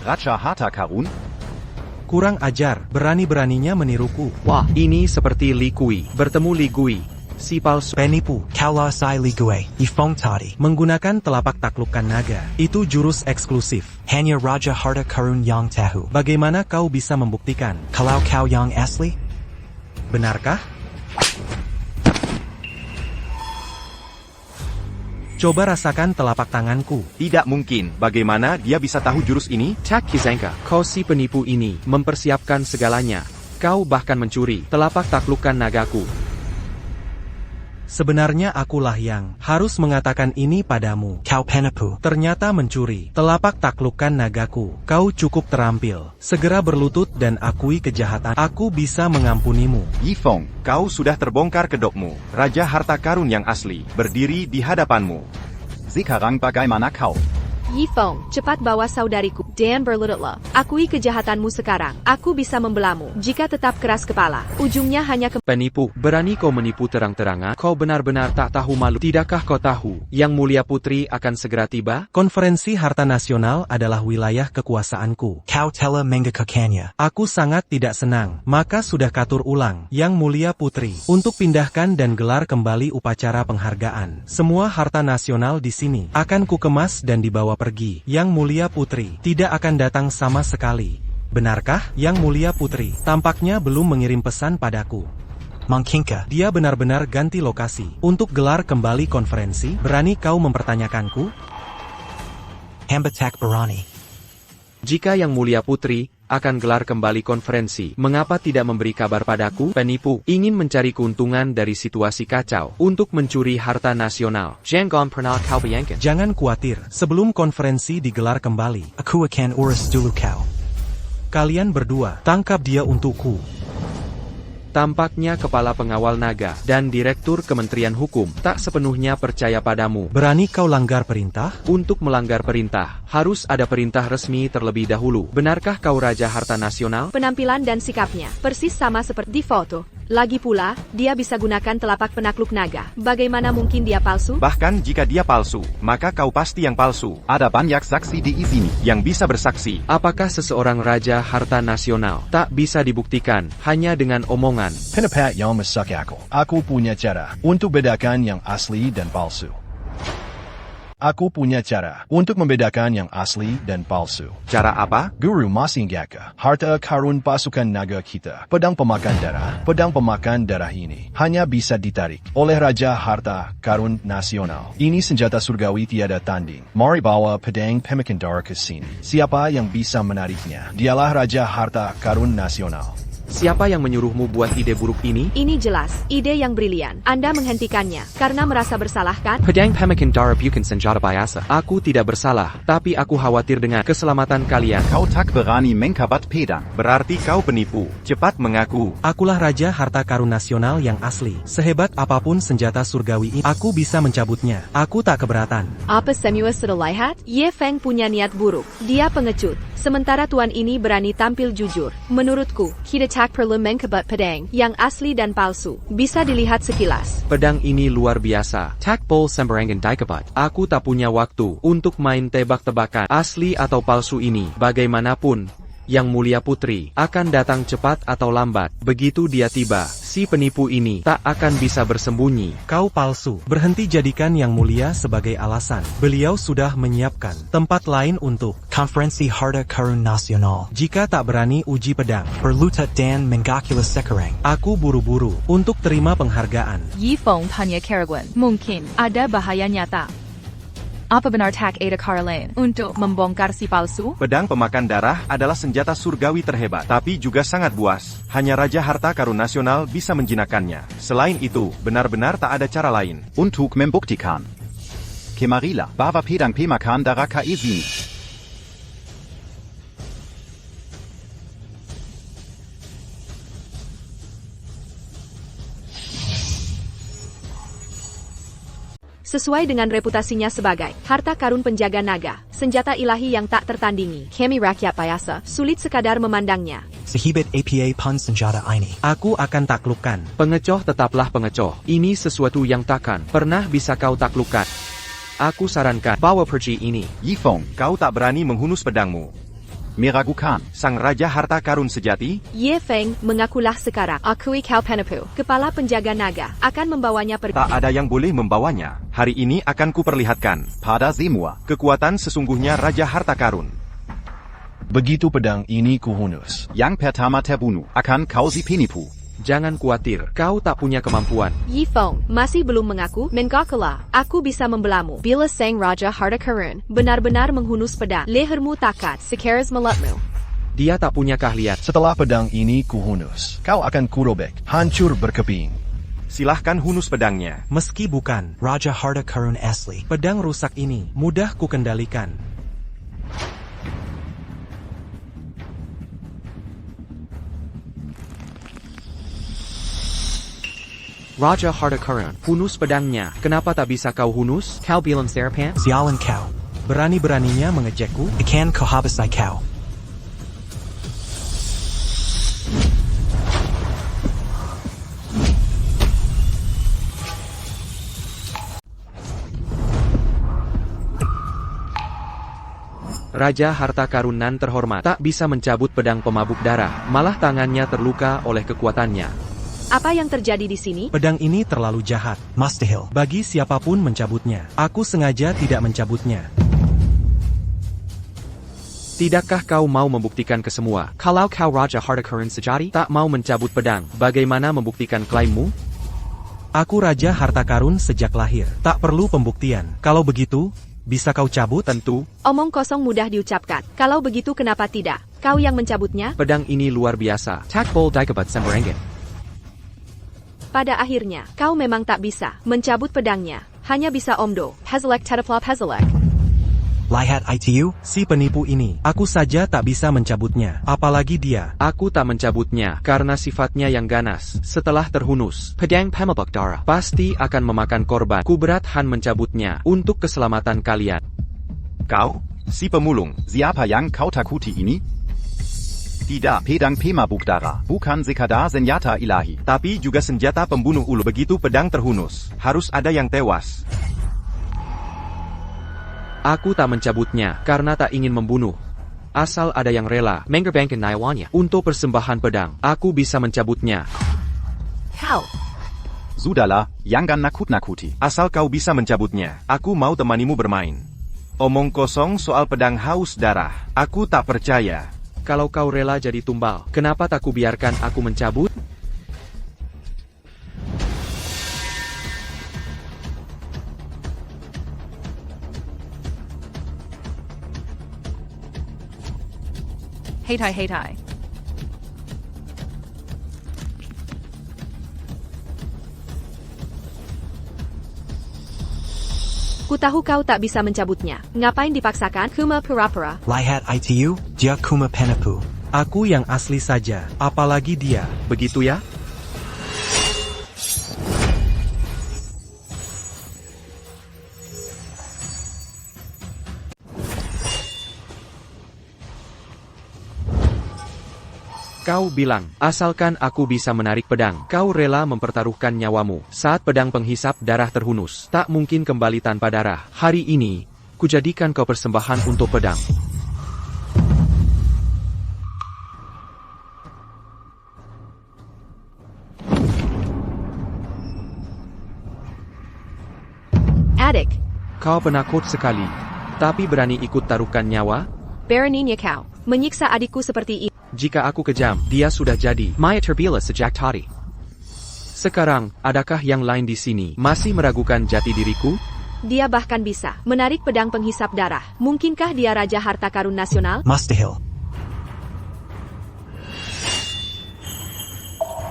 Raja Harta Karun? Kurang ajar, berani-beraninya meniruku. Wah, ini seperti Li Kui. Bertemu Li Gui, si palsu. Penipu, kaulah saya Li Gui, Ifong tadi. Menggunakan telapak taklukan naga, itu jurus eksklusif. Hanya Raja Harta Karun yang tahu. Bagaimana kau bisa membuktikan? Kalau kau yang asli? Benarkah? Coba rasakan telapak tanganku. Tidak mungkin. Bagaimana dia bisa tahu jurus ini? Tak Kizanka, kau si penipu ini mempersiapkan segalanya. Kau bahkan mencuri telapak taklukan nagaku. Sebenarnya akulah yang harus mengatakan ini padamu. Kau penipu. Ternyata mencuri telapak taklukan nagaku. Kau cukup terampil. Segera berlutut dan akui kejahatan. Aku bisa mengampunimu. Yifong, kau sudah terbongkar kedokmu. Raja Harta Karun yang asli berdiri di hadapanmu. Sekarang bagaimana kau? Yifong, cepat bawa saudariku. Dan berlututlah. Akui kejahatanmu sekarang. Aku bisa membelamu. Jika tetap keras kepala, ujungnya hanya ke... Penipu, berani kau menipu terang-terangan? Kau benar-benar tak tahu malu. Tidakkah kau tahu, Yang Mulia Putri akan segera tiba? Konferensi Harta Nasional adalah wilayah kekuasaanku. Kau telah menggagalkannya. Aku sangat tidak senang, maka sudah katur ulang, Yang Mulia Putri, untuk pindahkan dan gelar kembali upacara penghargaan. Semua harta nasional di sini akan kukemas dan dibawa pergi. Yang Mulia Putri tidak akan datang sama sekali. Benarkah, Yang Mulia Putri? Tampaknya belum mengirim pesan padaku. Mungkinkah dia benar-benar ganti lokasi untuk gelar kembali konferensi? Berani kau mempertanyakanku? Hamba tak berani. Jika Yang Mulia Putri akan gelar kembali konferensi, mengapa tidak memberi kabar padaku? Penipu, ingin mencari keuntungan dari situasi kacau untuk mencuri harta nasional. Jangan pernah kau bayangkan. Jangan khawatir, sebelum konferensi digelar kembali, aku akan urus dulu kau. Kalian berdua, tangkap dia untukku. Tampaknya Kepala Pengawal Naga dan Direktur Kementerian Hukum tak sepenuhnya percaya padamu. Berani kau langgar perintah? Untuk melanggar perintah, harus ada perintah resmi terlebih dahulu. Benarkah kau Raja Harta Nasional? Penampilan dan sikapnya persis sama seperti di foto. Lagi pula, dia bisa gunakan telapak penakluk naga. Bagaimana mungkin dia palsu? Bahkan jika dia palsu, maka kau pasti yang palsu. Ada banyak saksi di sini yang bisa bersaksi. Apakah seseorang Raja Harta Nasional tak bisa dibuktikan hanya dengan omongan? Pendapat yang masuk akal. Aku punya cara untuk bedakan yang asli dan palsu. Aku punya cara untuk membedakan yang asli dan palsu. Cara apa? Guru Masinggaka, Harta Karun pasukan naga kita. Pedang pemakan darah ini hanya bisa ditarik oleh Raja Harta Karun Nasional. Ini senjata surgawi tiada tanding. Mari bawa pedang pemakan darah ke sini. Siapa yang bisa menariknya? Dialah Raja Harta Karun Nasional. Siapa yang menyuruhmu buat ide buruk ini? Ini jelas, ide yang brilian. Anda menghentikannya karena merasa bersalah kan? Pedang pemakan darah bukan senjata biasa. Aku tidak bersalah, tapi aku khawatir dengan keselamatan kalian. Kau tak berani mengkabat pedang. Berarti kau penipu. Cepat mengaku. Akulah Raja Harta Karun Nasional yang asli. Sehebat apapun senjata surgawi ini, aku bisa mencabutnya. Aku tak keberatan. Apa semua sudah lihat? Ye Feng punya niat buruk. Dia pengecut. Sementara tuan ini berani tampil jujur. Menurutku, kita tak perlu mengkabat pedang yang asli dan palsu. Bisa dilihat sekilas. Pedang ini luar biasa. Tak bol sembarangan dikabat. Aku tak punya waktu untuk main tebak-tebakan asli atau palsu ini. Bagaimanapun, Yang Mulia Putri akan datang cepat atau lambat. Begitu dia tiba, si penipu ini tak akan bisa bersembunyi. Kau palsu. Berhenti jadikan Yang Mulia sebagai alasan. Beliau sudah menyiapkan tempat lain untuk konferensi Harta Karun Nasional. Jika tak berani uji pedang, berlutut dan menggakilah sekarang. Aku buru-buru untuk terima penghargaan. Yifong hanya keraguan. Mungkin ada bahaya nyata. Apa benar Tak ada cara lain untuk membongkar si palsu? Pedang pemakan darah adalah senjata surgawi terhebat, tapi juga sangat buas. Hanya Raja Harta Karun Nasional bisa menjinakkannya. Selain itu, benar-benar tak ada cara lain. Untuk membuktikan. Kemarila, bawa pedang pemakan darah ke sini. Sesuai dengan reputasinya sebagai harta karun penjaga naga, senjata ilahi yang tak tertandingi, kami rakyat biasa sulit sekadar memandangnya. Sahibit APA pun senjata ini. Aku akan taklukkan. Pengecoh tetaplah pengecoh. Ini sesuatu yang takkan pernah bisa kau taklukkan. Aku sarankan, bawa perci ini. Yifeng, Kau tak berani menghunus pedangmu. meragukan. Sang Raja Harta Karun sejati? Ye Feng, mengakulah sekarang. Akui Kau Penepu, kepala penjaga naga, akan membawanya pergi. Tak ada yang boleh membawanya. Hari ini akan kuperlihatkan Pada semua. kekuatan sesungguhnya Raja Harta Karun. Begitu pedang ini kuhunus. Yang pertama terbunuh akan kau si penipu. Jangan khawatir, kau tak punya kemampuan. Yi Feng, masih belum mengaku? Mengakulah, aku bisa membelamu. Bila Sang Raja Harta Karun benar-benar menghunus pedang, lehermu takat, sekeras meletmu. Dia tak punya keahlian. Setelah pedang ini kuhunus, kau akan kurobek, hancur berkeping. Silahkan hunus pedangnya. Meski bukan Raja Harta Karun asli. pedang rusak ini, mudah kukendalikan. Raja Harta Karun, hunus pedangnya. Kenapa tak bisa kau hunus? Kau bilang Serapan? Sialan kau. Berani-beraninya mengejekku? Ikan kuhabisai kau. Raja Harta Karunan terhormat tak bisa mencabut pedang pemabuk darah, malah tangannya terluka oleh kekuatannya. Apa yang terjadi di sini? Pedang ini terlalu jahat. Mustahil. Bagi siapapun mencabutnya. Aku sengaja tidak mencabutnya. Tidakkah kau mau membuktikan ke semua? Kalau kau Raja Harta Karun sejati, tak mau mencabut pedang, bagaimana membuktikan klaimmu? Aku Raja Harta Karun sejak lahir. Tak perlu pembuktian. Kalau begitu, bisa kau cabut? Tentu. Omong kosong mudah diucapkan. Kalau begitu kenapa tidak? Kau yang mencabutnya? Pedang ini luar biasa. Takbol Dikabat Semberengget. Pada akhirnya, kau memang tak bisa mencabut pedangnya. Hanya bisa Omdo, Hazelek Tetaflop Hazelek. Lihat ITU? Si penipu ini, aku saja tak bisa mencabutnya. Apalagi dia. Aku tak mencabutnya, karena sifatnya yang ganas. Setelah terhunus, pedang pemabuk darah pasti akan memakan korban. Kuberat Han mencabutnya, untuk keselamatan kalian. Kau, si pemulung. Siapa yang kau takuti ini? Tidak. Pedang pemabuk darah, bukan sekadar senjata ilahi. Tapi juga senjata pembunuh ulu. Begitu pedang terhunus, harus ada yang tewas. Aku tak mencabutnya, karena tak ingin membunuh. Asal ada yang rela mengorbankan nyawanya untuk persembahan pedang, aku bisa mencabutnya. Kau. Sudahlah, jangan nakut-nakuti. Asal kau bisa mencabutnya, aku mau temanimu bermain. Omong kosong soal pedang haus darah, aku tak percaya. Kalau kau rela jadi tumbal, kenapa tak kubiarkan aku mencabut? Heitai. Ku tahu kau tak bisa mencabutnya. Ngapain dipaksakan? Kuma pura-pura. Lihat ITU? Dia kuma penepu. Aku yang asli saja, apalagi dia. Begitu ya? Kau bilang, asalkan aku bisa menarik pedang, kau rela mempertaruhkan nyawamu. Saat pedang penghisap darah terhunus, tak mungkin kembali tanpa darah. Hari ini, kujadikan kau persembahan untuk pedang. Adik. Kau penakut sekali, tapi berani ikut taruhkan nyawa? Beraninya kau menyiksa adikku seperti ini. Jika aku kejam, dia sudah jadi Maya terbila sejak tadi. Sekarang, adakah yang lain di sini masih meragukan jati diriku? Dia bahkan bisa menarik pedang penghisap darah. Mungkinkah dia Raja Harta Karun Nasional? Mustahil.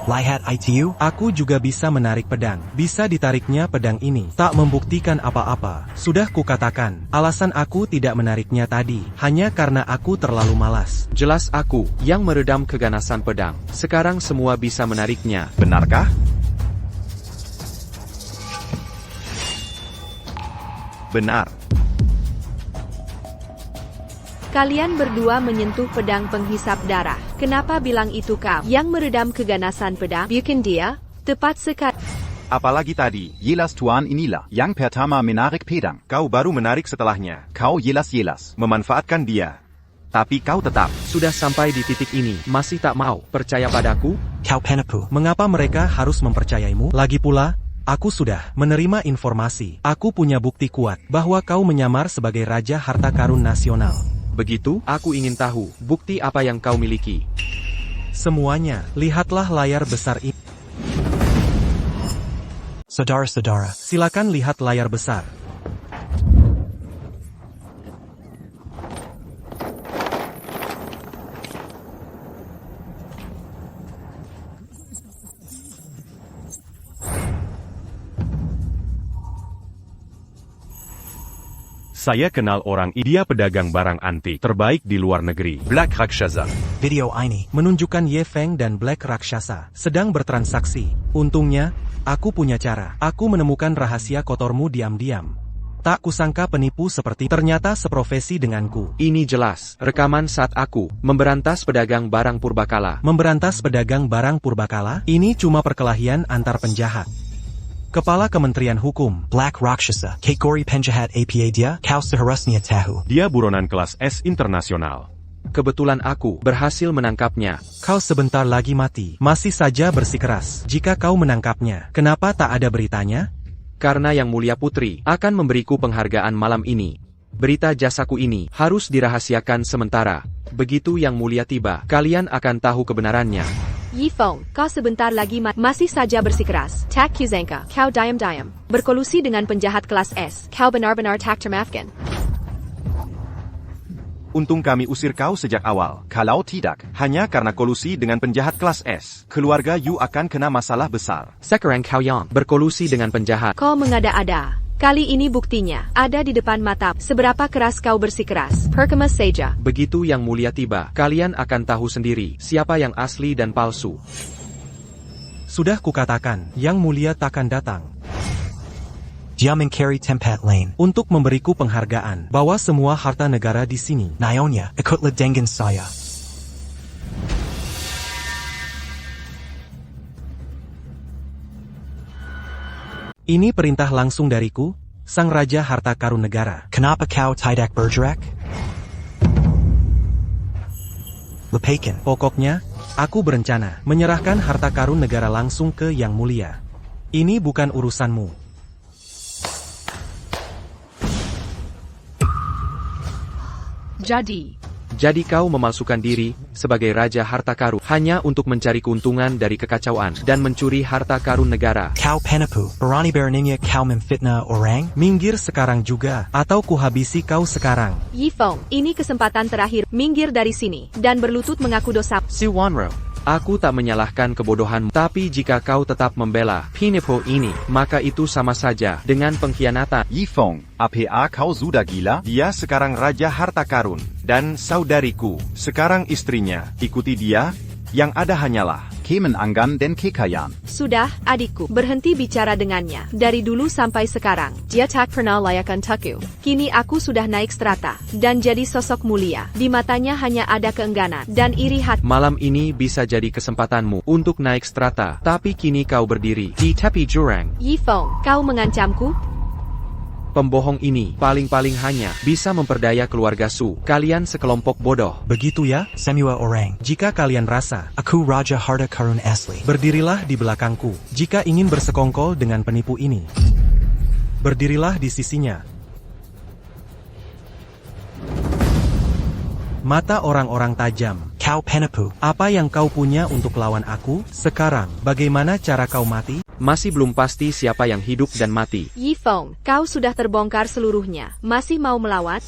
Lihat itu? Aku juga bisa menarik pedang. Bisa ditariknya pedang ini. Tak membuktikan apa-apa. Sudah kukatakan, alasan aku tidak menariknya tadi, hanya karena aku terlalu malas. Jelas aku yang meredam keganasan pedang. Sekarang semua bisa menariknya. Benarkah? Benar. Kalian berdua menyentuh pedang penghisap darah. Kenapa bilang itu kau yang meredam keganasan pedang? Bukan dia? Tepat sekali. Apalagi tadi, Jelas tuan inilah yang pertama menarik pedang. kau baru menarik setelahnya. Kau jelas. Memanfaatkan dia. Tapi kau tetap. Sudah sampai di titik ini, masih tak mau percaya padaku? Kau penipu. Mengapa mereka harus mempercayaimu? Lagi pula, aku sudah menerima informasi. Aku punya bukti kuat bahwa kau menyamar sebagai Raja Harta Karun Nasional. Begitu, aku ingin tahu, bukti apa yang kau miliki? Semuanya, lihatlah layar besar ini. Saudara-saudara, silakan lihat layar besar. Saya kenal orang ini, dia pedagang barang antik terbaik di luar negeri. Black Rakshasa. video ini Menunjukkan Ye Feng dan Black Rakshasa sedang bertransaksi. Untungnya, aku punya cara. Aku menemukan rahasia kotormu diam-diam. Tak kusangka penipu seperti ternyata seprofesi denganku. Ini jelas, rekaman saat aku memberantas pedagang barang purbakala. Memberantas pedagang barang purbakala? Ini cuma perkelahian antar penjahat. Kepala Kementerian Hukum, Black Rakshasa, kategori penjahat APA dia, kau seharusnya tahu. Dia buronan kelas S internasional. Kebetulan aku berhasil menangkapnya. Kau sebentar lagi mati. Masih saja bersikeras. Jika kau menangkapnya, kenapa tak ada beritanya? Karena Yang Mulia Putri akan memberiku penghargaan malam ini. Berita jasaku ini harus dirahasiakan sementara. Begitu Yang Mulia tiba, kalian akan tahu kebenarannya. Yi Feng, kau sebentar lagi masih saja bersikeras. Tak kuzangka, kau diam-diam berkolusi dengan penjahat kelas S. Kau benar-benar tak termaafkan. Untung kami usir kau sejak awal. Kalau tidak, Hanya karena kolusi dengan penjahat kelas S, keluarga Yu akan kena masalah besar. Sekarang kau yang berkolusi dengan penjahat. Kau mengada-ada. Kali ini buktinya ada di depan mata. Seberapa keras kau bersikeras. Perkemas saja. Begitu Yang Mulia tiba, kalian akan tahu sendiri siapa yang asli dan palsu. Sudah kukatakan, Yang Mulia takkan datang. Dia mencari tempat lain Untuk memberiku penghargaan bahwa semua harta negara di sini. Nyonya, ikutlah dengan saya. Ini perintah langsung dariku, Sang Raja Harta Karun Negara. Kenapa kau tidak bergerak? Lepaskan. Pokoknya, aku berencana menyerahkan harta karun negara langsung ke Yang Mulia. Ini bukan urusanmu. Jadi kau memalsukan diri sebagai Raja Harta Karun hanya untuk mencari keuntungan dari kekacauan dan mencuri harta karun negara. Kau penipu. Berani beraninya kau memfitnah orang? Minggir sekarang juga, atau kuhabisi kau sekarang. Yi Feng, ini kesempatan terakhir. Minggir dari sini dan berlutut mengaku dosa. Si Wanro, aku tak menyalahkan kebodohanmu, tapi jika kau tetap membela penipu ini, maka itu sama saja dengan pengkhianatan. Yi Feng, apa kau sudah gila? Dia sekarang Raja Harta Karun, dan saudariku, sekarang istrinya. Ikuti dia, yang ada hanyalah Kemenangan dan kekayaan. Sudah, adikku, berhenti bicara dengannya. Dari dulu sampai sekarang, dia tak pernah layakan taku. Kini aku sudah naik strata, dan jadi sosok mulia. Di matanya hanya ada keengganan dan iri hati. Malam ini bisa jadi kesempatanmu untuk naik strata, tapi kini kau berdiri di tepi jurang. Yi Feng, kau mengancamku? Pembohong ini paling-paling hanya bisa memperdaya keluarga Su. Kalian sekelompok bodoh. Begitu ya? Semua orang. Jika kalian rasa Aku Raja Harta Karun asli. berdirilah di belakangku. Jika ingin bersekongkol dengan penipu ini, berdirilah di sisinya. Mata orang-orang tajam. Kau penipu. Apa yang kau punya untuk lawan aku? Sekarang, bagaimana cara kau mati? Masih belum pasti siapa yang hidup dan mati. Yi Feng, kau sudah terbongkar seluruhnya. Masih mau melawat?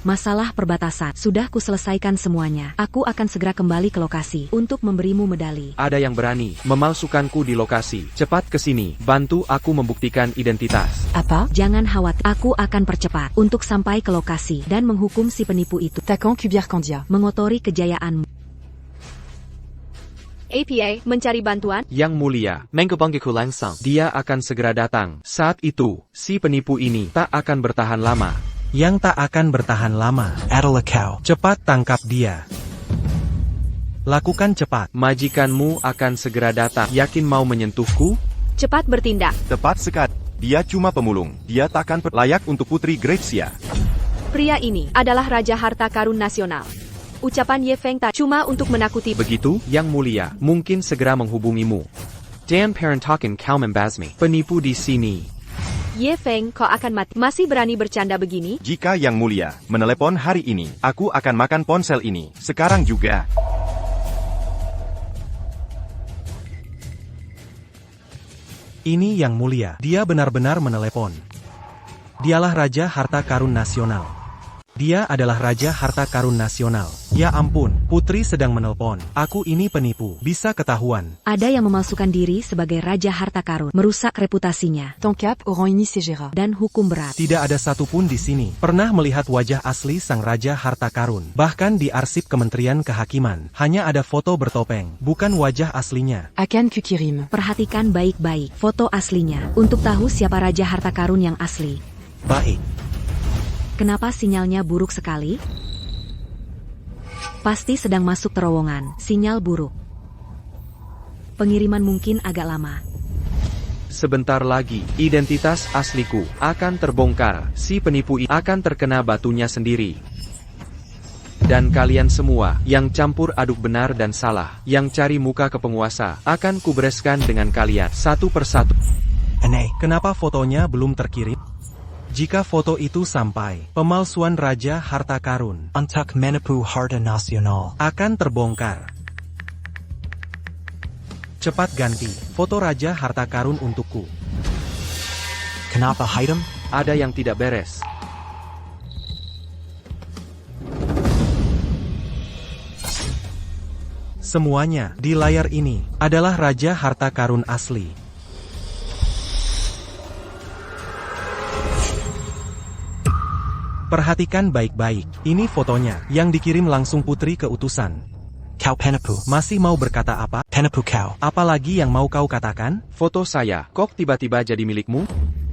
Masalah perbatasan, sudah kuselesaikan semuanya. Aku akan segera kembali ke lokasi untuk memberimu medali. Ada yang berani memalsukanku di lokasi. Cepat ke sini, bantu aku membuktikan identitas. Apa? Jangan khawatir, aku akan percepat untuk sampai ke lokasi dan menghukum si penipu itu. Takon Kubiar Kandia. Mengotori kejayaanmu. APA, mencari bantuan? Yang mulia, Mengebanggeku langsung. Dia akan segera datang. Saat itu, si penipu ini tak akan bertahan lama. Yang tak akan bertahan lama. Adalakau. Cepat tangkap dia. Lakukan cepat. Majikanmu akan segera datang. Yakin mau menyentuhku? Cepat bertindak. Tepat sekali. Dia cuma pemulung. Dia takkan layak untuk Putri Gracia. Pria ini adalah Raja Harta Karun Nasional. Ucapan Ye Feng tak cuma untuk menakuti. Begitu, Yang Mulia, mungkin segera menghubungimu. Dan Parentoken kau membasmi. Penipu di sini. Ye Feng, kau akan mati. Masih berani bercanda begini? Jika Yang Mulia menelepon hari ini, aku akan makan ponsel ini. Sekarang juga. Ini Yang Mulia. Dia benar-benar menelepon. Dialah Raja Harta Karun Nasional. Dia adalah Raja Harta Karun Nasional. Ya ampun, Putri sedang menelpon. Aku ini penipu. Bisa ketahuan. Ada yang memalsukan diri sebagai Raja Harta Karun, merusak reputasinya. Tonkap orang ini segera. Dan hukum berat. Tidak ada satupun di sini pernah melihat wajah asli sang Raja Harta Karun. Bahkan di arsip Kementerian Kehakiman, hanya ada foto bertopeng, bukan wajah aslinya. Akan kukirim. Perhatikan baik-baik foto aslinya, untuk tahu siapa Raja Harta Karun yang asli. Baik. Kenapa sinyalnya buruk sekali? Pasti sedang masuk terowongan, sinyal buruk. Pengiriman mungkin agak lama. Sebentar lagi, identitas asliku akan terbongkar. Si penipu ini akan terkena batunya sendiri. Dan kalian semua, yang campur aduk benar dan salah, yang cari muka ke penguasa, akan kubereskan dengan kalian, satu persatu. Aneh, kenapa fotonya belum terkirim? Jika foto itu sampai, pemalsuan Raja Harta Karun Untuk menipu harta nasional akan terbongkar. Cepat ganti foto Raja Harta Karun untukku. Kenapa Haidam? Ada yang tidak beres. Semuanya di layar ini adalah Raja Harta Karun asli. Perhatikan baik-baik, ini fotonya, yang dikirim langsung Putri ke utusan. Kau penipu. Masih mau berkata apa? Penipu kau. Apalagi yang mau kau katakan? Foto saya, kok tiba-tiba jadi milikmu?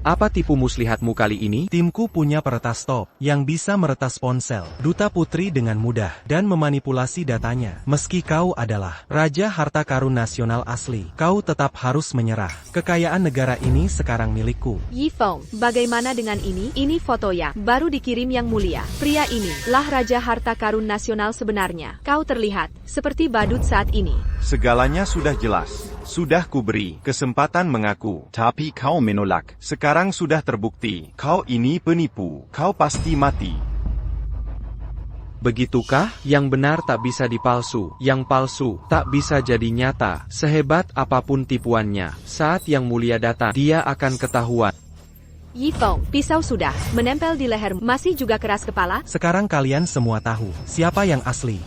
Apa tipu muslihatmu kali ini? Timku punya peretas top, yang bisa meretas ponsel Duta Putri dengan mudah, dan memanipulasi datanya. Meski kau adalah Raja Harta Karun Nasional asli, kau tetap harus menyerah. Kekayaan negara ini sekarang milikku. Yi Feng, bagaimana dengan ini? Ini foto yang baru dikirim Yang Mulia. Pria ini lah Raja Harta Karun Nasional sebenarnya. Kau terlihat seperti badut saat ini. Segalanya sudah jelas. Sudah kuberi kesempatan mengaku. Tapi kau menolak. Sekarang sudah terbukti. Kau ini penipu. Kau pasti mati. Begitukah? Yang benar tak bisa dipalsu. Yang palsu tak bisa jadi nyata. Sehebat apapun tipuannya, saat Yang Mulia datang, dia akan ketahuan. Yi Feng, pisau sudah menempel di leher. Masih juga keras kepala? Sekarang kalian semua tahu siapa yang asli.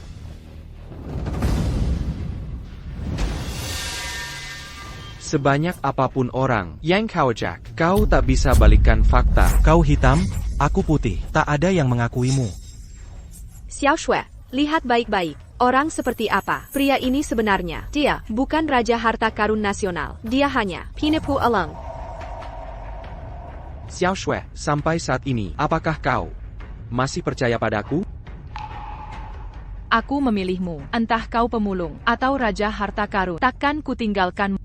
Sebanyak apapun orang yang kau ajak, kau tak bisa balikan fakta. Kau hitam, aku putih. Tak ada yang mengakuimu. Xiao Shui, lihat baik-baik. Orang seperti apa pria ini sebenarnya? Dia bukan Raja Harta Karun Nasional. Dia hanya penipu aleng. Xiao Shui, sampai saat ini, apakah kau masih percaya padaku? Aku memilihmu, entah kau pemulung atau Raja Harta Karun. Takkan kutinggalkan.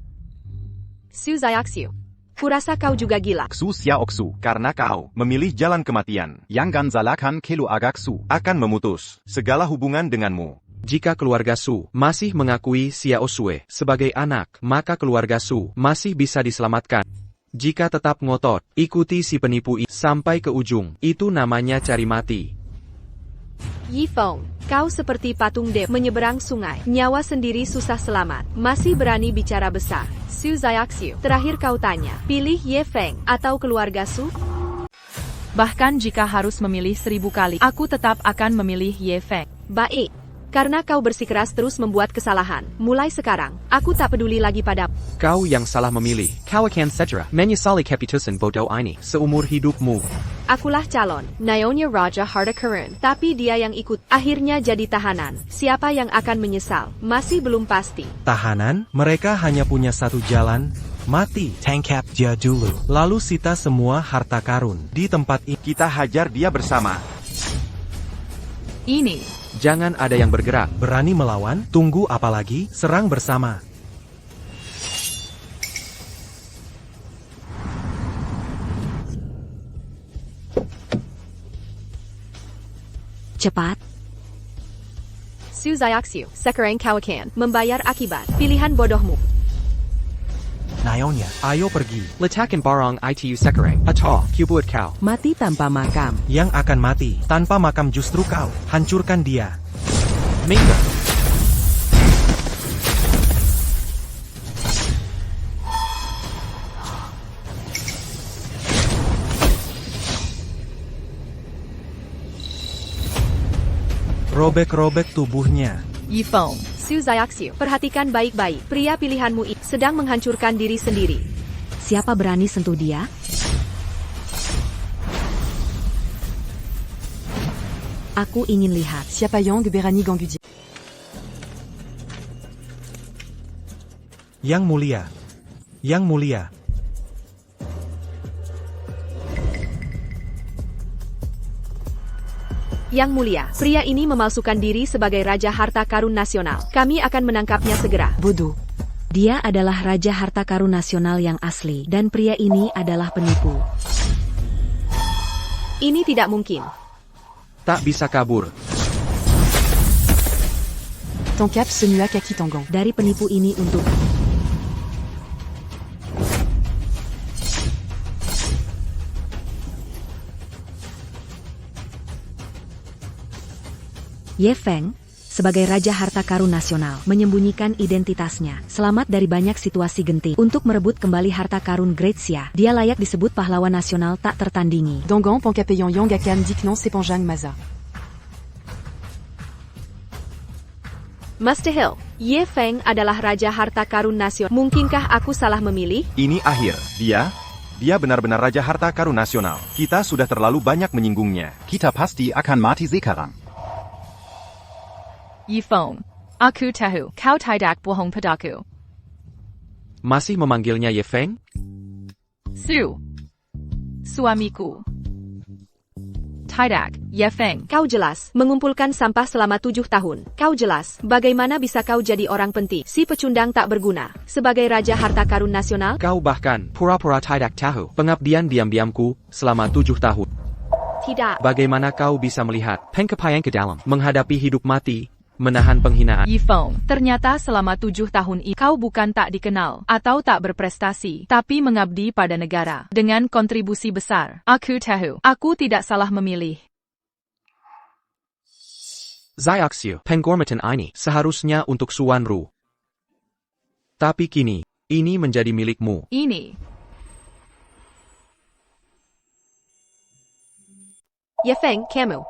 Su Xiaoxiu, kurasa kau juga gila. Xu Xiaoxu, karena kau memilih jalan kematian. Yang Ganzalakan Kelu Agaksu akan memutus segala hubungan denganmu. Jika keluarga Su masih mengakui Xiao Shui sebagai anak, maka keluarga Su masih bisa diselamatkan. Jika tetap ngotot, ikuti si penipu ini sampai ke ujung. Itu namanya cari mati. Yi Feng, Kau seperti patung dewa menyeberang sungai. Nyawa sendiri susah selamat. Masih berani bicara besar. Su Xiaoxiu. Terakhir kau tanya, pilih Ye Feng atau keluarga Su? Bahkan jika harus memilih 1000 kali, aku tetap akan memilih Ye Feng. Baik. Karena kau bersikeras terus membuat kesalahan. Mulai sekarang, aku tak peduli lagi padamu. Kau yang salah memilih. Kau akan secara menyesali keputusan bodoh ini seumur hidupmu. Akulah calon, Nyonya Raja Harta Karun. Tapi dia yang ikut, akhirnya jadi tahanan. Siapa yang akan menyesal? Masih belum pasti. Tahanan? Mereka hanya punya satu jalan, mati. Tangkap dia dulu. Lalu sita semua harta karun. Di tempat ini, kita hajar dia bersama. Ini. Jangan ada yang bergerak. Berani melawan? Tunggu apa lagi? Serang bersama. Cepat. Su Xiaoxiu, sekarang kau akan membayar akibat pilihan bodohmu. Nyonya, ayo pergi. Letakkan barang itu sekarang, atau kubuat kau. Mati tanpa makam. Yang akan mati tanpa makam justru kau. Hancurkan dia. Mingga. Robek-robek tubuhnya. Yifeng. Su Xiaoxiu, perhatikan baik-baik. Pria pilihanmu itu sedang menghancurkan diri sendiri. Siapa berani sentuh dia? Aku ingin lihat. Siapa yang berani ganggu dia? Yang mulia. Yang mulia. Yang mulia, pria ini memalsukan diri sebagai Raja Harta Karun Nasional. Kami akan menangkapnya segera. Bodoh. Dia adalah Raja Harta Karun Nasional yang asli, dan pria ini adalah penipu. Ini tidak mungkin. Tak bisa kabur. Tangkap semua kaki tangan. Dari penipu ini untuk... Ye Feng, sebagai Raja Harta Karun Nasional, menyembunyikan identitasnya. Selamat dari banyak situasi genting. Untuk merebut kembali harta karun Great Xia, dia layak disebut pahlawan nasional tak tertandingi. Dangang Pangkapeyon Yang akan diknon sepanjang masa. Master Hill, Ye Feng adalah Raja Harta Karun Nasional. Mungkinkah aku salah memilih? Ini akhir. Dia benar-benar Raja Harta Karun Nasional. Kita sudah terlalu banyak menyinggungnya. Kita pasti akan mati sekarang. Yifeng. Aku tahu, kau tidak bohong padaku. Masih memanggilnya Ye Feng? Su. Suamiku. Tidak, Ye Feng. Kau jelas, mengumpulkan sampah selama 7 tahun. Kau jelas, bagaimana bisa kau jadi orang penting? Si pecundang tak berguna. Sebagai Raja Harta Karun Nasional? Kau bahkan pura-pura tidak tahu pengabdian diam-diamku selama 7 tahun. Tidak. Bagaimana kau bisa melihat pencapaian ke dalam, menghadapi hidup mati, menahan penghinaan? Yifeng, ternyata selama 7 tahun ini kau bukan tak dikenal atau tak berprestasi, tapi mengabdi pada negara dengan kontribusi besar. Aku tahu, aku tidak salah memilih. Xiaoxiu, penghormatan ini seharusnya untuk Suan Ru. Tapi kini, ini menjadi milikmu. Ini. Ye Feng, kamu.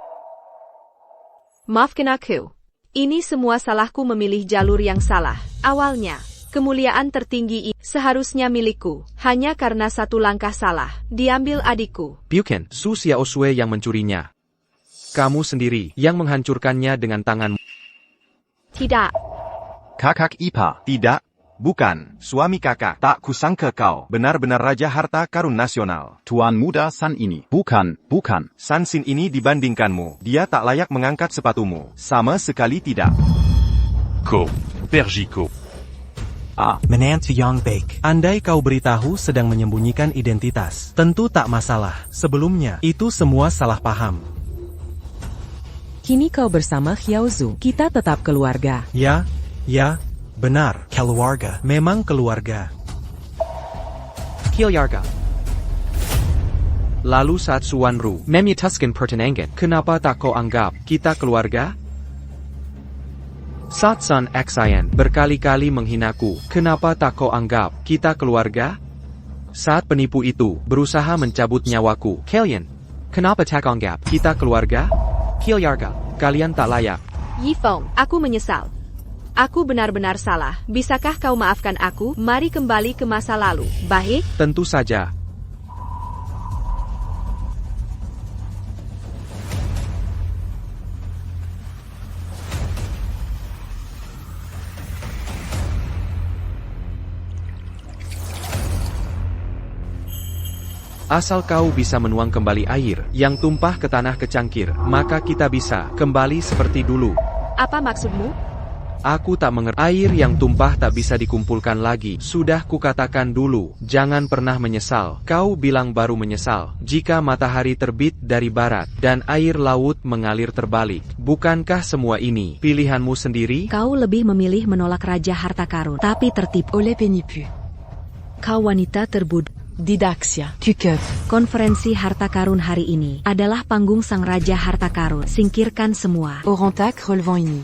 Maafkan aku. Ini semua salahku memilih jalur yang salah. Awalnya, kemuliaan tertinggi ini seharusnya milikku. Hanya karena satu langkah salah, diambil adikku. Bukan Su Xiaosui yang mencurinya. Kamu sendiri yang menghancurkannya dengan tanganmu. Tidak. Kakak ipar. Tidak. Bukan. Suami kakak. Tak kusangka kau benar-benar Raja Harta Karun Nasional. Tuan muda San ini. Bukan. San Sin ini dibandingkanmu. Dia tak layak mengangkat sepatumu. Sama sekali tidak. Perjiko. Menantu Yang Baik. Andai kau beritahu sedang menyembunyikan identitas, tentu tak masalah. Sebelumnya, itu semua salah paham. Kini kau bersama Xiaozu. Kita tetap keluarga. Ya. Benar. Keluarga. Memang keluarga. Keluarga. Lalu saat Suan Ru memutuskan pertunangan, kenapa tak kau anggap kita keluarga? Satsan Xian berkali-kali menghinaku. Kenapa tak kau anggap kita keluarga? Saat penipu itu berusaha mencabut nyawaku. Kalian, kenapa tak anggap kita keluarga? Keluarga, kalian tak layak. Yifeng, aku menyesal. Aku benar-benar salah. Bisakah kau maafkan aku? Mari kembali ke masa lalu. Baik? Tentu saja. Asal kau bisa menuang kembali air yang tumpah ke tanah kecangkir, maka kita bisa kembali seperti dulu. Apa maksudmu? Aku tak mengerti. Air yang tumpah tak bisa dikumpulkan lagi. Sudah kukatakan dulu, jangan pernah menyesal. Kau bilang baru menyesal. Jika matahari terbit dari barat dan air laut mengalir terbalik, bukankah semua ini pilihanmu sendiri? Kau lebih memilih menolak Raja Harta Karun, tapi tertipu oleh penipu. Kau wanita terbodoh. Didaxia, tu keuf. Konferensi Harta Karun hari ini adalah panggung Sang Raja Harta Karun. Singkirkan semua. Orantak relevant ini.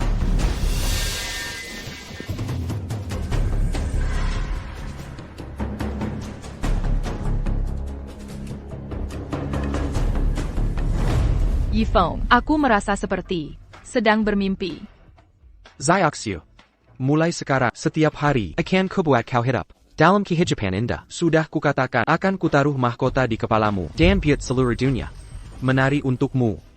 Yifeng, aku merasa seperti sedang bermimpi. Xiaoxiu. Mulai sekarang, setiap hari, akan kubuat kau hidup dalam kehidupan indah. Sudah kukatakan akan kutaruh mahkota di kepalamu dan piut seluruh dunia menari untukmu.